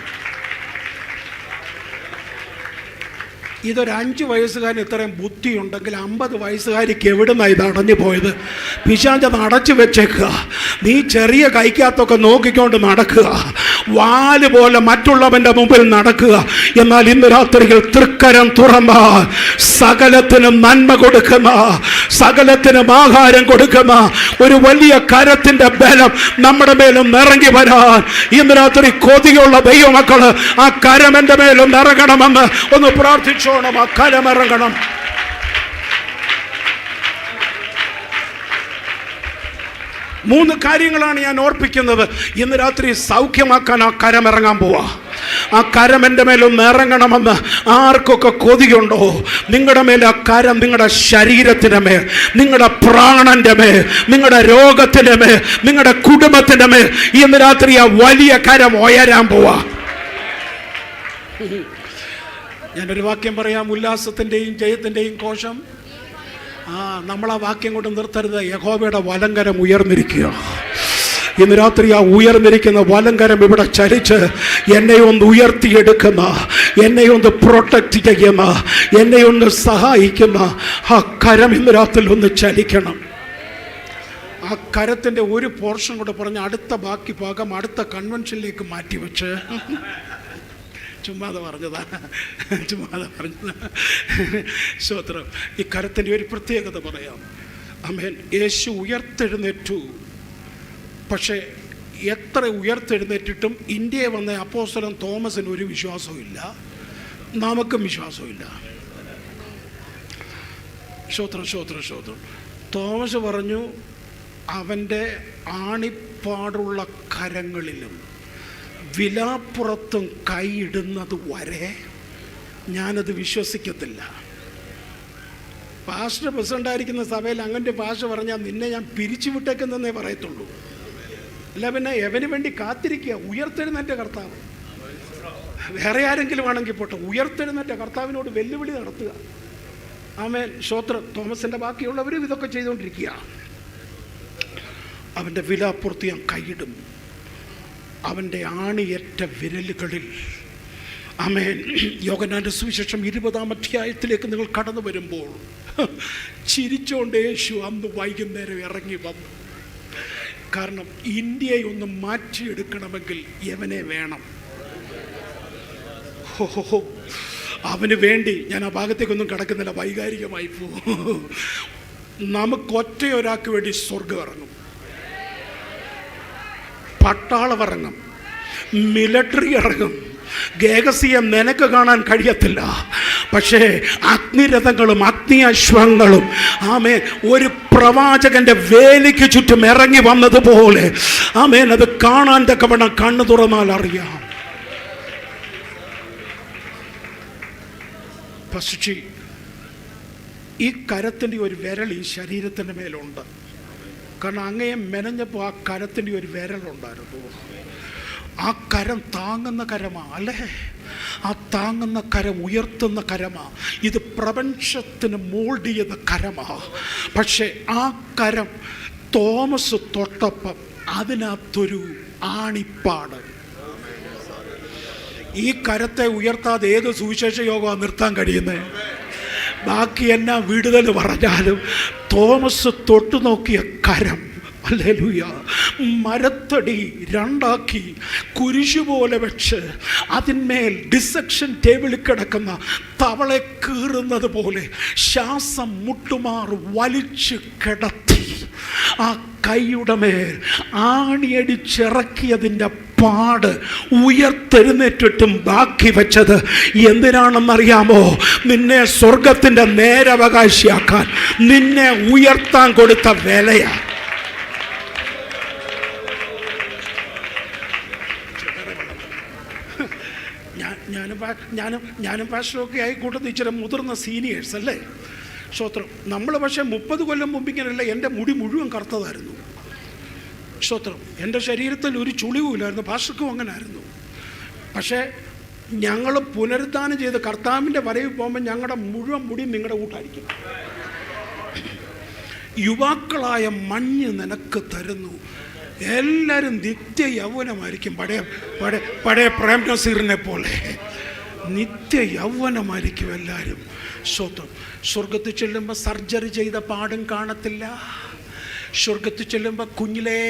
ഇതൊരു 5 വയസ്സുകാരന് ഇത്രയും ബുദ്ധിയുണ്ടെങ്കിൽ 50 വയസ്സുകാരിക്ക് എവിടുന്നാണ് ഇത് അടഞ്ഞു പോയത്? പിശാചത് അടച്ചു വെച്ചേക്കുക. നീ ചെറിയ കൈക്കകത്തൊക്കെ നോക്കിക്കൊണ്ട് നടക്കുക, വാല് പോലെ മറ്റുള്ളവൻ്റെ മുമ്പിൽ നടക്കുക. എന്നാൽ ഇന്ന് രാത്രിയിൽ തൃക്കരം തുറന്ന, സകലത്തിനും നന്മ കൊടുക്കുന്ന, സകലത്തിനും ആഹാരം കൊടുക്കുന്ന ഒരു വലിയ കരത്തിൻ്റെ ബലം നമ്മുടെ മേലും നിറങ്ങി വരാൻ ഇന്ന് രാത്രി കൊതിയുള്ള ദൈവമക്കള് ആ കരം എൻ്റെ മേലും നിറങ്ങണമെന്ന് ഒന്ന് പ്രാർത്ഥിച്ചു. ആ കരമിറങ്ങണം. മൂന്ന് കാര്യങ്ങളാണ് ഞാൻ ഓർപ്പിക്കുന്നത്. ഇന്ന് രാത്രി സൗഖ്യമാക്കാൻ ആ കരമിറങ്ങാൻ പോവാ. ആ കരം എൻ്റെ മേലൊന്ന് ഇറങ്ങണമെന്ന് ആർക്കൊക്കെ കൊതിയുണ്ടോ, നിങ്ങളുടെ മേൽ ആ കരം, നിങ്ങളുടെ ശരീരത്തിൻ്റെ മേൽ, നിങ്ങളുടെ പ്രാണന്റെ മേൽ, നിങ്ങളുടെ രോഗത്തിൻ്റെ മേൽ, നിങ്ങളുടെ കുടുംബത്തിൻ്റെ മേൽ ഇന്ന് രാത്രി ആ വലിയ കരം ഉയരാൻ പോവാ. ഞാനൊരു വാക്യം പറയാം, ഉല്ലാസത്തിൻ്റെയും ജയത്തിൻ്റെയും കോശം. നമ്മൾ ആ വാക്യം കൊണ്ട് നിർത്തരുത്. യഹോവയുടെ വലങ്കരം ഉയർന്നിരിക്കുക. ഇന്ന് രാത്രി ആ ഉയർന്നിരിക്കുന്ന വലങ്കരം ഇവിടെ ചലിച്ച് എന്നെ ഒന്ന് ഉയർത്തിയെടുക്കുന്ന, എന്നെ ഒന്ന് പ്രൊട്ടക്റ്റ് ചെയ്യുന്ന, എന്നെ ഒന്ന് സഹായിക്കുന്ന ആ കരം ഇന്ന് രാത്രി ഒന്ന് ചലിക്കണം. ആ കരത്തിൻ്റെ ഒരു പോർഷൻ കൂടെ പറഞ്ഞ് അടുത്ത ബാക്കി ഭാഗം അടുത്ത കൺവെൻഷനിലേക്ക് മാറ്റിവെച്ച്, ചുമ്മാതെ പറഞ്ഞതാ. സ്തോത്രം. ഈ കരത്തിൻ്റെ ഒരു പ്രത്യേകത പറയാം. ആമേൻ. യേശു ഉയർത്തെഴുന്നേറ്റു. പക്ഷേ എത്ര ഉയർത്തെഴുന്നേറ്റിട്ടും ഇന്ത്യയിൽ വന്ന അപ്പോസ്തലൻ തോമസിന് ഒരു വിശ്വാസവും ഇല്ല, നമുക്കും വിശ്വാസമില്ല. സ്തോത്രം. തോമസ് പറഞ്ഞു, അവൻ്റെ ആണിപ്പാടുള്ള കരങ്ങളിലും വിലാപ്പുറത്തും കൈയിടുന്നത് വരെ ഞാനത് വിശ്വസിക്കത്തില്ല. പാസ്റ്റർ പ്രസിഡൻ്റായിരിക്കുന്ന സഭയിൽ അങ്ങനെ ഭാഷ പറഞ്ഞാൽ നിന്നെ ഞാൻ പിരിച്ചു വിട്ടേക്കുന്നേ പറയത്തുള്ളൂ. അല്ല പിന്നെ എവന് വേണ്ടി കാത്തിരിക്കുക. ഉയർത്തെഴുന്നേറ്റ കർത്താവ്, വേറെ ആരെങ്കിലും ആണെങ്കിൽ പോട്ടെ, ഉയർത്തെഴുന്നേറ്റ കർത്താവിനോട് വെല്ലുവിളി നടത്തുക. ആമേൻ. സ്തോത്രം. തോമസിൻ്റെ ബാക്കിയുള്ളവരും ഇതൊക്കെ ചെയ്തുകൊണ്ടിരിക്കുക. അവൻ്റെ വിലാപ്പുറത്ത് ഞാൻ കൈയിടും, അവൻ്റെ ആണിയേറ്റ വിരലുകളിൽ. ആമേൻ. യോഹന്നാന്റെ സുവിശേഷം 20-ാം അധ്യായത്തിലേക്ക് നിങ്ങൾ കടന്നു വരുമ്പോൾ ചിരിച്ചോണ്ട് യേശു അന്ന് വൈകുന്നേരം ഇറങ്ങി വന്നു. കാരണം ഇന്ത്യയെ ഒന്ന് മാറ്റിയെടുക്കണമെങ്കിൽ യവനെ വേണം. അവന് വേണ്ടി ഞാൻ ആ ഭാഗത്തേക്കൊന്നും കടക്കുന്നില്ല, വൈകാരികമായി പോകും. നമുക്ക് ഒരാൾക്ക് വേണ്ടി സ്വർഗം ഇറങ്ങും, പട്ടാളം ഇറങ്ങും, മിലിറ്ററി ഇറങ്ങും. ഗേഹസിയം നിനക്ക് കാണാൻ കഴിയത്തില്ല, പക്ഷേ അഗ്നിരഥങ്ങളും അഗ്നിയശ്വങ്ങളും ആമേൻ ഒരു പ്രവാചകന്റെ വേലിക്ക് ചുറ്റും ഇറങ്ങി വന്നതുപോലെ ആമേൻ അത് കാണാൻ തക്കവണ്ണം കണ്ണു തുറന്നാൽ അറിയാം. പക്ഷേ ഈ കരത്തിൻ്റെ ഒരു വിരൽ ഈ ശരീരത്തിൻ്റെ മേലുണ്ട്. കാരണം അങ്ങയെ മെനഞ്ഞപ്പോൾ ആ കരത്തിൻ്റെ ഒരു വിരലുണ്ടായിരുന്നു. ആ കരം താങ്ങുന്ന കരമാ, അല്ലേ? ആ താങ്ങുന്ന കരം ഉയർത്തുന്ന കരമാ. ഇത് പ്രപഞ്ചത്തിന് മോൾഡ് ചെയ്ത കരമാ. പക്ഷെ ആ കരം തോമസ് തൊട്ടപ്പം അതിനകത്തൊരു ആണിപ്പാട്. ഈ കരത്തെ ഉയർത്താതെ ഏത് സുവിശേഷ യോഗമാണ് നിർത്താൻ കഴിയുന്നത്? ബാക്കി എന്നാ വിടുതൽ പറഞ്ഞാലും തോമസ് തൊട്ടു നോക്കിയ കരം, ഹല്ലേലൂയ, മരത്തടി രണ്ടാക്കി കുരിശു പോലെ വെച്ച് അതിന്മേൽ ഡിസക്ഷൻ ടേബിളിൽ കിടക്കുന്ന തവളെ കീറുന്നത് പോലെ ശ്വാസം മുട്ടുമാർ വലിച്ചു കിടത്തി ആ കൈയുടെ മേൽ ആണിയടിച്ചിറക്കിയതിൻ്റെ പാട് ഉയർത്തെഴുന്നേറ്റിട്ടും ബാക്കി വെച്ചത് എന്തിനാണെന്നറിയാമോ? നിന്നെ സ്വർഗത്തിൻ്റെ നേരവകാശിയാക്കാൻ, നിന്നെ ഉയർത്താൻ കൊടുത്ത വിലയാണ്. ഞാനും പാസ്റ്ററൊക്കെ ആയി കൂട്ടത്തിൽ ഇച്ചിരി മുതിർന്ന സീനിയേഴ്സ് അല്ലേ? സ്തോത്രം. നമ്മൾ പക്ഷേ 30 കൊല്ലം മുമ്പ് ഇങ്ങനെയല്ല. എൻ്റെ മുടി മുഴുവൻ കറുത്തതായിരുന്നു. സ്തോത്രം. എൻ്റെ ശരീരത്തിൽ ഒരു ചുളിവുമില്ലായിരുന്നു. പാസ്റ്റർക്കും അങ്ങനെ ആയിരുന്നു. പക്ഷേ ഞങ്ങൾ പുനരുദ്ധാനം ചെയ്ത് കർത്താവിൻ്റെ വരവിൽ പോകുമ്പോൾ ഞങ്ങളുടെ മുഴുവൻ മുടി നിങ്ങളുടെ കൂട്ടായിരിക്കും. യുവാക്കളായ മഞ്ഞ് നിനക്ക് തരുന്നു. എല്ലാവരും നിത്യ യൗവനമായിരിക്കും. പഴയ പ്രേം നസീറിനെ പോലെ നിത്യ യൗവനമായിരിക്കും എല്ലാവരും. സ്വന്തം സ്വർഗത്തിൽ ചെല്ലുമ്പോൾ സർജറി ചെയ്ത പാടും കാണത്തില്ല. സ്വർഗത്തിൽ ചെല്ലുമ്പോൾ കുഞ്ഞിലേ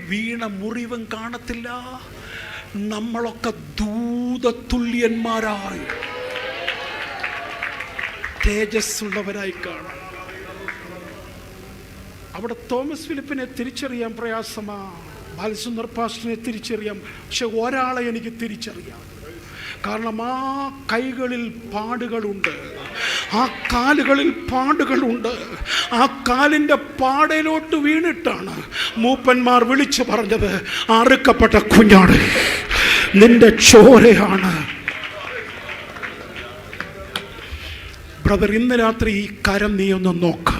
വീണ മുറിവും കാണത്തില്ല. നമ്മളൊക്കെ ദൂതതുല്യന്മാരായി തേജസ്സുള്ളവരായി കാണും. അവിടെ തോമസ് ഫിലിപ്പിനെ തിരിച്ചറിയാൻ പ്രയാസമാ, ബാലസുന്ദർ പാസ്റ്ററിനെ തിരിച്ചറിയാം. പക്ഷെ ഒരാളെ എനിക്ക് തിരിച്ചറിയാം. കാരണം ആ കൈകളിൽ പാടുകളുണ്ട്, ആ കാലുകളിൽ പാടുകളുണ്ട്. ആ കാലിൻ്റെ പാടയിലോട്ട് വീണിട്ടാണ് മൂപ്പന്മാർ വിളിച്ചു പറഞ്ഞത്, അറുക്കപ്പെട്ട കുഞ്ഞാണ്, നിന്റെ ചോരയാണ് ബ്രദർ, ഇന്ന് രാത്രി ഈ കരം നീ ഒന്ന് നോക്ക്.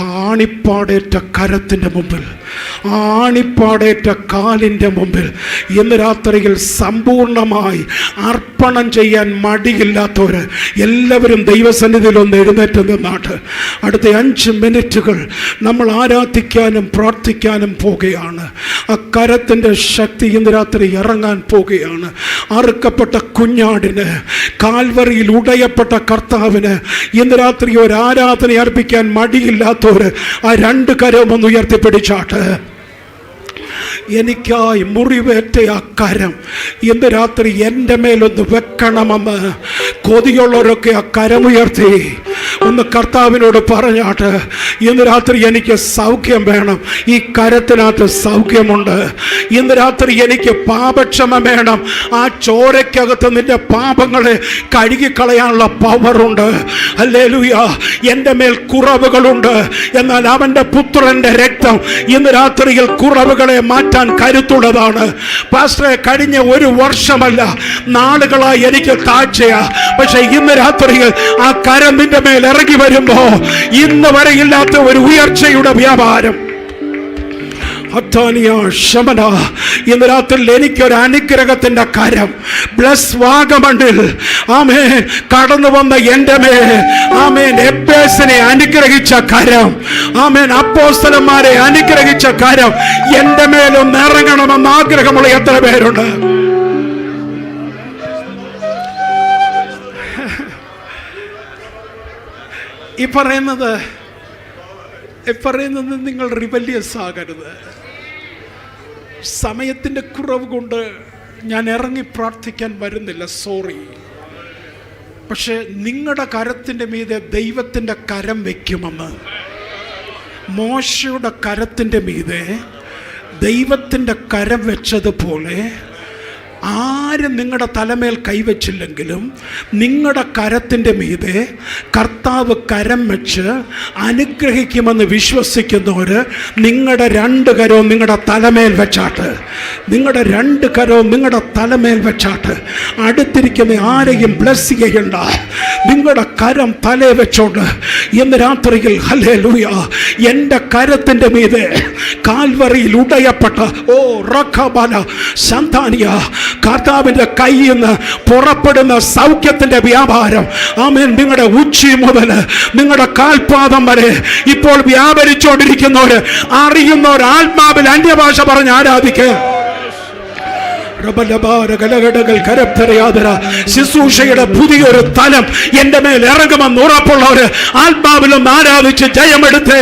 ആണിപ്പാടേറ്റ കരത്തിൻ്റെ മുമ്പിൽ, ആണിപ്പാടേറ്റ കാലിൻ്റെ മുമ്പിൽ ഇന്ന് രാത്രിയിൽ സമ്പൂർണമായി അർപ്പണം ചെയ്യാൻ മടിയില്ലാത്തവർ എല്ലാവരും ദൈവസന്നിധിയിൽ ഒന്ന് എഴുന്നേറ്റ് നിന്നാട്ട് അടുത്ത 5 മിനിറ്റുകൾ നമ്മൾ ആരാധിക്കാനും പ്രാർത്ഥിക്കാനും പോകുകയാണ്. ആ കരത്തിൻ്റെ ശക്തി ഇന്ന് രാത്രി ഇറങ്ങാൻ പോകുകയാണ്. അറുക്കപ്പെട്ട കുഞ്ഞാടിന്, കാൽവറിയിൽ ഉടയപ്പെട്ട കർത്താവിന് ഇന്ന് രാത്രി ഒരു ആരാധന അർപ്പിക്കാൻ മടിയില്ലാത്ത ആ 2 കരവും ഒന്ന് ഉയർത്തിപ്പിടിച്ചാട്ട്. എനിക്കായി മുറിവേറ്റ ആ കരം ഇന്ന് രാത്രി എൻ്റെ മേലൊന്ന് വെക്കണമെന്ന് കൊതിയുള്ളവരൊക്കെ ആ കരമുയർത്തി ഒന്ന് കർത്താവിനോട് പറഞ്ഞാട്ട്, ഇന്ന് രാത്രി എനിക്ക് സൗഖ്യം വേണം. ഈ കരത്തിനകത്ത് സൗഖ്യമുണ്ട്. ഇന്ന് രാത്രി എനിക്ക് പാപക്ഷമ വേണം. ആ ചോരയ്ക്കകത്ത് നിന്റെ പാപങ്ങളെ കഴുകിക്കളയാനുള്ള പവറുണ്ട്. ഹല്ലേലൂയ. എൻ്റെ മേൽ കുറവുകളുണ്ട്, എന്നാൽ അവൻ്റെ പുത്രൻ്റെ രക്തം ഇന്ന് രാത്രിയിൽ കുറവുകളെ മാറ്റാൻ കരുത്തുള്ളതാണ്. പാസ്റ്ററെ, കഴിഞ്ഞ 1 വർഷമല്ല, നാളുകളായി എനിക്ക് താഴ്ചയാ. പക്ഷെ ഇന്ന് രാത്രിയിൽ ആ കരം നിന്റെ മേൽ ഇറങ്ങി വരുമ്പോ ഇന്ന് വരെ ഇല്ലാത്ത ഒരു ഉയർച്ചയുടെ വ്യാപാരം. ഇന്ന് രാത്രി എനിക്കൊരു അനുഗ്രഹത്തിന്റെ കരം ബ്ലസ് വാഗമണ്ണിൽ ആമേൻ കടന്നു വന്ന എൻ്റെ മേൽ ആമേൻ എബ്ബേസിനെ അനുഗ്രഹിച്ച കരം, ആമേൻ അപ്പോസ്തലന്മാരെ അനുഗ്രഹിച്ച കരം എൻ്റെ മേലൊന്ന് ഇറങ്ങണമെന്ന് ആഗ്രഹമുള്ള എത്ര പേരുണ്ട്? ഈ പറയുന്നത് നിങ്ങൾ റിബല്യസ് ആകരുത്. സമയത്തിൻ്റെ കുറവ് കൊണ്ട് ഞാൻ ഇറങ്ങി പ്രാർത്ഥിക്കാൻ വരുന്നില്ല, സോറി. പക്ഷെ നിങ്ങളുടെ കരത്തിൻ്റെ മീതെ ദൈവത്തിൻ്റെ കരം വയ്ക്കുമെന്ന്, മോശയുടെ കരത്തിൻ്റെ മീതെ ദൈവത്തിൻ്റെ കരം വെച്ചതുപോലെ ആരും നിങ്ങളുടെ തലമേൽ കൈവച്ചില്ലെങ്കിലും നിങ്ങളുടെ കരത്തിൻ്റെ മീതെ കർത്താവ് കരം വെച്ച് അനുഗ്രഹിക്കുമെന്ന് വിശ്വസിക്കുന്നവർ നിങ്ങളുടെ 2 കരവും നിങ്ങളുടെ തലമേൽ വെച്ചാട്ട്, നിങ്ങളുടെ 2 കരവും നിങ്ങളുടെ തലമേൽ വെച്ചാട്ട് അടുത്തിരിക്കുന്ന ആരെയും ബ്ലസ് ചെയ്യണ്ട. നിങ്ങളുടെ കരം തലേ വെച്ചോണ്ട് ഇന്ന് രാത്രിയിൽ ഹല്ലേലൂയ എൻ്റെ കരത്തിൻ്റെ മീതെ കാൽവറിയിൽ ഉടയപ്പെട്ട റഖബല സന്താനിയ കർത്താവിൻ്റെ കയ്യിൽ നിന്ന് പുറപ്പെടുന്ന സൗഖ്യത്തിൻ്റെ വ്യാപാരം ആമേൻ നിങ്ങളുടെ ഉച്ചി മുതൽ നിങ്ങളുടെ കാൽപാദം വരെ ഇപ്പോൾ വ്യാപരിച്ചുകൊണ്ടിരിക്കുന്നവര്, അറിയുന്നവർ ആത്മാവിൽ അന്യഭാഷ പറഞ്ഞ് ആരാധിക്കുക. ശുശ്രൂഷയുടെ പുതിയൊരു തലം എൻ്റെ മേൽ ഇറങ്ങുമെന്ന് ഉറപ്പുള്ളവര് ആത്മാവിലൊന്ന് ആരാധിച്ച് ജയമെടുത്ത്,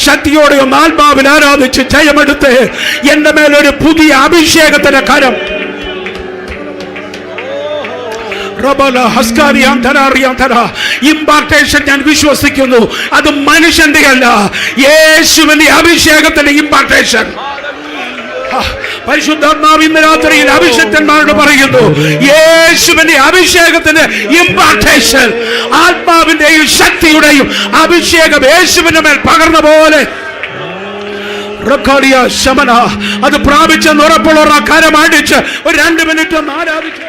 ശക്തിയോടെ ഒന്ന് ആത്മാവിൽ ആരാധിച്ച് ജയമെടുത്ത് എൻ്റെ മേലൊരു പുതിയ അഭിഷേകത്തിന്റെ കരം. ഇമ്പാർട്ടേഷൻ ഞാൻ വിശ്വസിക്കുന്നു, അത് മനുഷ്യന്റെ അല്ല, യേശുവിന്റെ അഭിഷേകത്തിന്റെ ഇമ്പാർട്ടേഷൻ. പരിശുദ്ധാത്മാവ് ഇന്ന് രാത്രിയിൽ അഭിഷക്തന്മാരോട് പറയുന്നു, യേശുവിന്റെ അഭിഷേകത്തിന്റെ ഇമ്പാർട്ടേഷൻ, ആത്മാവിന്റെയും ശക്തിയുടെയും അഭിഷേകം യേശുവിന്റെ മേൽ പകർന്ന പോലെ അത് പ്രാപിച്ചെന്ന് ഉറപ്പുള്ള കരം അടിച്ച് ഒരു 2 മിനിറ്റ് ഒന്ന് ആരാധിച്ചു.